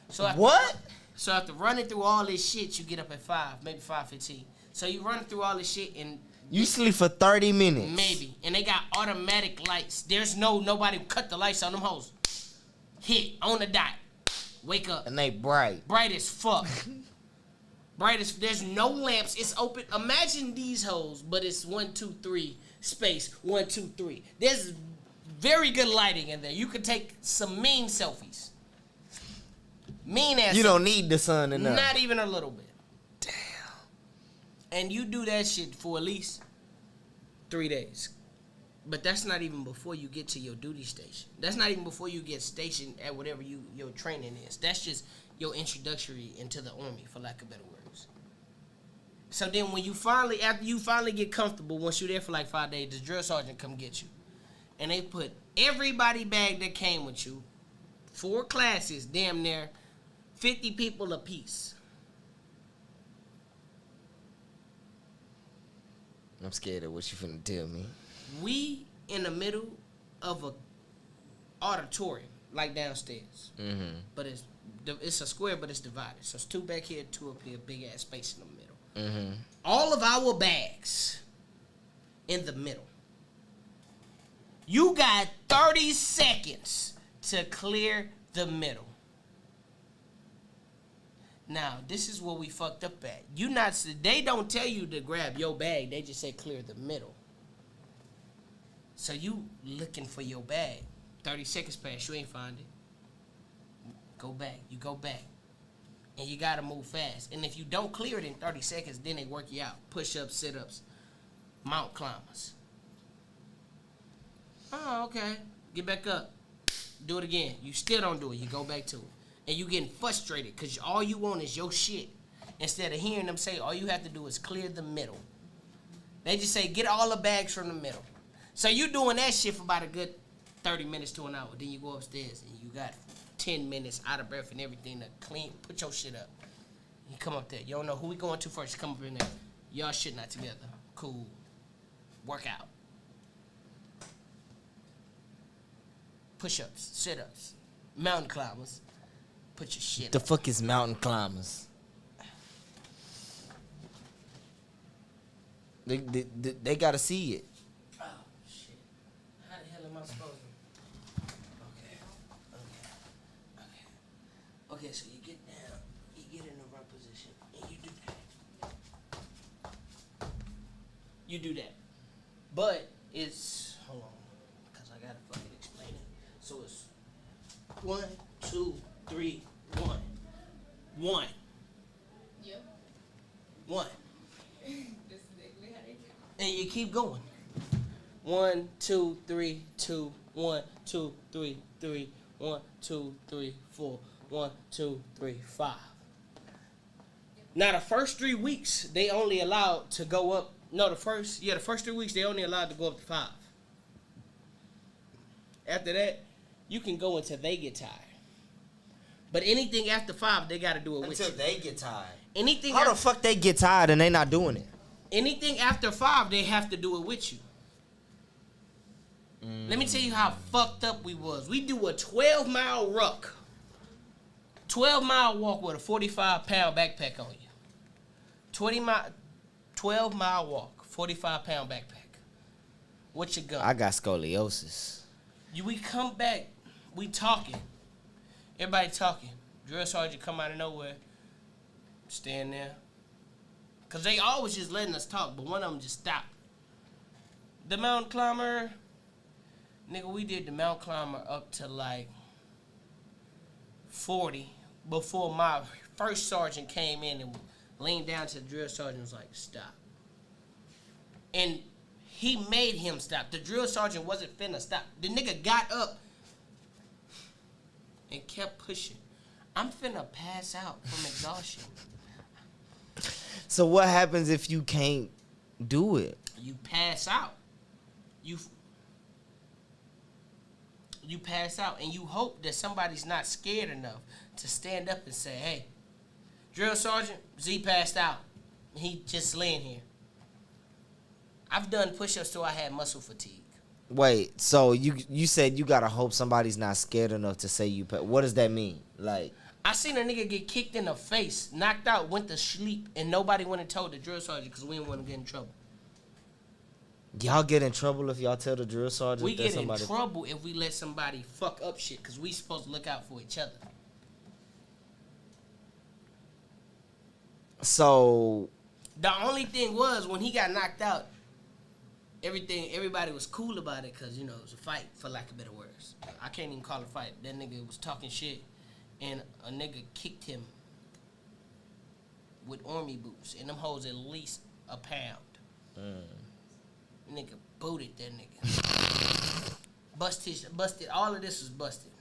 So after, What? So after running through all this shit, you get up at 5, maybe 5:15. So you run through all this shit, and You sleep for 30 minutes. Maybe. And they got automatic lights. There's nobody cut the lights on them hoes. Hit on the dot. Wake up. And they bright. Bright as fuck. Bright as, there's no lamps. It's open. Imagine these hoes, but it's 1, 2, 3 space. 1, 2, 3. There's very good lighting in there. You could take some mean selfies. Mean ass. You don't need the sun enough. Not even a little bit. And you do that shit for at least 3 days. But that's not even before you get to your duty station. That's not even before you get stationed at whatever your training is. That's just your introductory into the army, for lack of better words. So then when after you finally get comfortable, once you're there for like 5 days, the drill sergeant come get you. And they put everybody bag that came with you, 4 classes, damn near 50 people apiece. I'm scared of what you finna tell me. We in the middle of a auditorium, like downstairs. Mm-hmm. But it's a square, but it's divided. So it's 2 back here, 2 up here, big ass space in the middle. Mm-hmm. All of our bags in the middle. You got 30 seconds to clear the middle. Now, this is where we fucked up at. They don't tell you to grab your bag. They just say clear the middle. So you looking for your bag. 30 seconds pass, you ain't find it. Go back. You go back. And you gotta move fast. And if you don't clear it in 30 seconds, then they work you out. Push-ups, sit-ups, mount climbers. Oh, okay. Get back up. Do it again. You still don't do it. You go back to it. And you getting frustrated because all you want is your shit. Instead of hearing them say, all you have to do is clear the middle. They just say, get all the bags from the middle. So you doing that shit for about a good 30 minutes to an hour. Then you go upstairs and you got 10 minutes out of breath and everything to clean, put your shit up. You come up there. You don't know who we going to first. Come up in there. Y'all shit not together. Cool. Work out. Push-ups, sit-ups, mountain climbers. Put your shit The up. fuck is mountain climbers? They gotta see it. Oh, shit. How the hell am I supposed to? Okay, so you get down, you get in the right position, and you do that. You do that. But it's, hold on, because I gotta fucking explain it. So it's 1, 2, 3, 1. 1. Yep. 1. This is exactly how they go. And you keep going. 1, 2, 3, 2, 1, 2, 3, 3, 1, 2, 3, 4, 1, 2, 3, 5. Now the first 3 weeks they only allowed to go up. No, the first 3 weeks they only allowed to go up to 5. After that, you can go until they get tired. But anything after 5, they gotta do it with you. Until they get tired. Anything How the fuck they get tired and they not doing it? Anything after 5, they have to do it with you. Let me tell you how fucked up we was. We do a 12-mile ruck. 12-mile walk with a 45-pound backpack on you. 12-mile walk, 45-pound backpack. What you gun? I got scoliosis. We come back, we talking. Everybody talking. Drill sergeant come out of nowhere, stand there. Because they always just letting us talk, but one of them just stopped. The mountain climber, nigga, we did the mountain climber up to like 40 before my first sergeant came in and leaned down to the drill sergeant and was like, stop. And he made him stop. The drill sergeant wasn't finna stop. The nigga got up and kept pushing. I'm finna pass out from exhaustion. So what happens if you can't do it? You pass out. You pass out and you hope that somebody's not scared enough to stand up and say, hey, drill sergeant, Z passed out. He just laying here. I've done push-ups till I had muscle fatigue. Wait, so you said you gotta hope somebody's not scared enough to say you. What does that mean? Like, I seen a nigga get kicked in the face, knocked out, went to sleep, and nobody went and told the drill sergeant because we didn't want to get in trouble. Y'all get in trouble if y'all tell the drill sergeant We that get somebody... in trouble if we let somebody fuck up shit because we supposed to look out for each other. So... The only thing was when he got knocked out, everybody was cool about it because, you know, it was a fight, for lack of better words. I can't even call it a fight. That nigga was talking shit, and a nigga kicked him with army boots, and them hoes at least a pound. Nigga booted that nigga. Busted, all of this was busted.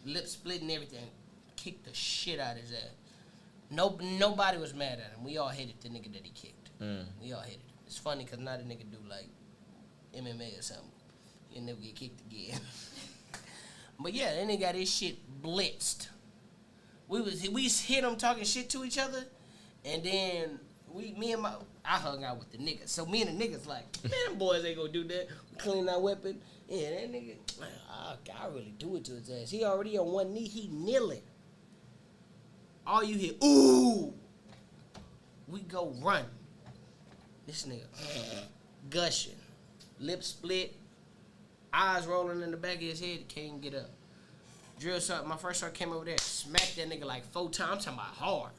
Lip split and everything. Kicked the shit out of his ass. Nobody was mad at him. We all hated the nigga that he kicked. We all hated him. It's funny because now the nigga do like MMA or something. He'll never get kicked again. But yeah, that nigga got his shit blitzed. We hit him talking shit to each other, and then I hung out with the niggas. So me and the niggas like, man, them boys ain't gonna do that. Clean our weapon. Yeah, that nigga, man, I really do it to his ass. He already on one knee. He kneeling. All you hear, ooh, we go run. This nigga gushing, lip split, eyes rolling in the back of his head, can't get up. Drill sergeant, my first sergeant came over there, smacked that nigga like 4 times, I'm talking about hard.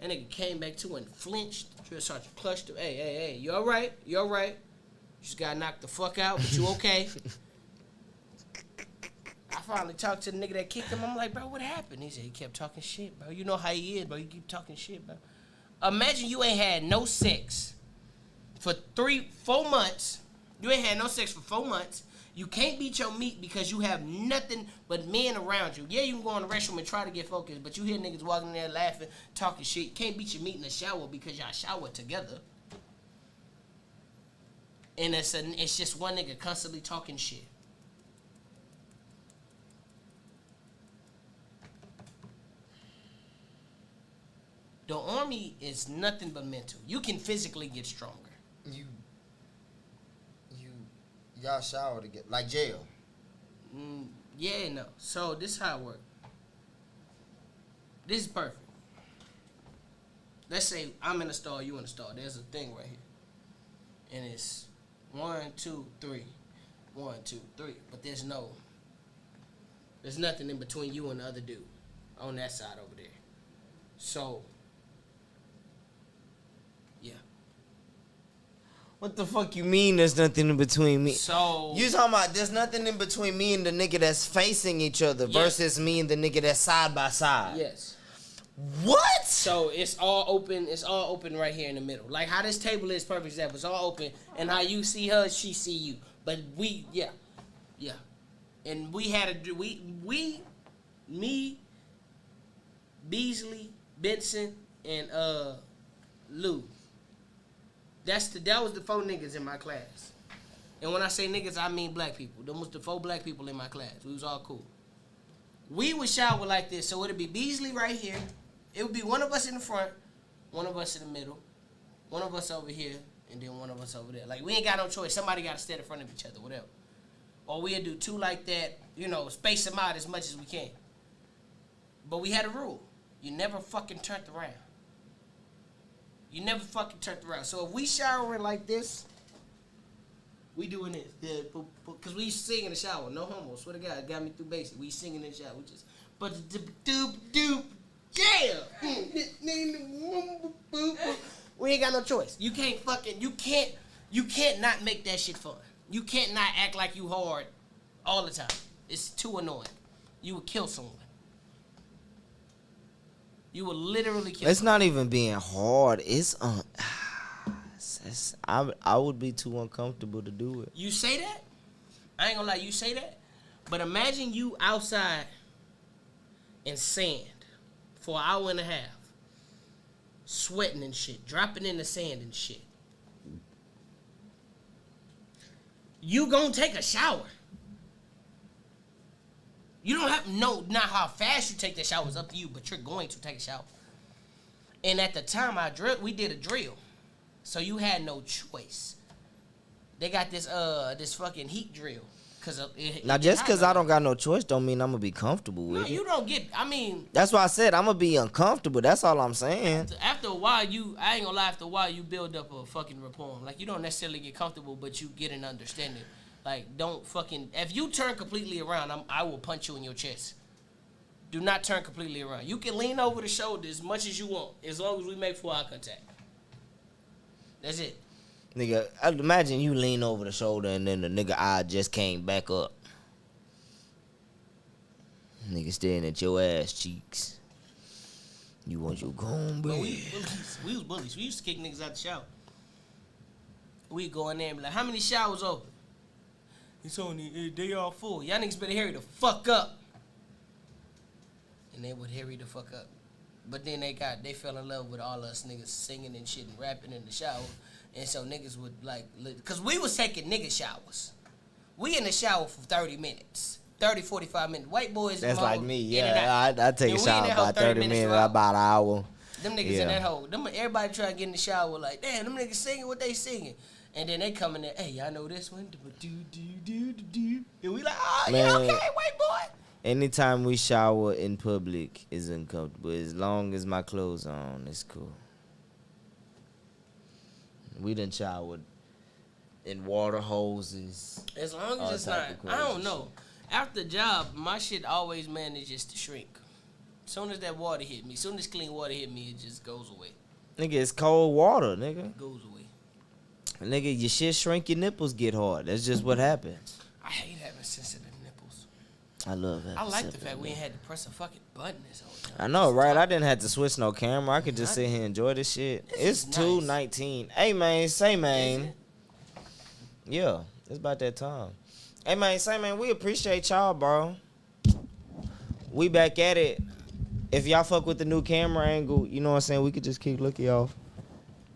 That nigga came back to and flinched. Drill sergeant clutched him. Hey, you all right? You all right? You just got knocked the fuck out, but you okay? I finally talked to the nigga that kicked him. I'm like, bro, what happened? He said he kept talking shit, bro. You know how he is, bro. You keep talking shit, bro. Imagine you ain't had no sex for 4 months. You ain't had no sex for 4 months. You can't beat your meat because you have nothing but men around you. Yeah, you can go in the restroom and try to get focused, but you hear niggas walking in there laughing, talking shit. You can't beat your meat in the shower because y'all shower together. And it's just one nigga constantly talking shit. The army is nothing but mental. You can physically get stronger. Y'all shower together, like jail. Yeah and no. So this is how it works. This is perfect. Let's say I'm in a stall, you in a stall. There's a thing right here. And it's 1, 2, 3. 1, 2, 3. But there's nothing in between you and the other dude on that side over there. So, yeah. What the fuck you mean there's nothing in between me? So You talking about there's nothing in between me and the nigga that's facing each other versus me and the nigga that's side by side? yes. What? So it's all open. It's all open right here in the middle. Like how this table is, perfect example. It's all open, and how you see her, she see you. But yeah, and we had me, Beasley, Benson, and Lou. That was the 4 niggas in my class. And when I say niggas, I mean black people. Them was the 4 black people in my class. We was all cool. We would shower like this, so it'd be Beasley right here. It would be one of us in the front, one of us in the middle, one of us over here, and then one of us over there. Like, we ain't got no choice. Somebody got to stand in front of each other, whatever. Or we'd do 2 like that, space them out as much as we can. But we had a rule. You never fucking turned around. You never fucking turned around. So if we showering like this, we doing this. Because we sing in the shower. No homo. Swear to God, it got me through basic. We singing in the shower. We just, but doop, yeah. We ain't got no choice. You can't not make that shit fun. You can't not act like you hard all the time. It's too annoying. You would kill someone. You would literally kill It's someone. not even being hard. I would be too uncomfortable to do it. You say that? I ain't gonna lie, you say that? But imagine you outside in sand for an hour and a half, sweating and shit, dropping in the sand and shit. You gonna take a shower. You don't have not how fast you take that shower is up to you, but you're going to take a shower. And at the time we did a drill, so you had no choice. They got this fucking heat drill. Now, just because I don't got no choice don't mean I'm going to be comfortable with it. You don't get, I mean. That's why I said I'm going to be uncomfortable. That's all I'm saying. After a while, I ain't gonna lie, after a while, you build up a fucking rapport. Like, you don't necessarily get comfortable, but you get an understanding. Like, don't fucking, if you turn completely around, I will punch you in your chest. Do not turn completely around. You can lean over the shoulder as much as you want, as long as we make full eye contact. That's it. Nigga, I'd imagine you lean over the shoulder and then the nigga eye just came back up. Nigga staring at your ass cheeks. You want your gone, But baby. we was bullies. We used to kick niggas out the shower. We'd go in there and be like, how many showers open? It's only, they all full. Y'all niggas better hurry the fuck up. And they would hurry the fuck up. But then they fell in love with all us niggas singing and shit and rapping in the shower. And so niggas would like, because we was taking nigga showers. We in the shower for 30 minutes. 30, 45 minutes. White boys. That's like me, in and out. yeah. I take a And we in shower that hoe about 30 minutes, throughout. about an hour. Them niggas in that hole. Everybody try to get in the shower like, damn, them niggas singing what they singing. And then they come in there, hey, y'all know this one? And we like, oh, yeah, Man. okay, white boy. Anytime we shower in public is uncomfortable. As long as my clothes on, it's cool. We done showered in water hoses. As long All as it's type not, of crazy I don't know. After job, my shit always manages to shrink. As soon as that water hit me, as soon as clean water hit me, it just goes away. Nigga, it's cold water, nigga. It goes away. Nigga, your shit shrink, your nipples get hard. That's just what happens. I hate having sensitive nipples. I love that. I like the fact we ain't had to press a fucking button this whole time. I know, right? I didn't have to switch no camera. I could just sit here and enjoy this shit. This It's is nice. 2:19. Hey, man, say, Is man. it? Yeah, it's about that time. Hey, man, say, man, we appreciate y'all, bro. We back at it. If y'all fuck with the new camera angle, you know what I'm saying? We could just keep looking off.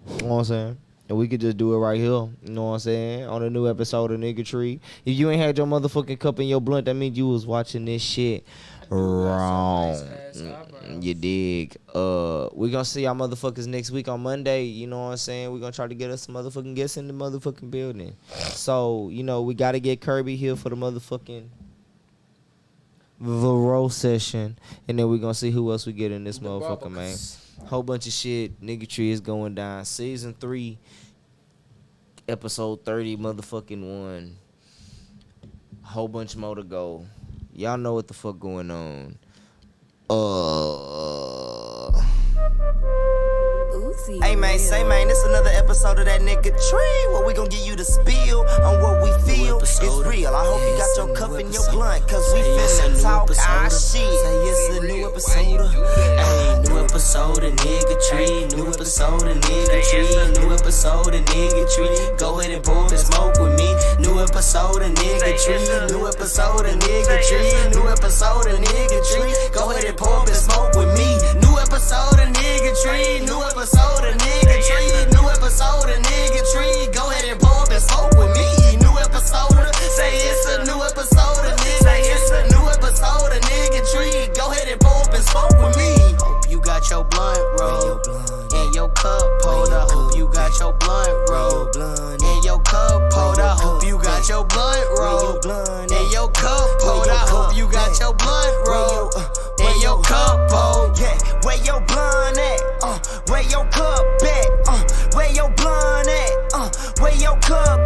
You know what I'm saying? And we could just do it right here. You know what I'm saying? On a new episode of Niggatry. If you ain't had your motherfucking cup in your blunt, that means you was watching this shit wrong. You dig? We gonna see y'all motherfuckers next week on Monday. You know what I'm saying? We gonna try to get us some motherfucking guests in the motherfucking building. So, you know, we gotta get Kirby here for the motherfucking Vero session. And then we gonna see who else we get in this motherfucker, man. Whole bunch of shit. Niggatry is going down. Season 3, episode 30, motherfucking 1. Whole bunch more to go. Y'all know what the fuck going on. Hey man, say man, this another episode of that Niggatry. Where we gon' give you the spill on what we feel. It's real. I hope you got your cup and your blunt, cause we finna talk our shit. Say it's a new episode. Hey, new episode of Niggatry. New episode of Niggatry. New episode of Niggatry. Go ahead and pour and smoke with me. New episode of Niggatry. New episode of Niggatry. New episode of Niggatry. Go ahead and pour and smoke with me. New episode of Niggatry. New episode of Niggatry. New episode of Niggatry. Go ahead and pour and smoke with me. New episode of, say it's a new episode of Niggatry. Say it's a new episode of Niggatry. Go ahead and pour and smoke with me. Hope you got your blunt rolled and your cup pulled up. Hope you got your blunt rolled and your cup pulled up. Hope you got your blunt rolled and your cup pulled up. Hope you got your blunt rolled and your cup pulled. Yeah, where your blunt at? Where your cup at? Where your blunt at? Where your cup